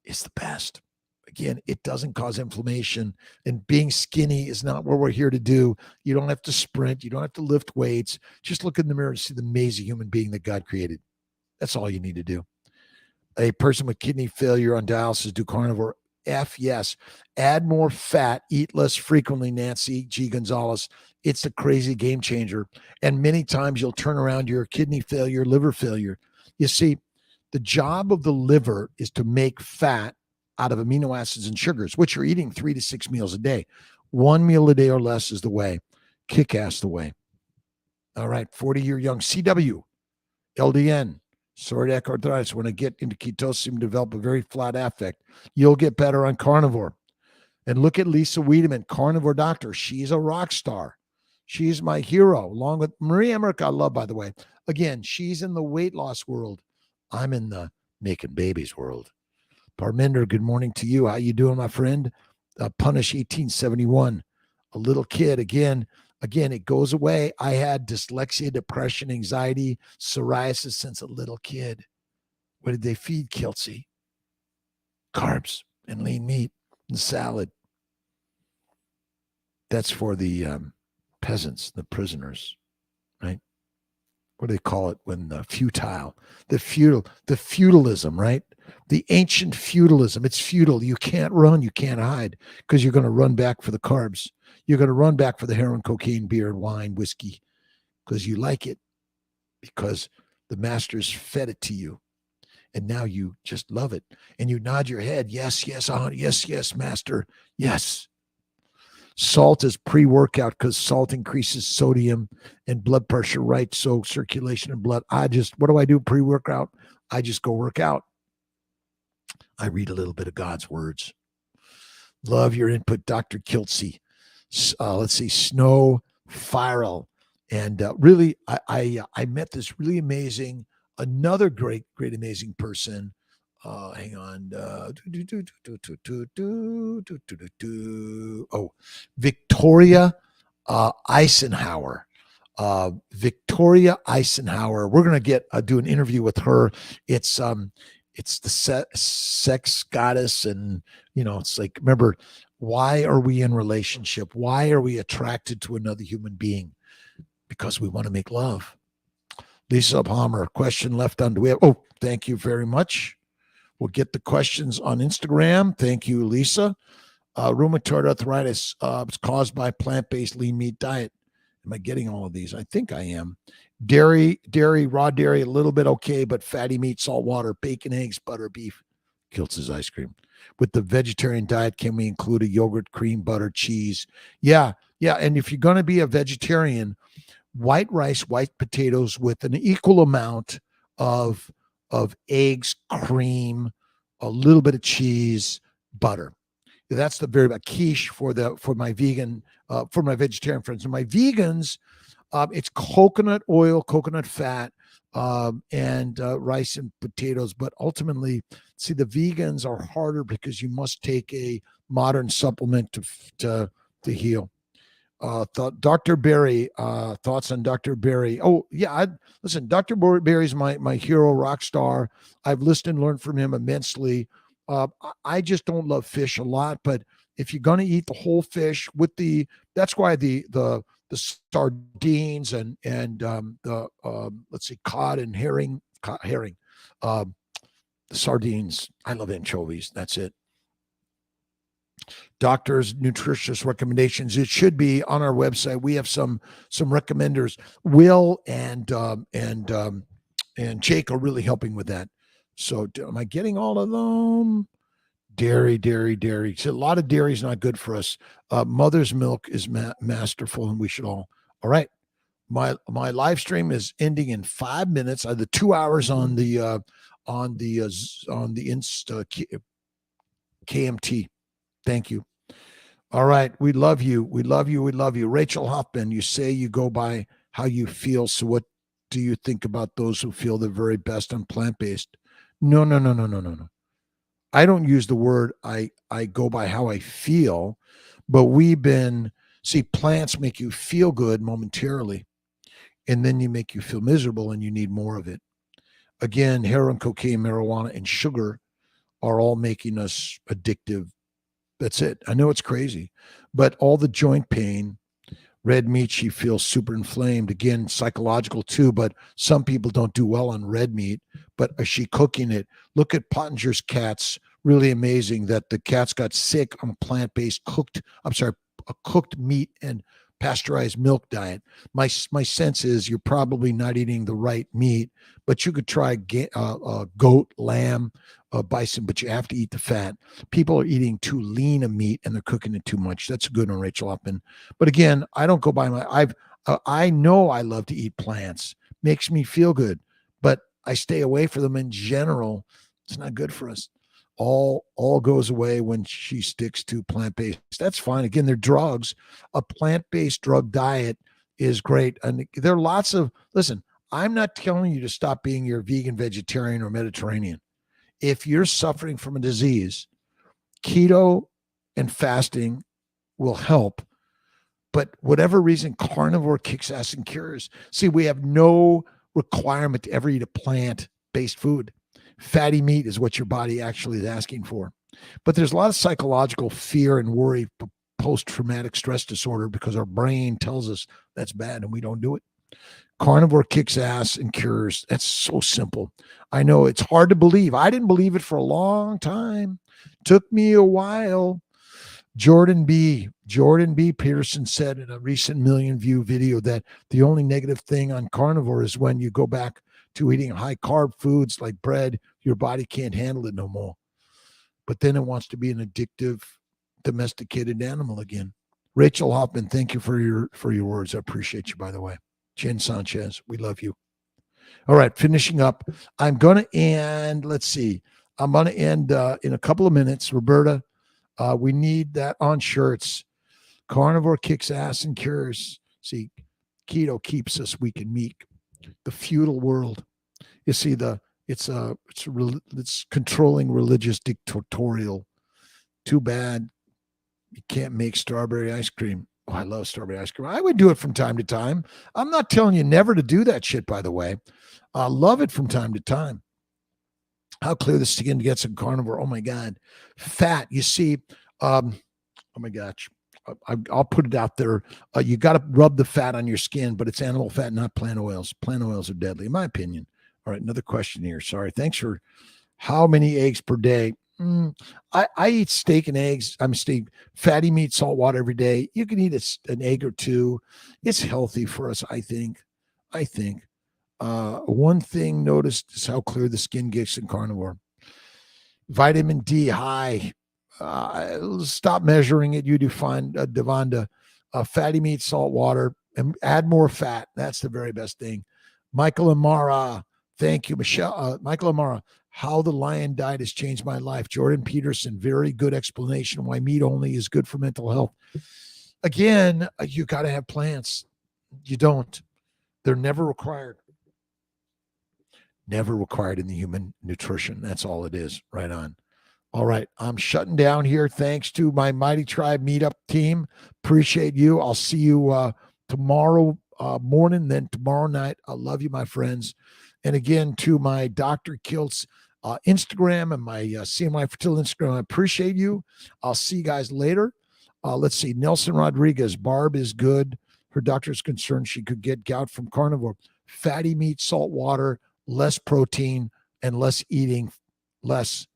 is the best. Again, it doesn't cause inflammation, and being skinny is not what we're here to do. You don't have to sprint. You don't have to lift weights. Just look in the mirror and see the amazing human being that God created. That's all you need to do. A person with kidney failure on dialysis, do carnivore. Yes. Add more fat, eat less frequently, Nancy G. Gonzalez. It's a crazy game changer. And many times you'll turn around your kidney failure, liver failure. You see, the job of the liver is to make fat out of amino acids and sugars, which you're eating 3 to 6 meals a day. 1 meal a day or less is the way. Kick-ass the way. All right, 40-year young CW, LDN, psoriatic arthritis. When I get into ketosis and develop a very flat affect, you'll get better on carnivore. And look at Lisa Wiedemann, carnivore doctor. She's a rock star. She's my hero, along with Marie Emmerich, I love, by the way. Again, she's in the weight loss world. I'm in the making babies world. Parminder, good morning to you. How you doing, my friend? Punish 1871. A little kid. Again, it goes away. I had dyslexia, depression, anxiety, psoriasis since a little kid. What did they feed Kelsey? Carbs and lean meat and salad. That's for the peasants, the prisoners, right? What do they call it when the feudalism, right? The ancient feudalism. It's feudal. You can't run, you can't hide, because you're going to run back for the carbs. You're going to run back for the heroin, cocaine, beer, and wine, whiskey, because you like it, because the masters fed it to you. And now you just love it. And you nod your head. Yes, yes, master. Yes. Salt is pre-workout because salt increases sodium and blood pressure, right? So circulation and blood. What do I do pre-workout? I just go work out. I read a little bit of God's words. Love your input, Dr. Kiltsey. Let's see, Snow Firel. And really, I met this really amazing, another great, amazing person. Hang on. Victoria Eisenhower. Victoria Eisenhower. We're going to do an interview with her. It's the sex goddess. And, it's like, remember, why are we in relationship? Why are we attracted to another human being? Because we want to make love. Lisa Palmer, question left undue. Oh, thank you very much. We'll get the questions on Instagram. Thank you, Lisa. Rheumatoid arthritis is caused by plant-based lean meat diet. Am I getting all of these? I think I am. Dairy, raw dairy, a little bit okay, but fatty meat, salt water, bacon, eggs, butter, beef. Kiltz's ice cream. With the vegetarian diet, can we include a yogurt, cream, butter, cheese? Yeah, yeah. And if you're going to be a vegetarian, white rice, white potatoes with an equal amount of eggs, cream, a little bit of cheese, butter. That's the very quiche for my vegan for my vegetarian friends. And my vegans, it's coconut oil, coconut fat, and rice and potatoes. But ultimately, see, the vegans are harder because you must take a modern supplement to heal. Dr. Berry, thoughts on Dr. Berry? Oh yeah, listen. Dr. Berry's my hero, rock star. I've listened and learned from him immensely. I just don't love fish a lot, but if you're going to eat the whole fish with that's why the sardines and the let's see, cod and herring, uh, the sardines. I love anchovies. That's it. Doctors nutritious recommendations, it should be on our website. We have some recommenders. Will and Jake are really helping with that. So am I getting all of them? Dairy. So a lot of dairy is not good for us. Mother's milk is masterful, and we should all right. My live stream is ending in 5 minutes. The 2 hours on the Insta KMT. Thank you. All right. We love you. We love you. We love you. Rachel Hoffman, you say you go by how you feel. So what do you think about those who feel the very best on plant-based? No. I don't use the word I go by how I feel, but plants make you feel good momentarily, and then you make you feel miserable and you need more of it. Again, heroin, cocaine, marijuana, and sugar are all making us addictive. That's it. I know it's crazy, but all the joint pain, red meat, she feels super inflamed. Again, psychological too, but some people don't do well on red meat. But is she cooking it? Look at Pottinger's cats. Really amazing that the cats got sick on a plant-based a cooked meat and pasteurized milk diet. My sense is you're probably not eating the right meat, but you could try goat, lamb, bison, but you have to eat the fat. People are eating too lean a meat and they're cooking it too much. That's a good one, Rachel Upman. But again, I don't go by I know I love to eat plants. Makes me feel good, but I stay away from them in general. It's not good for us. All goes away when she sticks to plant-based. That's fine. Again, they're drugs. A plant-based drug diet is great. And there are lots of, listen, I'm not telling you to stop being your vegan, vegetarian, or Mediterranean. If you're suffering from a disease, keto and fasting will help. But whatever reason, carnivore kicks ass and cures. See, we have no requirement to ever eat a plant-based food. Fatty meat is what your body actually is asking for. But there's a lot of psychological fear and worry, post-traumatic stress disorder, because our brain tells us that's bad and we don't do it. Carnivore kicks ass and cures. That's so simple. I know it's hard to believe. I didn't believe it for a long time. Took me a while. Jordan B. Peterson said in a recent million view video that the only negative thing on carnivore is when you go back to eating high carb foods like bread, your body can't handle it no more. But then it wants to be an addictive, domesticated animal again. Rachel Hoffman, thank you for your words. I appreciate you, by the way. Jen Sanchez, we love you. All right, finishing up. I'm going to end, let's see. I'm going to end in a couple of minutes. Roberta, we need that on shirts. Carnivore kicks ass and cures. See, keto keeps us weak and meek. The feudal world. You see, it's controlling, religious, dictatorial. Too bad you can't make strawberry ice cream. Oh, I love strawberry ice cream. I would do it from time to time. I'm not telling you never to do that shit, by the way. I love it from time to time. How clear the skin gets in carnivore. Oh my God. Fat. You see, oh my gosh. I'll put it out there. You got to rub the fat on your skin, but it's animal fat, not plant oils. Plant oils are deadly, in my opinion. All right, another question here. Sorry. Thanks for how many eggs per day? I eat steak and eggs. I'm steak, fatty meat, salt water every day. You can eat an egg or two. It's healthy for us, I think. One thing noticed is how clear the skin gets in carnivore. Vitamin D high. Stop measuring it. You define Devonda. Fatty meat, salt water, and add more fat. That's the very best thing. Michael Amara, thank you, Michelle. Michael Amara, how the lion diet has changed my life. Jordan Peterson, very good explanation why meat only is good for mental health. Again, you got to have plants. You don't. They're never required. Never required in the human nutrition. That's all it is. Right on. All right. I'm shutting down here. Thanks to my Mighty Tribe meetup team. Appreciate you. I'll see you tomorrow morning, then tomorrow night. I love you, my friends. And again, to my Dr. Kilt's Instagram and my CMI Fertility Instagram, I appreciate you. I'll see you guys later. Let's see. Nelson Rodriguez. Barb is good. Her doctor is concerned she could get gout from carnivore. Fatty meat, salt water, less protein, and less eating, less.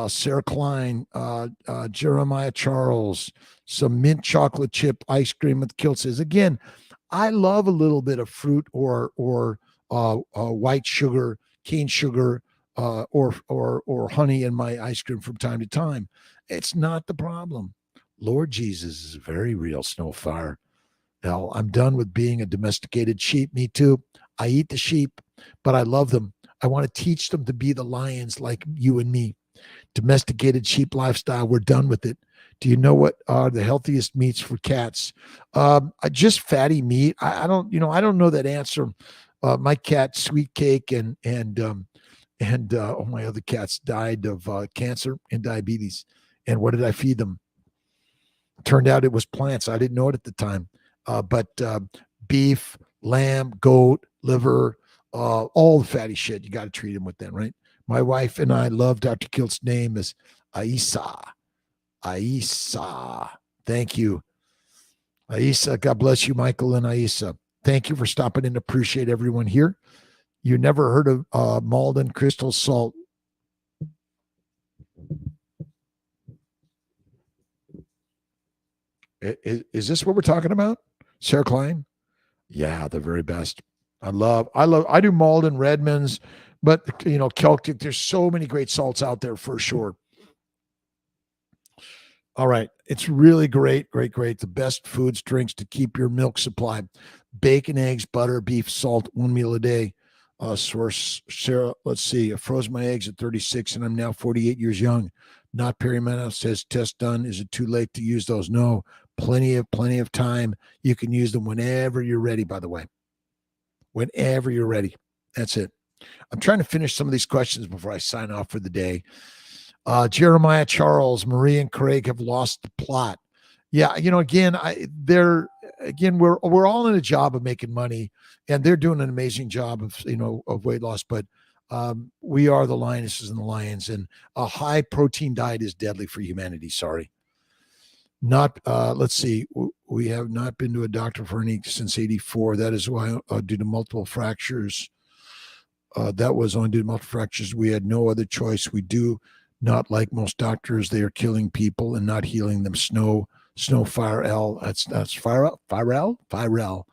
Sarah Klein, Jeremiah Charles, some mint chocolate chip ice cream with Kilt says. Again, I love a little bit of fruit or white sugar, cane sugar, or honey in my ice cream from time to time. It's not the problem. Lord Jesus is very real, Snowfire. Now, I'm done with being a domesticated sheep. Me too. I eat the sheep, but I love them. I want to teach them to be the lions like you and me. Domesticated sheep lifestyle. We're done with it. Do you know what are the healthiest meats for cats? Just fatty meat. I don't know that answer. My cat, Sweet Cake, and my other cats died of cancer and diabetes. And what did I feed them? Turned out it was plants. I didn't know it at the time. But beef, lamb, goat, liver, all the fatty shit. You got to treat them with that, right? My wife and I love Dr. Kilt's name is Aisa. Aisa. Thank you. Aisa, God bless you, Michael and Aisa. Thank you for stopping in. Appreciate everyone here. You never heard of Malden crystal salt. Is this what we're talking about? Sarah Klein? Yeah, the very best. I do Malden, Redmond's, but Celtic, there's so many great salts out there for sure. All right. It's really great. The best foods, drinks to keep your milk supply. Bacon, eggs, butter, beef, salt, one meal a day. Source, Sarah, let's see. I froze my eggs at 36 and I'm now 48 years young. Not perimenopause, says test done. Is it too late to use those? No. Plenty of time. You can use them whenever you're ready, by the way. Whenever you're ready. That's it. I'm trying to finish some of these questions before I sign off for the day. Jeremiah Charles, Marie and Craig have lost the plot. Yeah, again, we're all in a job of making money, and they're doing an amazing job of weight loss. But we are the lionesses and the lions, and a high protein diet is deadly for humanity. Sorry. Not, let's see. We have not been to a doctor since 84. That is why, due to multiple fractures, we had no other choice. We do not like most doctors. They are killing people and not healing them. Snowfire L. That's Firel.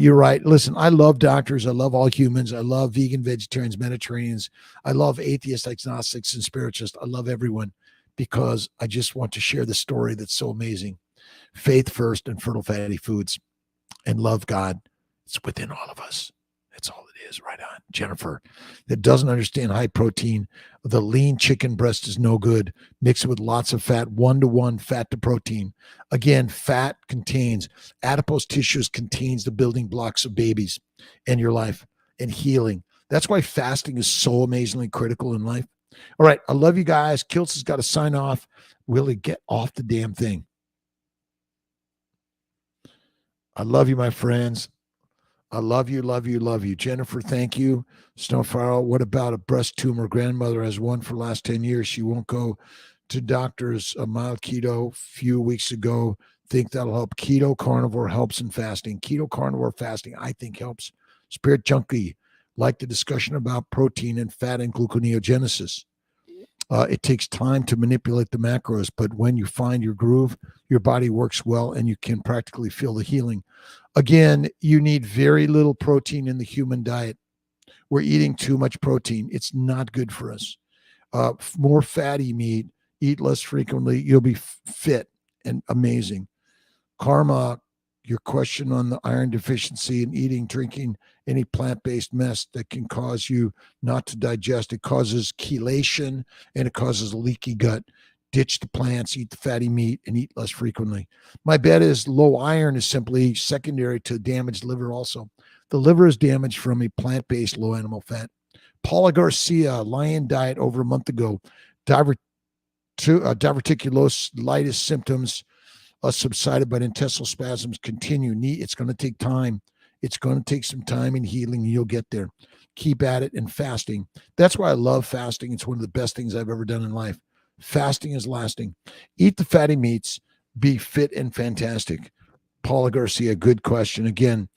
You're right. Listen, I love doctors. I love all humans. I love vegan, vegetarians, Mediterraneans. I love atheists, agnostics, and spiritualists. I love everyone because I just want to share the story that's so amazing. Faith first and fertile fatty foods and love God. It's within all of us. That's all it is. Right on. Jennifer, that doesn't understand high protein. The lean chicken breast is no good. Mix it with lots of fat, 1-to-1 fat to protein. Again, fat contains, adipose tissues contains the building blocks of babies and your life and healing. That's why fasting is so amazingly critical in life. All right. I love you guys. Kiltz has got to sign off. Willie, get off the damn thing. I love you, my friends. I love you, love you, love you. Jennifer, thank you. Snowfire, what about a breast tumor? Grandmother has one for the last 10 years. She won't go to doctors. A mild keto a few weeks ago. Think that'll help. Keto carnivore helps in fasting. Keto carnivore fasting, I think, helps. Spirit Junkie, like the discussion about protein and fat and gluconeogenesis. It takes time to manipulate the macros, but when you find your groove, your body works well and you can practically feel the healing. Again, you need very little protein in the human diet. We're eating too much protein. It's not good for us. More fatty meat, eat less frequently. You'll be fit and amazing. Karma, your question on the iron deficiency and eating, drinking any plant-based mess that can cause you not to digest. It causes chelation and it causes a leaky gut. Ditch the plants, eat the fatty meat, and eat less frequently. My bet is low iron is simply secondary to damaged liver also. The liver is damaged from a plant-based low animal fat. Paula Garcia, lion diet over a month ago. Diverticulitis symptoms subsided, but intestinal spasms continue. It's going to take time. It's going to take some time and healing, and you'll get there. Keep at it, and fasting. That's why I love fasting. It's one of the best things I've ever done in life. Fasting is lasting. Eat the fatty meats. Be fit and fantastic. Paula Garcia, good question. Again,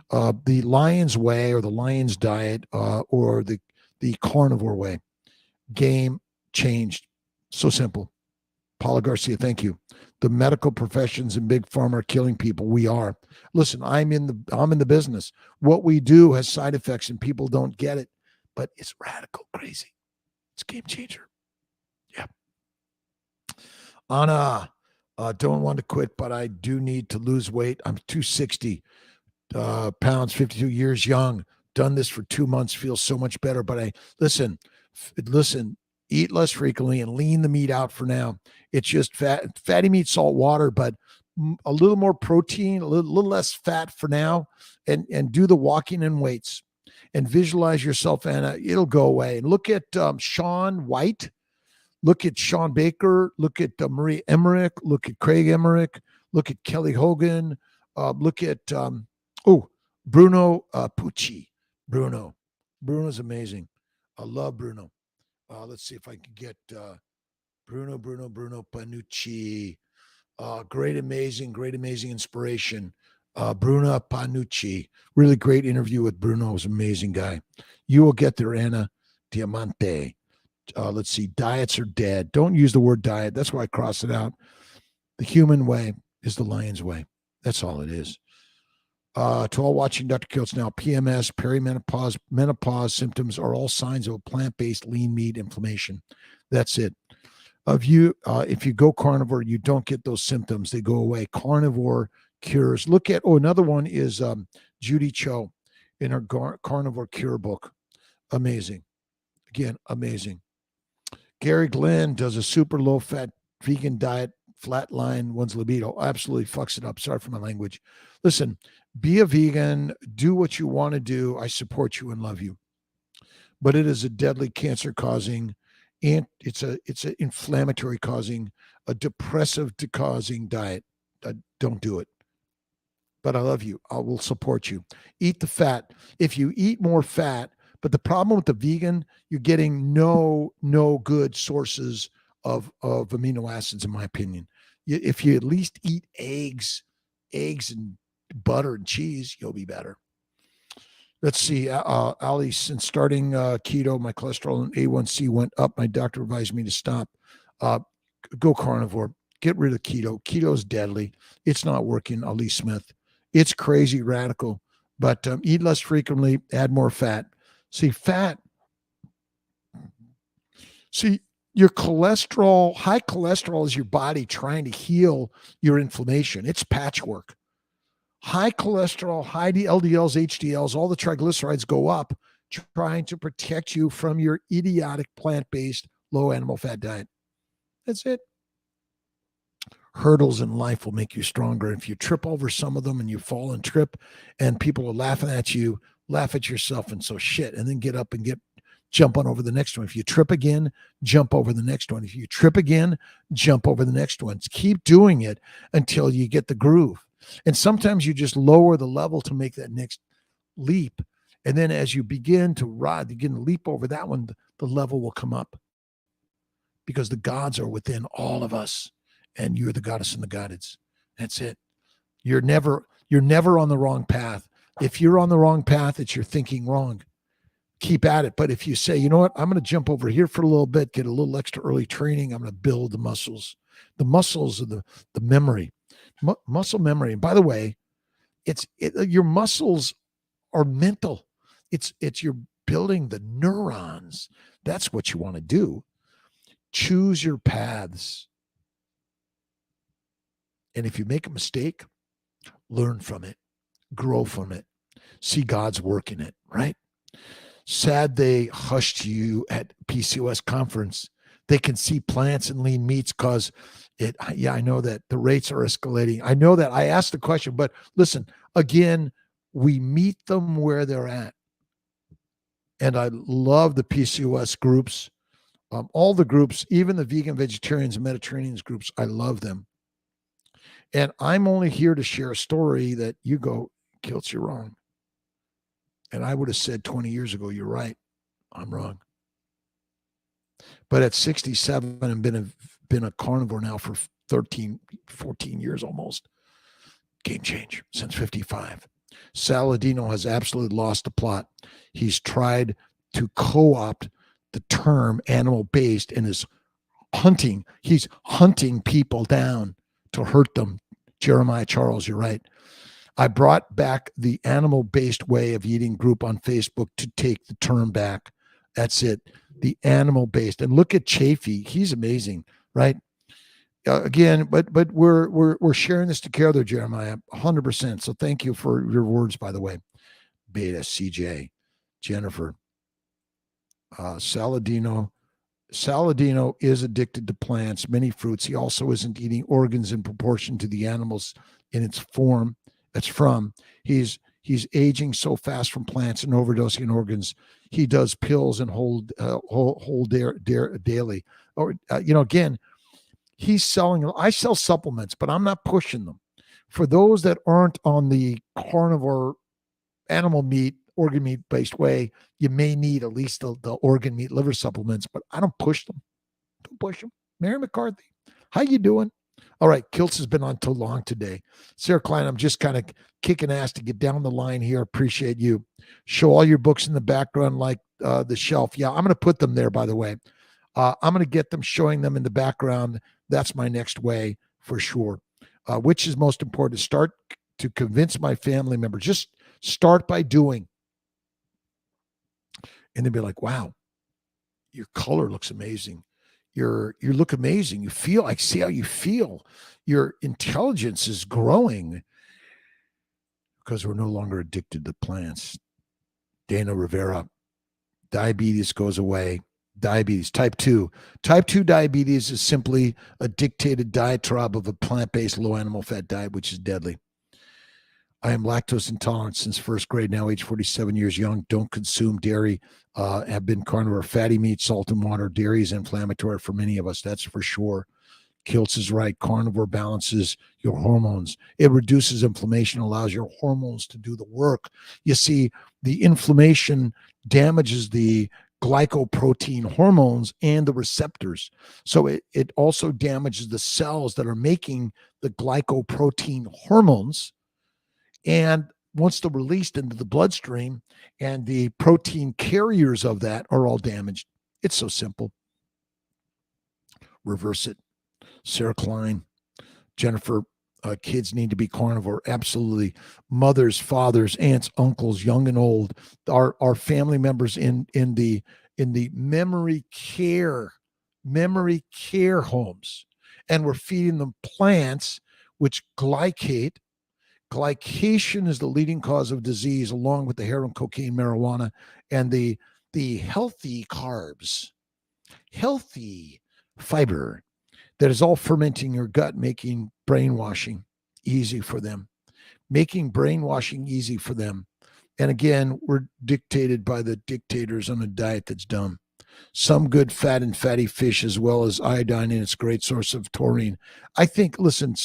the lion's way or the lion's diet or the carnivore way, game changed. So simple. Paula Garcia, thank you. The medical professions and big pharma are killing people. We are. Listen, I'm in the business. What we do has side effects and people don't get it, but it's radical crazy. It's a game changer. Yeah. Anna, don't want to quit, but I do need to lose weight. I'm 260 pounds, 52 years young. Done this for 2 months. Feels so much better. But listen, eat less frequently and lean the meat out for now. It's just fatty meat, salt water, but a little more protein, a little less fat for now, and do the walking and weights and visualize yourself, Anna. It'll go away. And look at Sean White. Look at Sean Baker. Look at Marie Emmerich. Look at Craig Emmerich. Look at Kelly Hogan. Look at, Bruno Pucci. Bruno's amazing. I love Bruno. Let's see if I can get Bruno Panucci. Great, amazing inspiration. Bruno Panucci. Really great interview with Bruno. Was an amazing guy. You will get there, Anna Diamante. Let's see. Diets are dead. Don't use the word diet. That's why I cross it out. The human way is the lion's way. That's all it is. To all watching Dr. Kiltz now, PMS, perimenopause, menopause symptoms are all signs of a plant-based lean meat inflammation. That's it. If you go carnivore, you don't get those symptoms. They go away. Carnivore cures. Look at, another one is Judy Cho in her carnivore cure book. Amazing. Again, amazing. Gary Glenn does a super low-fat vegan diet, flatline one's libido. Absolutely fucks it up. Sorry for my language. Listen, be a vegan, do what you want to do. I support you and love you. But it is a deadly cancer causing, and it's an inflammatory causing, a depressive causing diet. Don't do it. But I love you. I will support you. Eat the fat. If you eat more fat, but the problem with the vegan, you're getting no good sources of amino acids, in my opinion. If you at least eat eggs and butter and cheese, you'll be better. Let's see. Ali, since starting keto, my cholesterol and A1C went up. My doctor advised me to stop. Go carnivore. Get rid of keto. Keto is deadly. It's not working, Ali Smith. It's crazy radical. But eat less frequently, add more fat. See, your cholesterol, high cholesterol is your body trying to heal your inflammation. It's patchwork. High cholesterol, high LDLs, HDLs, all the triglycerides go up, trying to protect you from your idiotic plant-based low animal fat diet. That's it. Hurdles in life will make you stronger. If you trip over some of them and you fall and trip and people are laughing at you, laugh at yourself and so shit, and then get up and jump on over the next one. If you trip again, jump over the next one. If you trip again, jump over the next one. Keep doing it until you get the groove. And sometimes you just lower the level to make that next leap. And then as you begin to leap over that one, the level will come up. Because the gods are within all of us. And you're the goddess and the goddess. That's it. You're never on the wrong path. If you're on the wrong path, it's your thinking wrong. Keep at it. But if you say, you know what, I'm going to jump over here for a little bit, get a little extra early training, I'm going to build the muscles. The muscles are the memory, muscle memory. And by the way, your muscles are mental. It's you're building the neurons. That's what you want to do. Choose your paths. And if you make a mistake, learn from it, grow from it, see God's work in it, right? Sad they hushed you at PCOS conference. They can see plants and lean meats because I know that the rates are escalating. I know that. I asked the question, but listen, again, we meet them where they're at. And I love the PCOS groups, all the groups, even the vegan, vegetarians, and Mediterraneans groups. I love them. And I'm only here to share a story that you go, Kilts, you're wrong. And I would have said 20 years ago, you're right. I'm wrong. But at 67 and been a carnivore now for 13, 14 years almost. Game change since 55. Saladino has absolutely lost the plot. He's tried to co-opt the term animal-based and is hunting. He's hunting people down to hurt them. Jeremiah Charles, you're right. I brought back the animal-based way of eating group on Facebook to take the term back. That's it. The animal-based. And look at Chafee. He's amazing, right? Again, but we're sharing this together, Jeremiah, 100%. So thank you for your words, by the way. Beta, CJ, Jennifer, Saladino is addicted to plants, many fruits. He also isn't eating organs in proportion to the animals in its form. That's from. He's aging so fast from plants and overdosing on organs. He does pills and whole daily. Or again, he's selling. I sell supplements, but I'm not pushing them. For those that aren't on the carnivore, animal meat, organ meat based way, you may need at least the organ meat liver supplements, but I don't push them. Don't push them. Mary McCarthy, how you doing? All right, Kiltz has been on too long today. Sarah Klein, I'm just kind of kicking ass to get down the line here. Appreciate you. Show all your books in the background like the shelf. Yeah, I'm going to put them there, by the way. I'm going to get them, showing them in the background. That's my next way for sure. Which is most important? To start to convince my family members. Just start by doing. And they'd be like, wow, your color looks amazing. You look amazing. You feel, I see how you feel. Your intelligence is growing because we're no longer addicted to plants. Dana Rivera, diabetes goes away. Diabetes, type 2. Type 2 diabetes is simply a dictated diatribe of a plant-based low animal fat diet, which is deadly. I am lactose intolerant since first grade, now age 47 years young. Don't consume dairy. Have been carnivore. Fatty meat, salt and water. Dairy is inflammatory for many of us, that's for sure. Kiltz is right. Carnivore balances your hormones. It reduces inflammation, allows your hormones to do the work. You see, the inflammation damages the glycoprotein hormones and the receptors. So it also damages the cells that are making the glycoprotein hormones. And once they're released into the bloodstream and the protein carriers of that are all damaged, it's so simple. Reverse it. Sarah Klein, Jennifer, kids need to be carnivore. Absolutely. Mothers, fathers, aunts, uncles, young and old, our family members in the memory care homes. And we're feeding them plants which glycate. Glycation is the leading cause of disease, along with the heroin, cocaine, marijuana, and the healthy carbs, healthy fiber that is all fermenting your gut, making brainwashing easy for them, And again, we're dictated by the dictators on a diet that's dumb. Some good fat and fatty fish, as well as iodine, and it's a great source of taurine. I think, listen,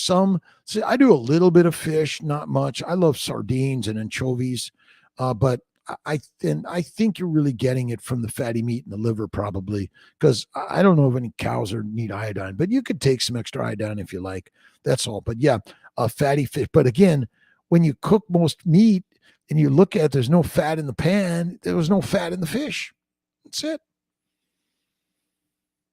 I do a little bit of fish, not much. I love sardines and anchovies, but I think you're really getting it from the fatty meat and the liver, probably, because I don't know if any cows need iodine, but you could take some extra iodine if you like. That's all. But yeah, fatty fish. But again, when you cook most meat and you look at, there's no fat in the pan, there was no fat in the fish. That's it.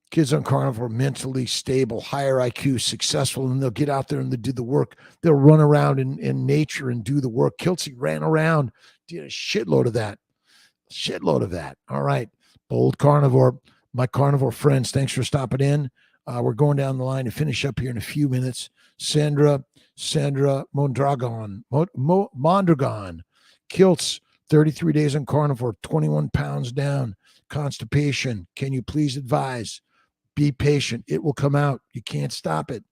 Kids on carnivore, mentally stable, higher IQ, successful, and they'll get out there and they'll do the work. They'll run around in nature and do the work. Kiltsy ran around, did a shitload of that. All right. Bold carnivore. My carnivore friends, thanks for stopping in. We're going down the line to finish up here in a few minutes. Sandra Mondragon, Kilts, 33 days on carnivore, 21 pounds down, constipation. Can you please advise? Be patient. It will come out. You can't stop it.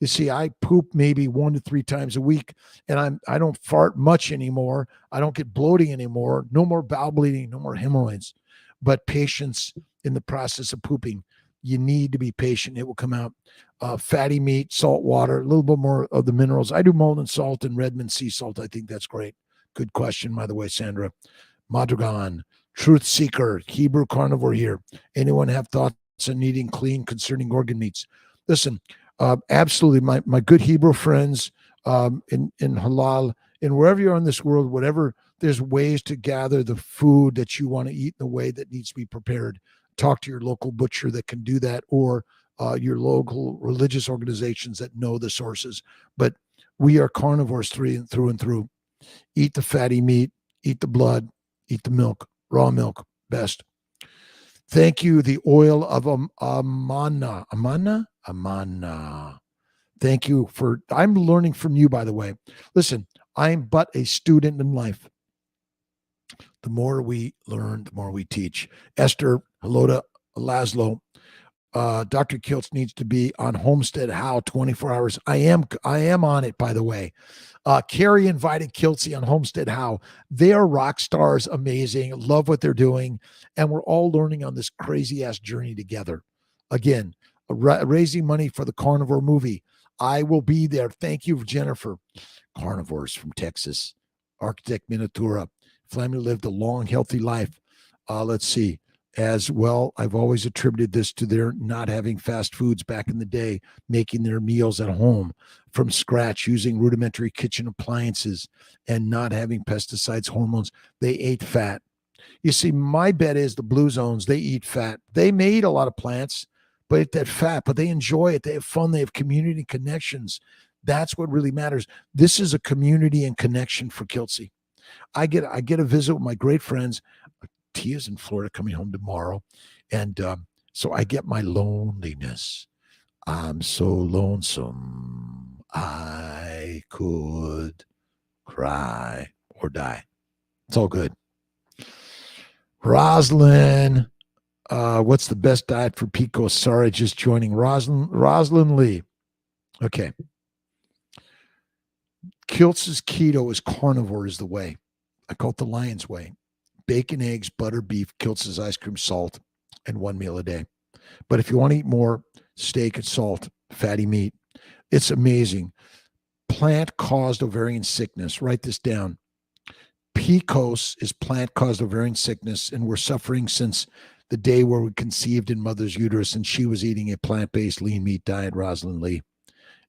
You see, I poop maybe 1 to 3 times a week, and I don't fart much anymore. I don't get bloating anymore. No more bowel bleeding. No more hemorrhoids. But patience in the process of pooping. You need to be patient. It will come out. Fatty meat, salt water, a little bit more of the minerals. I do molten salt and Redmond sea salt. I think that's great. Good question, by the way, Sandra. Madragon, Truth Seeker, Hebrew Carnivore here. Anyone have thoughts on eating clean concerning organ meats? Listen, absolutely. My good Hebrew friends in halal, and wherever you are in this world, whatever, there's ways to gather the food that you want to eat in the way that needs to be prepared. Talk to your local butcher that can do that, or your local religious organizations that know the sources. But we are carnivores through and through. Eat the fatty meat, eat the blood, eat the milk, raw milk, best. Thank you, the oil of Amana. Thank you for, I'm learning from you, by the way. Listen, I'm but a student in life. The more we learn, the more we teach. Esther, hello to Laszlo. Dr. Kiltz needs to be on Homestead How 24 hours. I am on it, by the way. Carrie invited Kiltsy on Homestead How. They are rock stars, amazing. Love what they're doing. And we're all learning on this crazy ass journey together. Again, raising money for the carnivore movie. I will be there. Thank you, Jennifer. Carnivores from Texas. Architect Miniatura. Family lived a long, healthy life. Let's see. As well, I've always attributed this to their not having fast foods back in the day, making their meals at home from scratch, using rudimentary kitchen appliances, and not having pesticides, hormones. They ate fat. You see, my bet is the blue zones, they eat fat. They may eat a lot of plants, but that fat, but they enjoy it. They have fun. They have community connections. That's what really matters. This is a community and connection for Kiltsy. I get a visit with my great friends. Tia's in Florida coming home tomorrow. And so I get my loneliness. I'm so lonesome. I could cry or die. It's all good. Roslyn, what's the best diet for PCOS? Sorry, just joining. Roslyn Lee. Okay. Kiltz's keto is carnivore is the way. I call it the lion's way. Bacon, eggs, butter, beef, Kiltz's ice cream, salt, and 1 meal a day. But if you want to eat more, steak and salt, fatty meat. It's amazing. Plant-caused ovarian sickness. Write this down. PCOS is plant-caused ovarian sickness, and we're suffering since the day where we conceived in mother's uterus, and she was eating a plant-based lean meat diet, Rosalind Lee.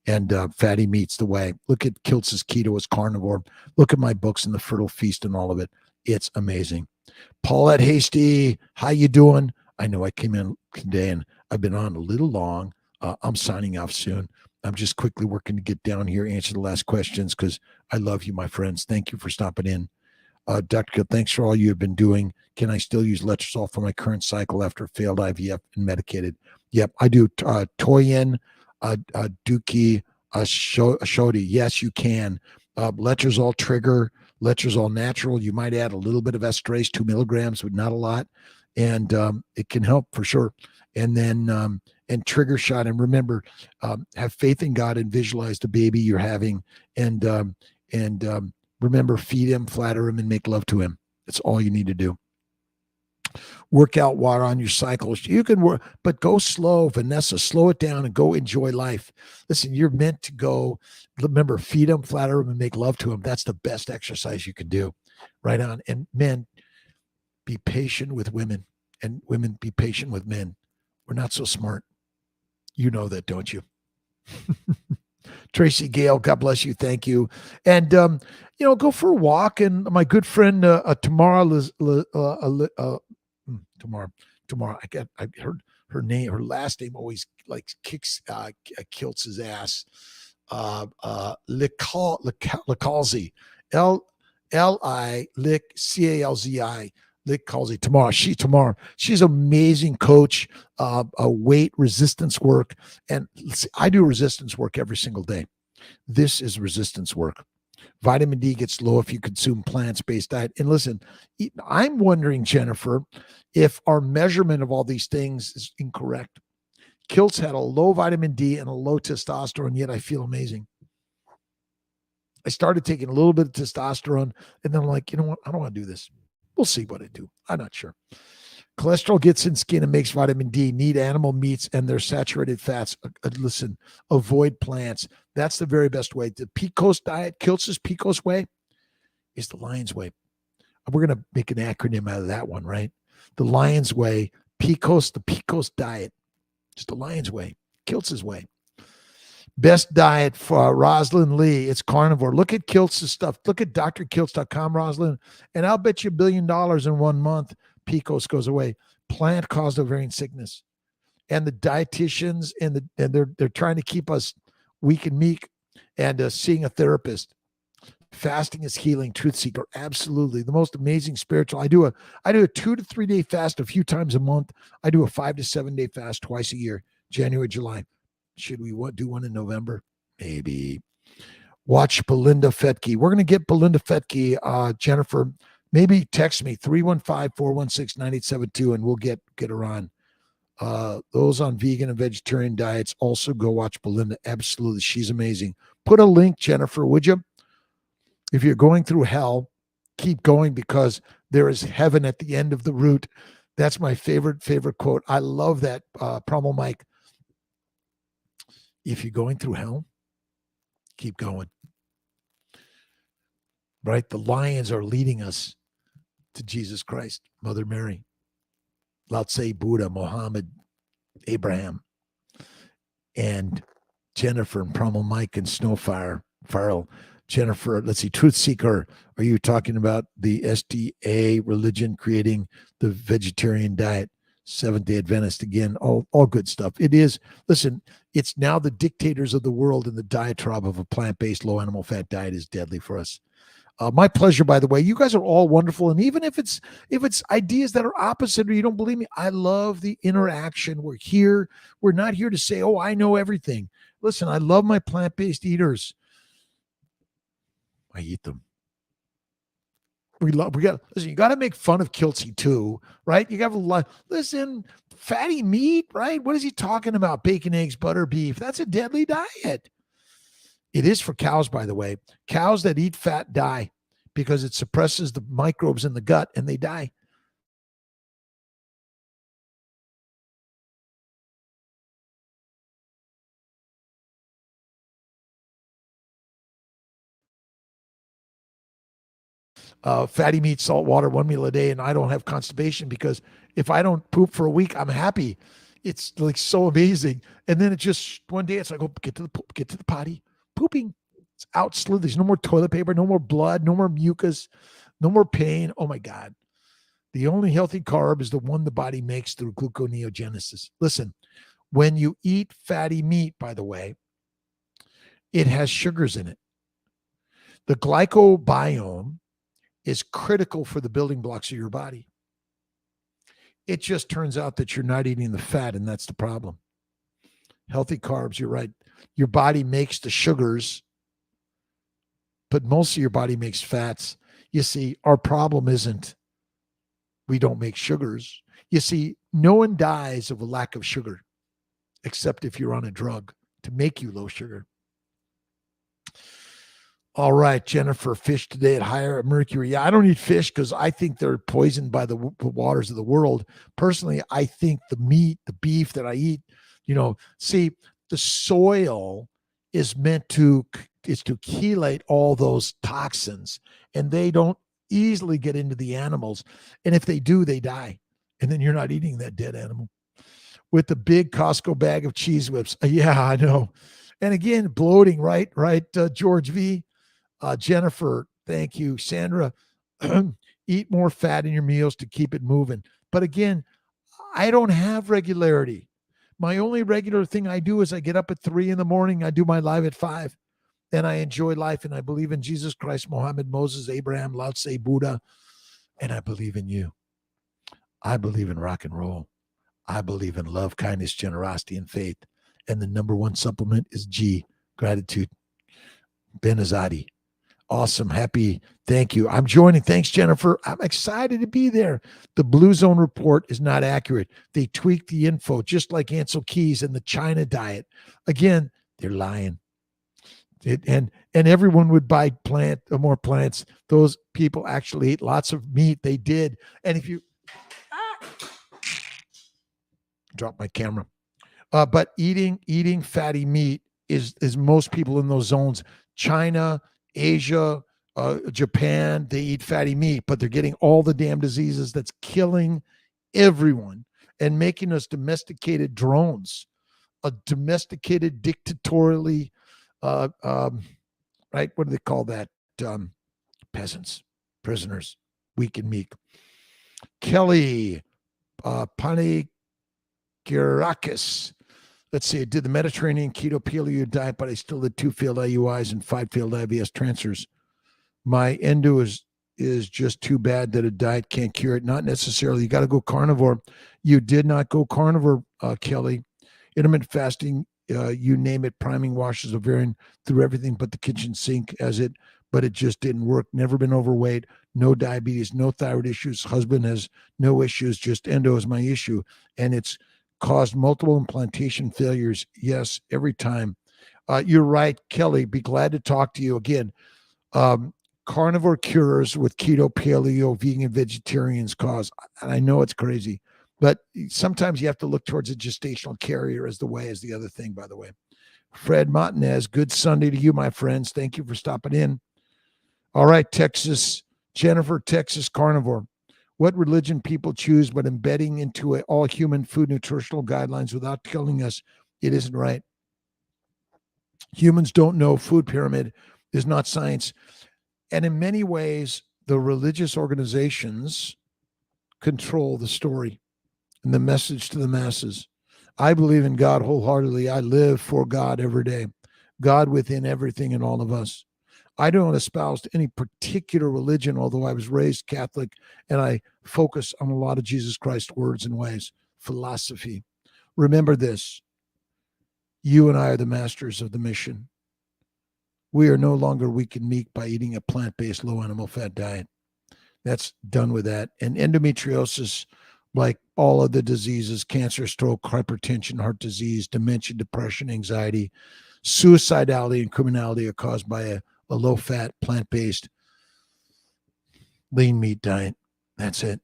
And fatty meat's the way. Look at Kiltz's keto as carnivore. Look at my books and the Fertile Feast and all of it. It's amazing. Paulette Hasty, how you doing? I know I came in today and I've been on a little long. I'm signing off soon. I'm just quickly working to get down here, answer the last questions because I love you, my friends. Thank you for stopping in. Dr. Gill, thanks for all you have been doing. Can I still use letrozole for my current cycle after failed IVF and medicated? Yep, I do. Toyin, Dookie, Shodi. Yes, you can. Letrozole trigger, letrozole natural. You might add a little bit of esterase, 2 milligrams, but not a lot. And it can help for sure. And then, and trigger shot. And remember, have faith in God and visualize the baby you're having. And remember, feed him, flatter him, and make love to him. That's all you need to do. Work out water on your cycles. You can work, but go slow, Vanessa. Slow it down and go enjoy life. Listen, you're meant to go. Remember, feed him, flatter him, and make love to him. That's the best exercise you can do. Right on. And men, be patient with women, and women, be patient with men. We're not so smart. You know that, don't you? Tracy Gale, God bless you. Thank you. And, go for a walk. And my good friend, Tamara, I heard her name, her last name always like kicks, kilts his ass. Licalzi, L-I, Lick, C-A-L-Z-I. Lick calls it tomorrow. She's an amazing coach, a weight resistance work. And I do resistance work every single day. This is resistance work. Vitamin D gets low if you consume plants-based diet. And listen, I'm wondering, Jennifer, if our measurement of all these things is incorrect. Kilt's had a low vitamin D and a low testosterone, yet I feel amazing. I started taking a little bit of testosterone, and then I'm like, you know what? I don't want to do this. We'll see what I do. I'm not sure. Cholesterol gets in skin and makes vitamin D. Need animal meats and their saturated fats. Listen, avoid plants. That's the very best way. The PCOS diet, Kiltz's PCOS way, is the Lion's way. We're going to make an acronym out of that one, right? The Lion's way, PCOS, the PCOS diet. It's the Lion's way, Kiltz's way. Best diet for Rosalind Lee. It's carnivore. Look at Kiltz's stuff. Look at drkiltz.com, Rosalind, and I'll bet you $1 billion in 1 month PCOS goes away. Plant-caused ovarian sickness, and the dietitians and they're trying to keep us weak and meek, and seeing a therapist. Fasting is healing. Truth seeker, absolutely the most amazing spiritual. I do a 2 to 3 day fast a few times a month. I do a 5 to 7 day fast twice a year. January, July. Should we do one in November? Maybe. Watch Belinda Fetke. We're going to get Belinda Fetke, Jennifer. Maybe text me 315-416-9872 and we'll get her on. Those on vegan and vegetarian diets, also go watch Belinda. Absolutely. She's amazing. Put a link, Jennifer, would you? If you're going through hell, keep going because there is heaven at the end of the route. That's my favorite quote. I love that, Promo Mike. If you're going through hell, keep going. Right? The lions are leading us to Jesus Christ, Mother Mary, Lao Tse, Buddha, Muhammad, Abraham, and Jennifer and Promo Mike and Snowfire, Farrell. Jennifer, let's see, Truth Seeker, are you talking about the SDA religion creating the vegetarian diet? Seventh-day Adventist again, all good stuff. It is, listen, it's now the dictators of the world, and the diatribe of a plant-based low animal fat diet is deadly for us. My pleasure, by the way. You guys are all wonderful, and even if it's ideas that are opposite or you don't believe me, I love the interaction. We're here. We're not here to say, oh, I know everything. Listen, I love my plant-based eaters. I eat them. Listen, you got to make fun of Kiltzy too, right? You got to listen, fatty meat, right? What is he talking about? Bacon, eggs, butter, beef. That's a deadly diet. It is for cows, by the way. Cows that eat fat die because it suppresses the microbes in the gut and they die. Fatty meat, salt water, 1 meal a day, and I don't have constipation because if I don't poop for a week, I'm happy. It's like so amazing. And then it just one day it's like, oh, get to the potty, pooping. It's out slid. There's no more toilet paper, no more blood, no more mucus, no more pain. Oh my God. The only healthy carb is the one the body makes through gluconeogenesis. Listen, when you eat fatty meat, by the way, it has sugars in it. The glycobiome is critical for the building blocks of your body. It just turns out that you're not eating the fat, and that's the problem. Healthy carbs, you're right. Your body makes the sugars, but most of your body makes fats. You see, our problem isn't we don't make sugars. You see, no one dies of a lack of sugar, except if you're on a drug to make you low sugar. All right, Jennifer, fish today at higher mercury. Yeah, I don't eat fish because I think they're poisoned by the waters of the world. Personally, I think the meat, the beef that I eat, see, the soil is meant to chelate all those toxins, and they don't easily get into the animals. And if they do, they die. And then you're not eating that dead animal. With the big Costco bag of cheese whips. Yeah, I know. And again, bloating, right, George V. Jennifer, thank you. Sandra, eat more fat in your meals to keep it moving. But again, I don't have regularity. My only regular thing I do is I get up at 3 a.m. I do my live at 5. And I enjoy life. And I believe in Jesus Christ, Muhammad, Moses, Abraham, Lao Tse, Buddha. And I believe in you. I believe in rock and roll. I believe in love, kindness, generosity, and faith. And the number one supplement is G, gratitude. Benazati. Awesome. Happy. Thank you. I'm joining. Thanks, Jennifer. I'm excited to be there. The Blue Zone report is not accurate. They tweaked the info, just like Ansel Keys and the China diet. Again, they're lying. And everyone would buy more plants. Those people actually ate lots of meat. They did. And if you drop my camera, but eating fatty meat is most people in those zones. China, Asia, Japan, they eat fatty meat, but they're getting all the damn diseases that's killing everyone and making us domesticated drones, a domesticated dictatorially, right? What do they call that? Peasants, prisoners, weak and meek. Kelly, Panigirakis. Let's see, I did the Mediterranean keto paleo diet, but I still did 2 failed IUIs and 5 failed IBS transfers. My endo is just too bad that a diet can't cure it. Not necessarily. You got to go carnivore. You did not go carnivore, Kelly. Intermittent fasting, you name it, priming washes ovarian through everything but the kitchen sink as it, but it just didn't work. Never been overweight, no diabetes, no thyroid issues. Husband has no issues, just endo is my issue. And it's caused multiple implantation failures. Yes, every time. You're right, Kelly. Be glad to talk to you again. Carnivore cures with keto, paleo, vegan, vegetarians cause. And I know it's crazy, but sometimes you have to look towards a gestational carrier as the way as the other thing, by the way. Fred Montanez, good Sunday to you, my friends. Thank you for stopping in. All right, Texas, Jennifer, Texas carnivore. What religion people choose, but embedding into all human food nutritional guidelines without telling us it isn't right. Humans don't know. Food pyramid is not science. And in many ways, the religious organizations control the story and the message to the masses. I believe in God wholeheartedly. I live for God every day. God within everything and all of us. I don't espouse any particular religion, although I was raised Catholic and I focus on a lot of Jesus Christ words and ways, philosophy. Remember this. You and I are the masters of the mission. We are no longer weak and meek by eating a plant-based low animal fat diet. That's done with that. And endometriosis, like all of the diseases, cancer, stroke, hypertension, heart disease, dementia, depression, anxiety, suicidality, and criminality are caused by a low-fat, plant-based, lean meat diet. That's it.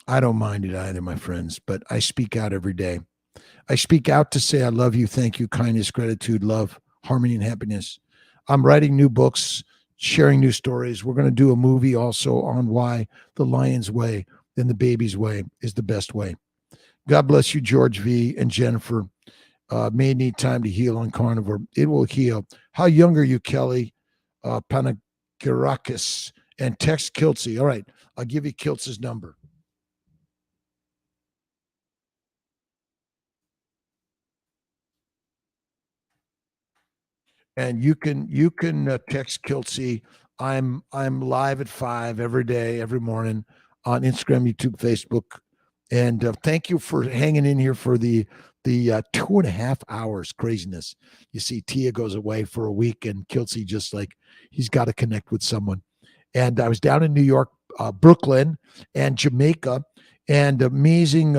I don't mind it either, my friends, but I speak out every day. I speak out to say I love you, thank you, kindness, gratitude, love, harmony, and happiness. I'm writing new books, sharing new stories. We're going to do a movie also on why the lion's way and the baby's way is the best way. God bless you, George V. and Jennifer. May need time to heal on carnivore. It will heal. How young are you, Kelly? Panagirakis, and text Kiltsy. All right, I'll give you Kiltsy's number. And you can text Kiltsy. I'm live at 5 every day, every morning on Instagram, YouTube, Facebook, and thank you for hanging in here for the 2.5 hours craziness. You see, Tia goes away for a week, and Kiltsy just like he's got to connect with someone. And I was down in New York, Brooklyn, and Jamaica, and amazing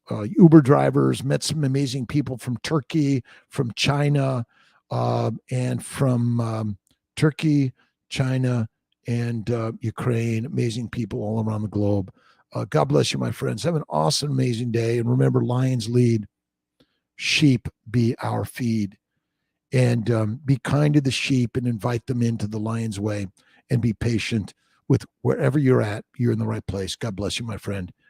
Uber drivers, met some amazing people from Turkey, from China, and from Turkey, China, and Ukraine. Amazing people all around the globe. God bless you, my friends. Have an awesome, amazing day. And remember, lions lead, sheep be our feed. And be kind to the sheep and invite them into the lion's way, and be patient with wherever you're at. You're in the right place. God bless you, my friend.